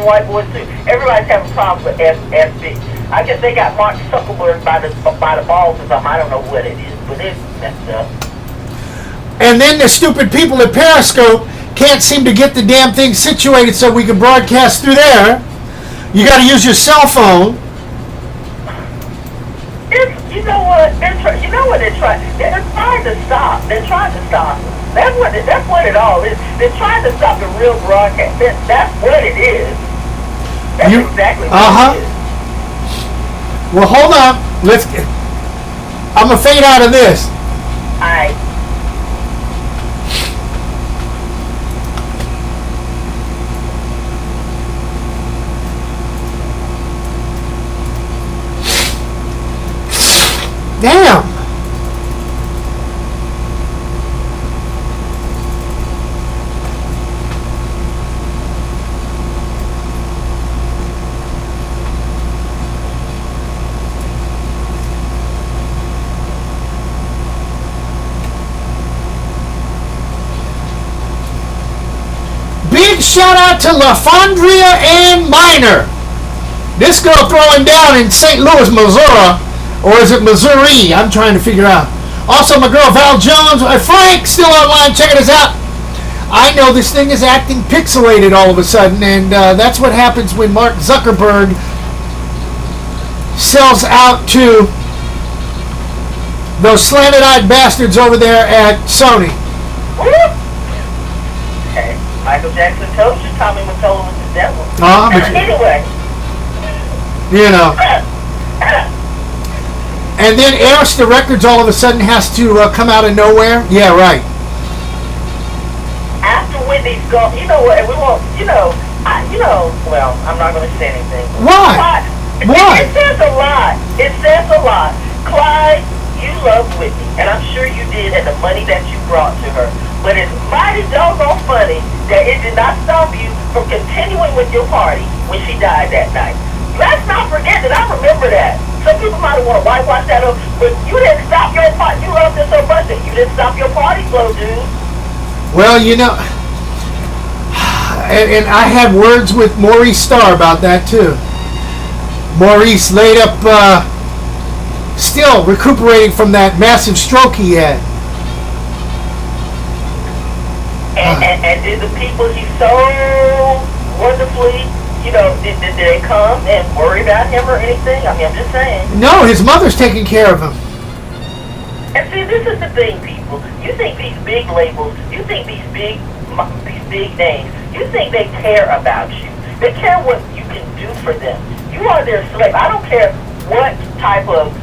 white boys too, everybody's having problems with FB. I guess they got Mark Zuckerberg by the balls or something. I don't know what it is, but it's messed up. And then the stupid people at Periscope can't seem to get the damn thing situated so we can broadcast through there. You got to use your cell phone. You know what they're trying. They're trying to stop. They're trying to stop. That's what it all is. They're trying to stop the real broadcast. That's what it is. That's exactly what it is. Well, hold on. I'm gonna fade out of this. Alright. Damn. Big shout out to LaFondria and Minor. This girl throwing down in St. Louis, Missouri. Or is it Missouri? I'm trying to figure out. Also, my girl Val Jones. Frank, still online, checking us out. I know this thing is acting pixelated all of a sudden, and that's what happens when Mark Zuckerberg sells out to those slanted-eyed bastards over there at Sony. Okay. Michael Jackson told you Tommy Mottola was the devil. But anyway. You know. And then Arista Records all of a sudden has to come out of nowhere. Yeah, right. After Wendy's gone, you know what? We won't. Well, I'm not going to say anything. Why? Why? It says a lot. It says a lot. Clyde, you love Whitney, and I'm sure you did, and the money that you brought to her. But it's mighty doggone funny that it did not stop you from continuing with your party when she died that night. Let's not forget that. I remember that. Some people might want to whitewash that up, but you didn't stop your party. You loved it so much that you didn't stop your party flow, dude. Well, you know, and I had words with Maurice Starr about that too. Maurice laid up, still recuperating from that massive stroke he had. And did the people he so wonderfully, did they come and worry about him or anything? I mean, I'm just saying. No, his mother's taking care of him. And see, this is the thing, people. You think these big labels, you think these big names, you think they care about you. They care what you can do for them. You are their slave. I don't care what type of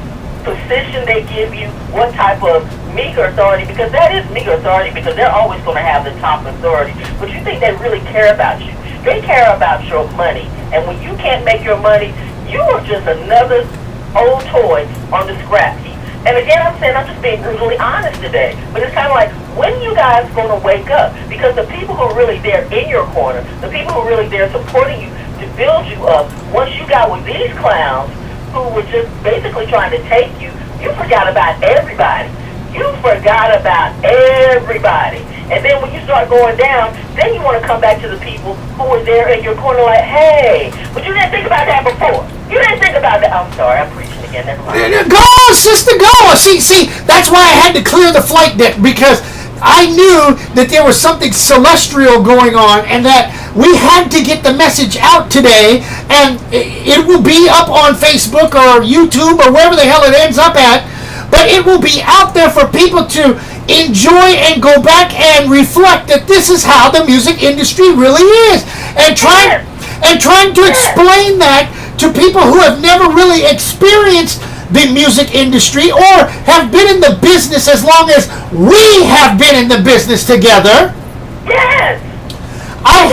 position they give you, what type of meager authority, because that is meager authority, because they're always going to have the top authority. But you think they really care about you. They care about your money. And when you can't make your money, you are just another old toy on the scrap heap. And again, I'm saying, I'm just being brutally honest today. But it's kind of like, when you guys going to wake up? Because the people who are really there in your corner, the people who are really there supporting you to build you up, once you got with these clowns who were just basically trying to take you, you forgot about everybody. You forgot about everybody. And then when you start going down, then you want to come back to the people who were there in your corner like, hey, but you didn't think about that before. You didn't think about that. I'm sorry, I'm preaching again. Never mind. Go on, sister, go on. See, that's why I had to clear the flight deck, because I knew that there was something celestial going on and that we had to get the message out today, and it will be up on Facebook or YouTube or wherever the hell it ends up at, but it will be out there for people to enjoy and go back and reflect that this is how the music industry really is, and trying to explain that to people who have never really experienced the music industry or have been in the business as long as we have been in the business together. Yes. I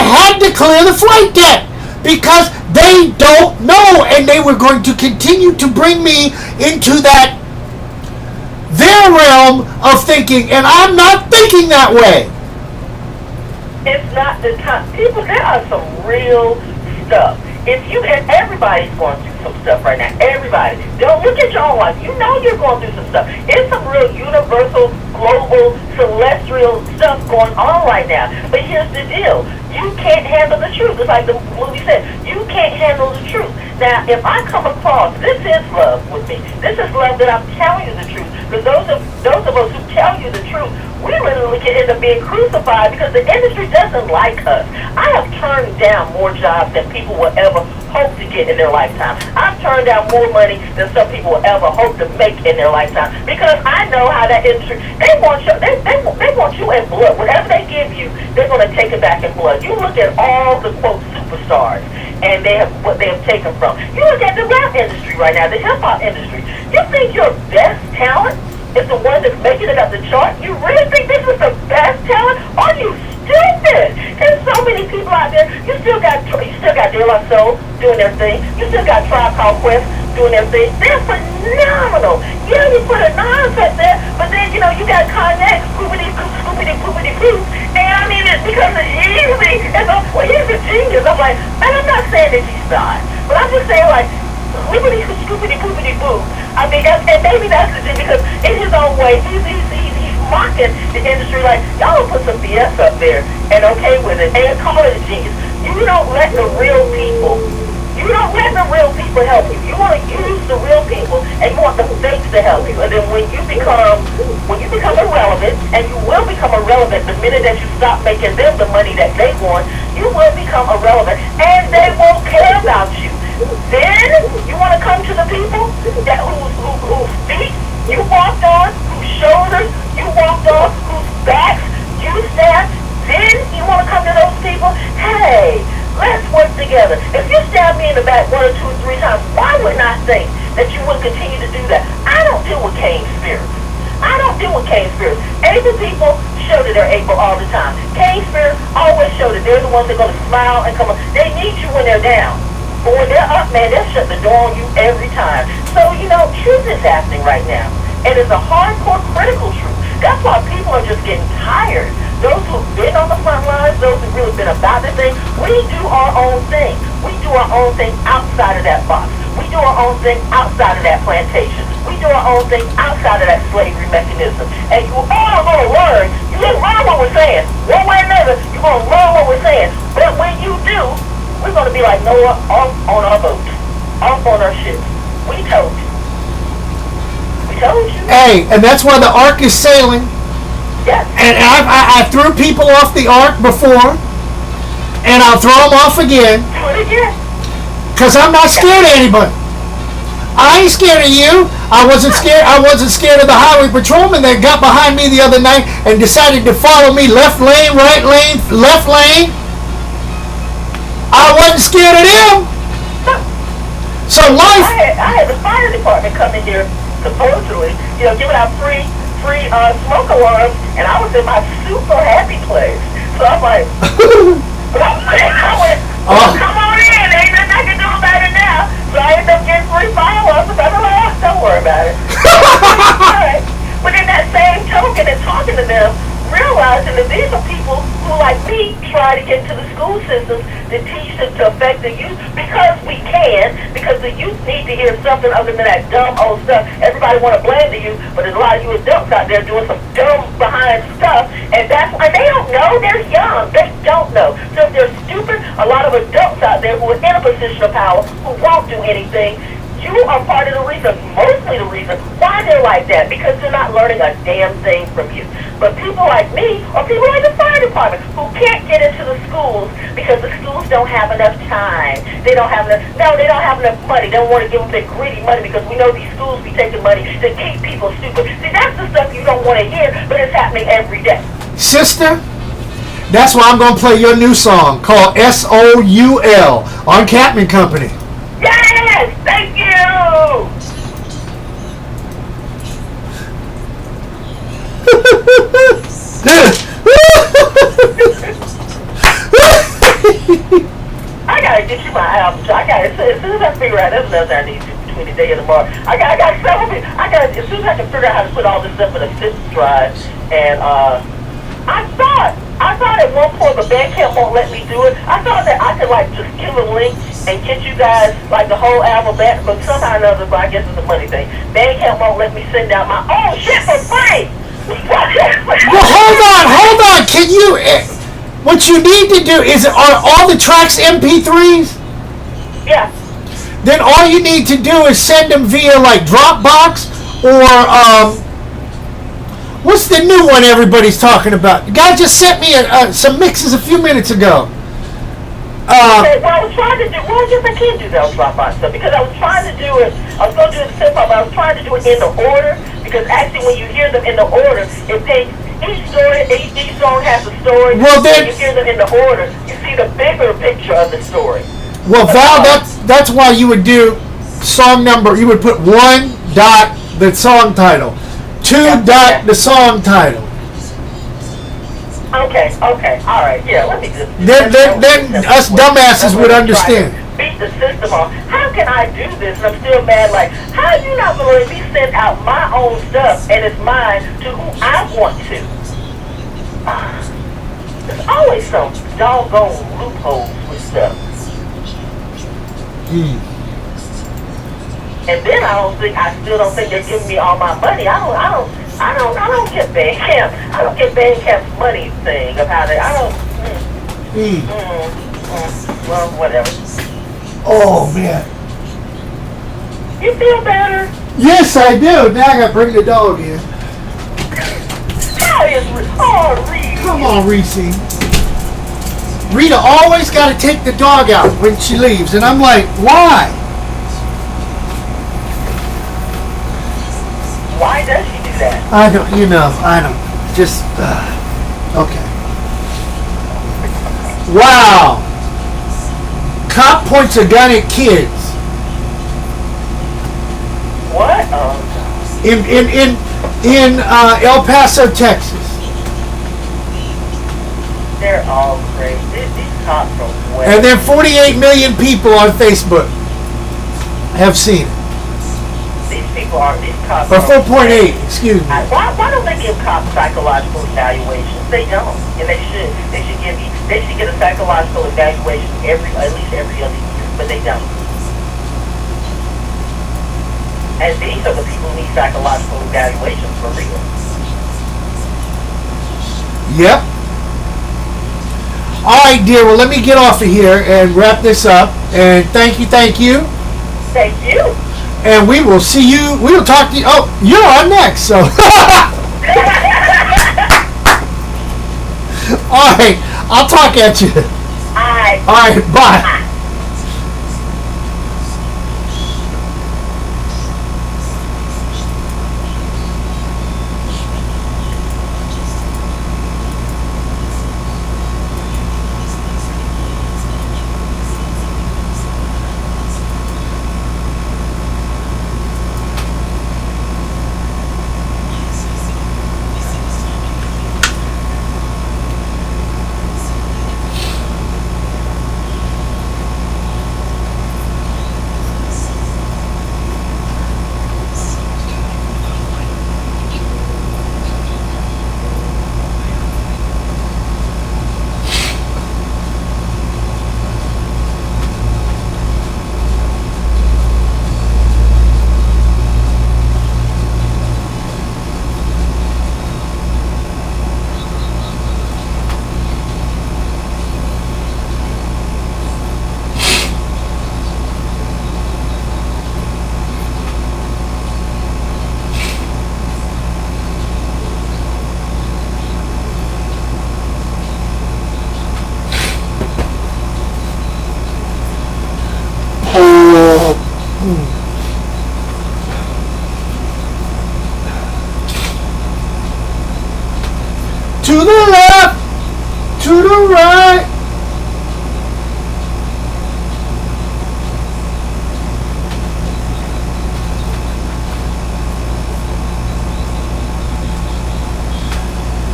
had to clear the flight deck because they don't know, and they were going to continue to bring me into their realm of thinking, and I'm not thinking that way. It's not the time. People, there are some real stuff. And everybody's going through some stuff right now. Everybody. Don't look at your own life. You know you're going through some stuff. It's some real universal, global, celestial stuff going on right now. But here's the deal. You can't handle the truth. It's like the movie said. You can't handle the truth. Now, if I come across, this is love with me. This is love that I'm telling you the truth. Because those of us who tell you the truth, we literally can end up being crucified because the industry doesn't like us. I have turned down more jobs than people will ever hope to get in their lifetime. I've turned down more money than some people will ever hope to make in their lifetime because I know how that industry, they want you in blood. Whatever they give you, they're going to take it back in blood. You look at all the, quote, superstars and what they have taken from. You look at the rap industry right now, the hip-hop industry. You think your best talent is the one that's making it up the chart? You really think this is the best talent? Are you stupid? There's so many people out there. You still got De La Soul doing their thing. You still got Tribe Called Quest doing their thing. They're phenomenal. Yeah, you put a nonsense there, but then you got Kanye, Scoopity-Poopity-Poo. And I mean, it's because it's easy. Well, he's a genius. I'm like, and I'm not saying that he's not, but I'm just saying like, Scoopity-Poopity-Boo. I mean, and maybe that's the thing because in his own way, he's mocking the industry like, y'all put some BS up there and okay with it and call it a genius. You don't let the real people help you. You want to use the real people and you want the fakes to help you. And then when you become irrelevant, and you will become irrelevant the minute that you stop making them the money that they want, you will become irrelevant and they won't care about you. Then you want to come to the people whose feet you walked on, whose shoulders you walked on, whose backs you stabbed. Then you want to come to those people. Hey, let's work together. together. If you stab me in the back 1 or 2 or 3 times, why wouldn't I think that you would continue to do that? I don't deal with Cain spirits. I don't deal with Cain spirits. Able people show that they're able all the time. Cain spirits always show that they're the ones that are going to smile and come up. They need you when they're down. But when they're up, man, they'll shut the door on you every time. So, truth is happening right now. And it's a hardcore critical truth. That's why people are just getting tired. Those who've been on the front lines, those who've really been about the thing, we do our own thing. We do our own thing outside of that box. We do our own thing outside of that plantation. We do our own thing outside of that slavery mechanism. And you all going to learn. You didn't learn what we're saying. One way or another, you're going to learn what we're saying. But when you do, we're going to be like Noah, off on our boat. Off on our ship. We told you. We told you. Hey, and that's why the ark is sailing. Yes. And I threw people off the ark before, and I'll throw them off again. Do it again. Because I'm not scared of anybody. I ain't scared of you. I wasn't scared of the highway patrolman that got behind me the other night and decided to follow me left lane, right lane, left lane. I wasn't scared of them. So life. I had the fire department come in here, supposedly, giving out free smoke alarms, and I was in my super happy place. So I'm like, I went, come on in, ain't nothing I can do about it now. So I ended up getting free fire alarms. I was like, don't worry about it. Right. But in that same token and talking to them, realizing that these are people who, like me, try to get into the school systems to teach them to affect the youth because we can, because the youth need to hear something other than that dumb old stuff. Everybody want to blame the youth, but there's a lot of you adults out there doing some dumb behind stuff, and that's why they don't know. They're young. They don't know. So if they're stupid, a lot of adults out there who are in a position of power who won't do anything, you are part of the reason, mostly the reason, why they're like that, because they're not learning a damn thing from you. But people like me, or people like the fire department, who can't get into the schools because the schools don't have enough time. They don't have enough money. They don't want to give them their greedy money because we know these schools be taking money to keep people stupid. See, that's the stuff you don't want to hear, but it's happening every day. Sister, that's why I'm going to play your new song called SOUL on Catman Company. Yes! Thank you! I gotta get you my album. As soon as I figure out, there's nothing I need to do between today and tomorrow. I got several people. As soon as I can figure out how to put all this stuff in a zip drive, and I thought at one point, but Bandcamp won't let me do it. I thought that I could just give a link and get you guys the whole album back, but somehow or another, I guess it's a money thing. Bandcamp won't let me send out my own shit for free. Well, hold on. Can you? What you need to do is, are all the tracks MP3s? Yeah. Then all you need to do is send them via Dropbox or what's the new one everybody's talking about? The guy just sent me some mixes a few minutes ago. Okay, well, I was trying to do. Well, yes, I can do that on Dropbox stuff because I was trying to do it. I was going to do it simple, but I was trying to do it in the order because actually, when you hear them in the order, it takes each song has a story. Well, then you hear them in the order, you see the bigger picture of the story. Well, Val, that's why you would do song number. You would put 1. The song title, 2. The song title. Okay, all right, yeah, let me just... Then us dumbasses would understand. Beat the system off. How can I do this and I'm still mad? How are you not going to let me send out my own stuff and it's mine to who I want to? There's always some doggone loopholes with stuff. And then I still don't think they're giving me all my money. I don't get Bandcamp. I don't get Bandcamp's money thing of how they. Well, whatever. Oh man. You feel better? Yes, I do. Now I gotta bring the dog in. How is Reese? Come on, Reese. Rita always gotta take the dog out when she leaves, and I'm like, why? Why does she do that? I don't. Just okay. Wow. cop points a gun at kids. What? In El Paso, Texas. They're all crazy. These cops are way. And then 48 million people on Facebook have seen it. These cops Or are 4.8, excuse me. Why don't they give cops psychological evaluations? They don't, and they should. They should get a psychological evaluation at least every other year, but they don't. And these are the people who need psychological evaluations for real. Yep. All right, dear. Well, let me get off of here and wrap this up. And thank you. Thank you. And we will see you. We will talk to you. Oh, you're on next. So. All right. I'll talk at you. All right. Bye. To the left, to the right.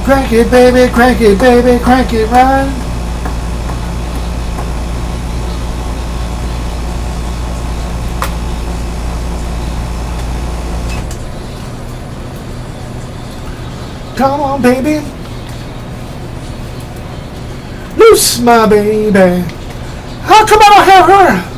Crank it, baby, crank it, baby, crank it right. Come on, baby. Loose my baby. How come I don't have her?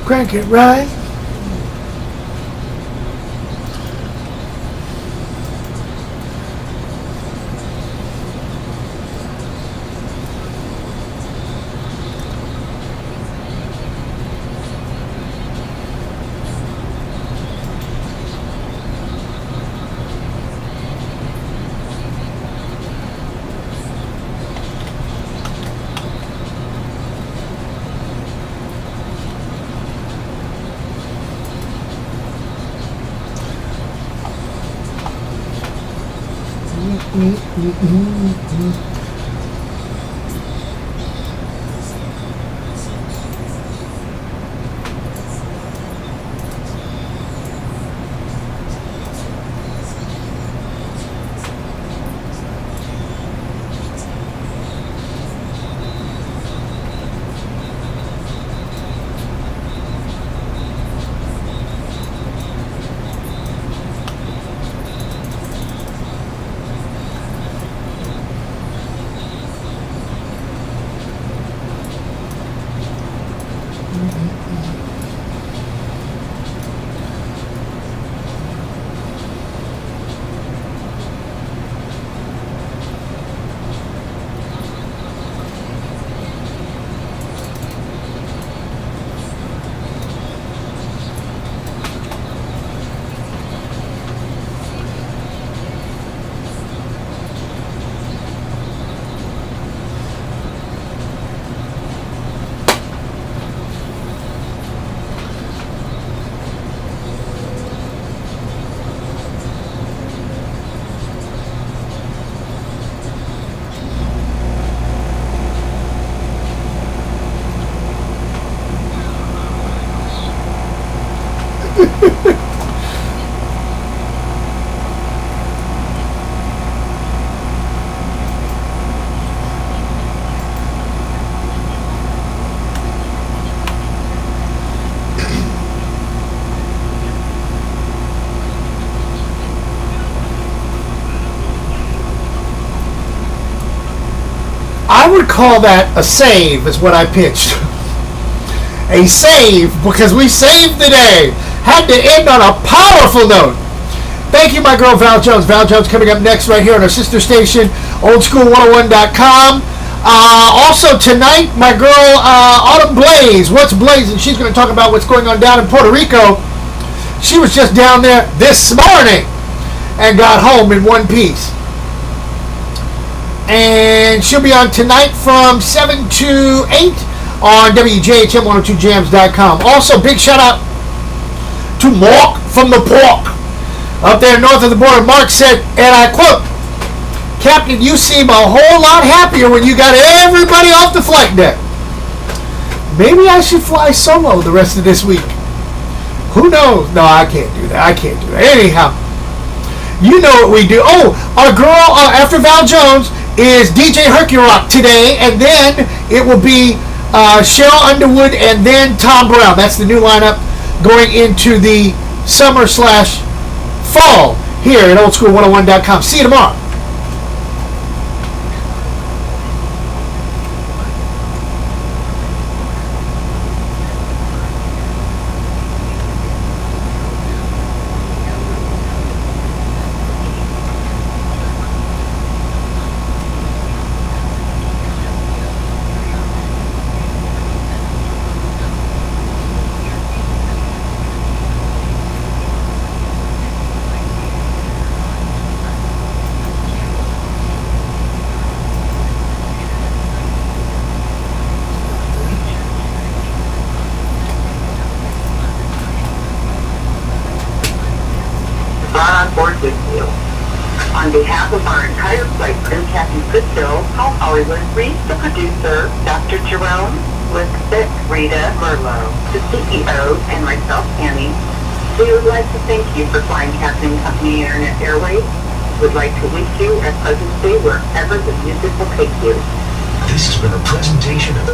Crank it right. I would call that a save, is what I pitched. A save, because we saved the day. Had to end on a powerful note. Thank you, my girl Val Jones. Val Jones coming up next right here on our sister station, oldschool101.com. Also tonight, my girl Autumn Blaze. What's blazing? She's going to talk about what's going on down in Puerto Rico. She was just down there this morning and got home in one piece. And she'll be on tonight from 7 to 8 on WJHM102jams.com. Also, big shout out to Mark from the Pork up there north of the border. Mark said, and I quote, "Captain, you seem a whole lot happier when you got everybody off the flight deck." Maybe I should fly solo the rest of this week. Who knows? No, I can't do that. Anyhow, you know what we do. Oh, our girl after Val Jones is DJ Hercurock today, and then it will be Cheryl Underwood and then Tom Brown. That's the new lineup going into the summer/fall here at oldschool101.com. See you tomorrow. On board with you. On behalf of our entire flight crew, Captain Cristel, Paul Hollywood, Reese the producer, Dr. Jerome, Elizabeth, Rita, Merlot, the CEO, and myself, Annie, we would like to thank you for flying Captain Company Internet Airways. We'd like to wish you a pleasant stay wherever the music will take you. This has been a presentation of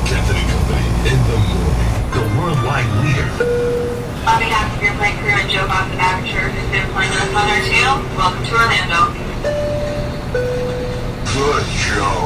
Captain and Company in the morning, the worldwide leader. On behalf of your flight crew and Joe Boss of Aperture, who's been flying with us on our channel, welcome to Orlando. Good show.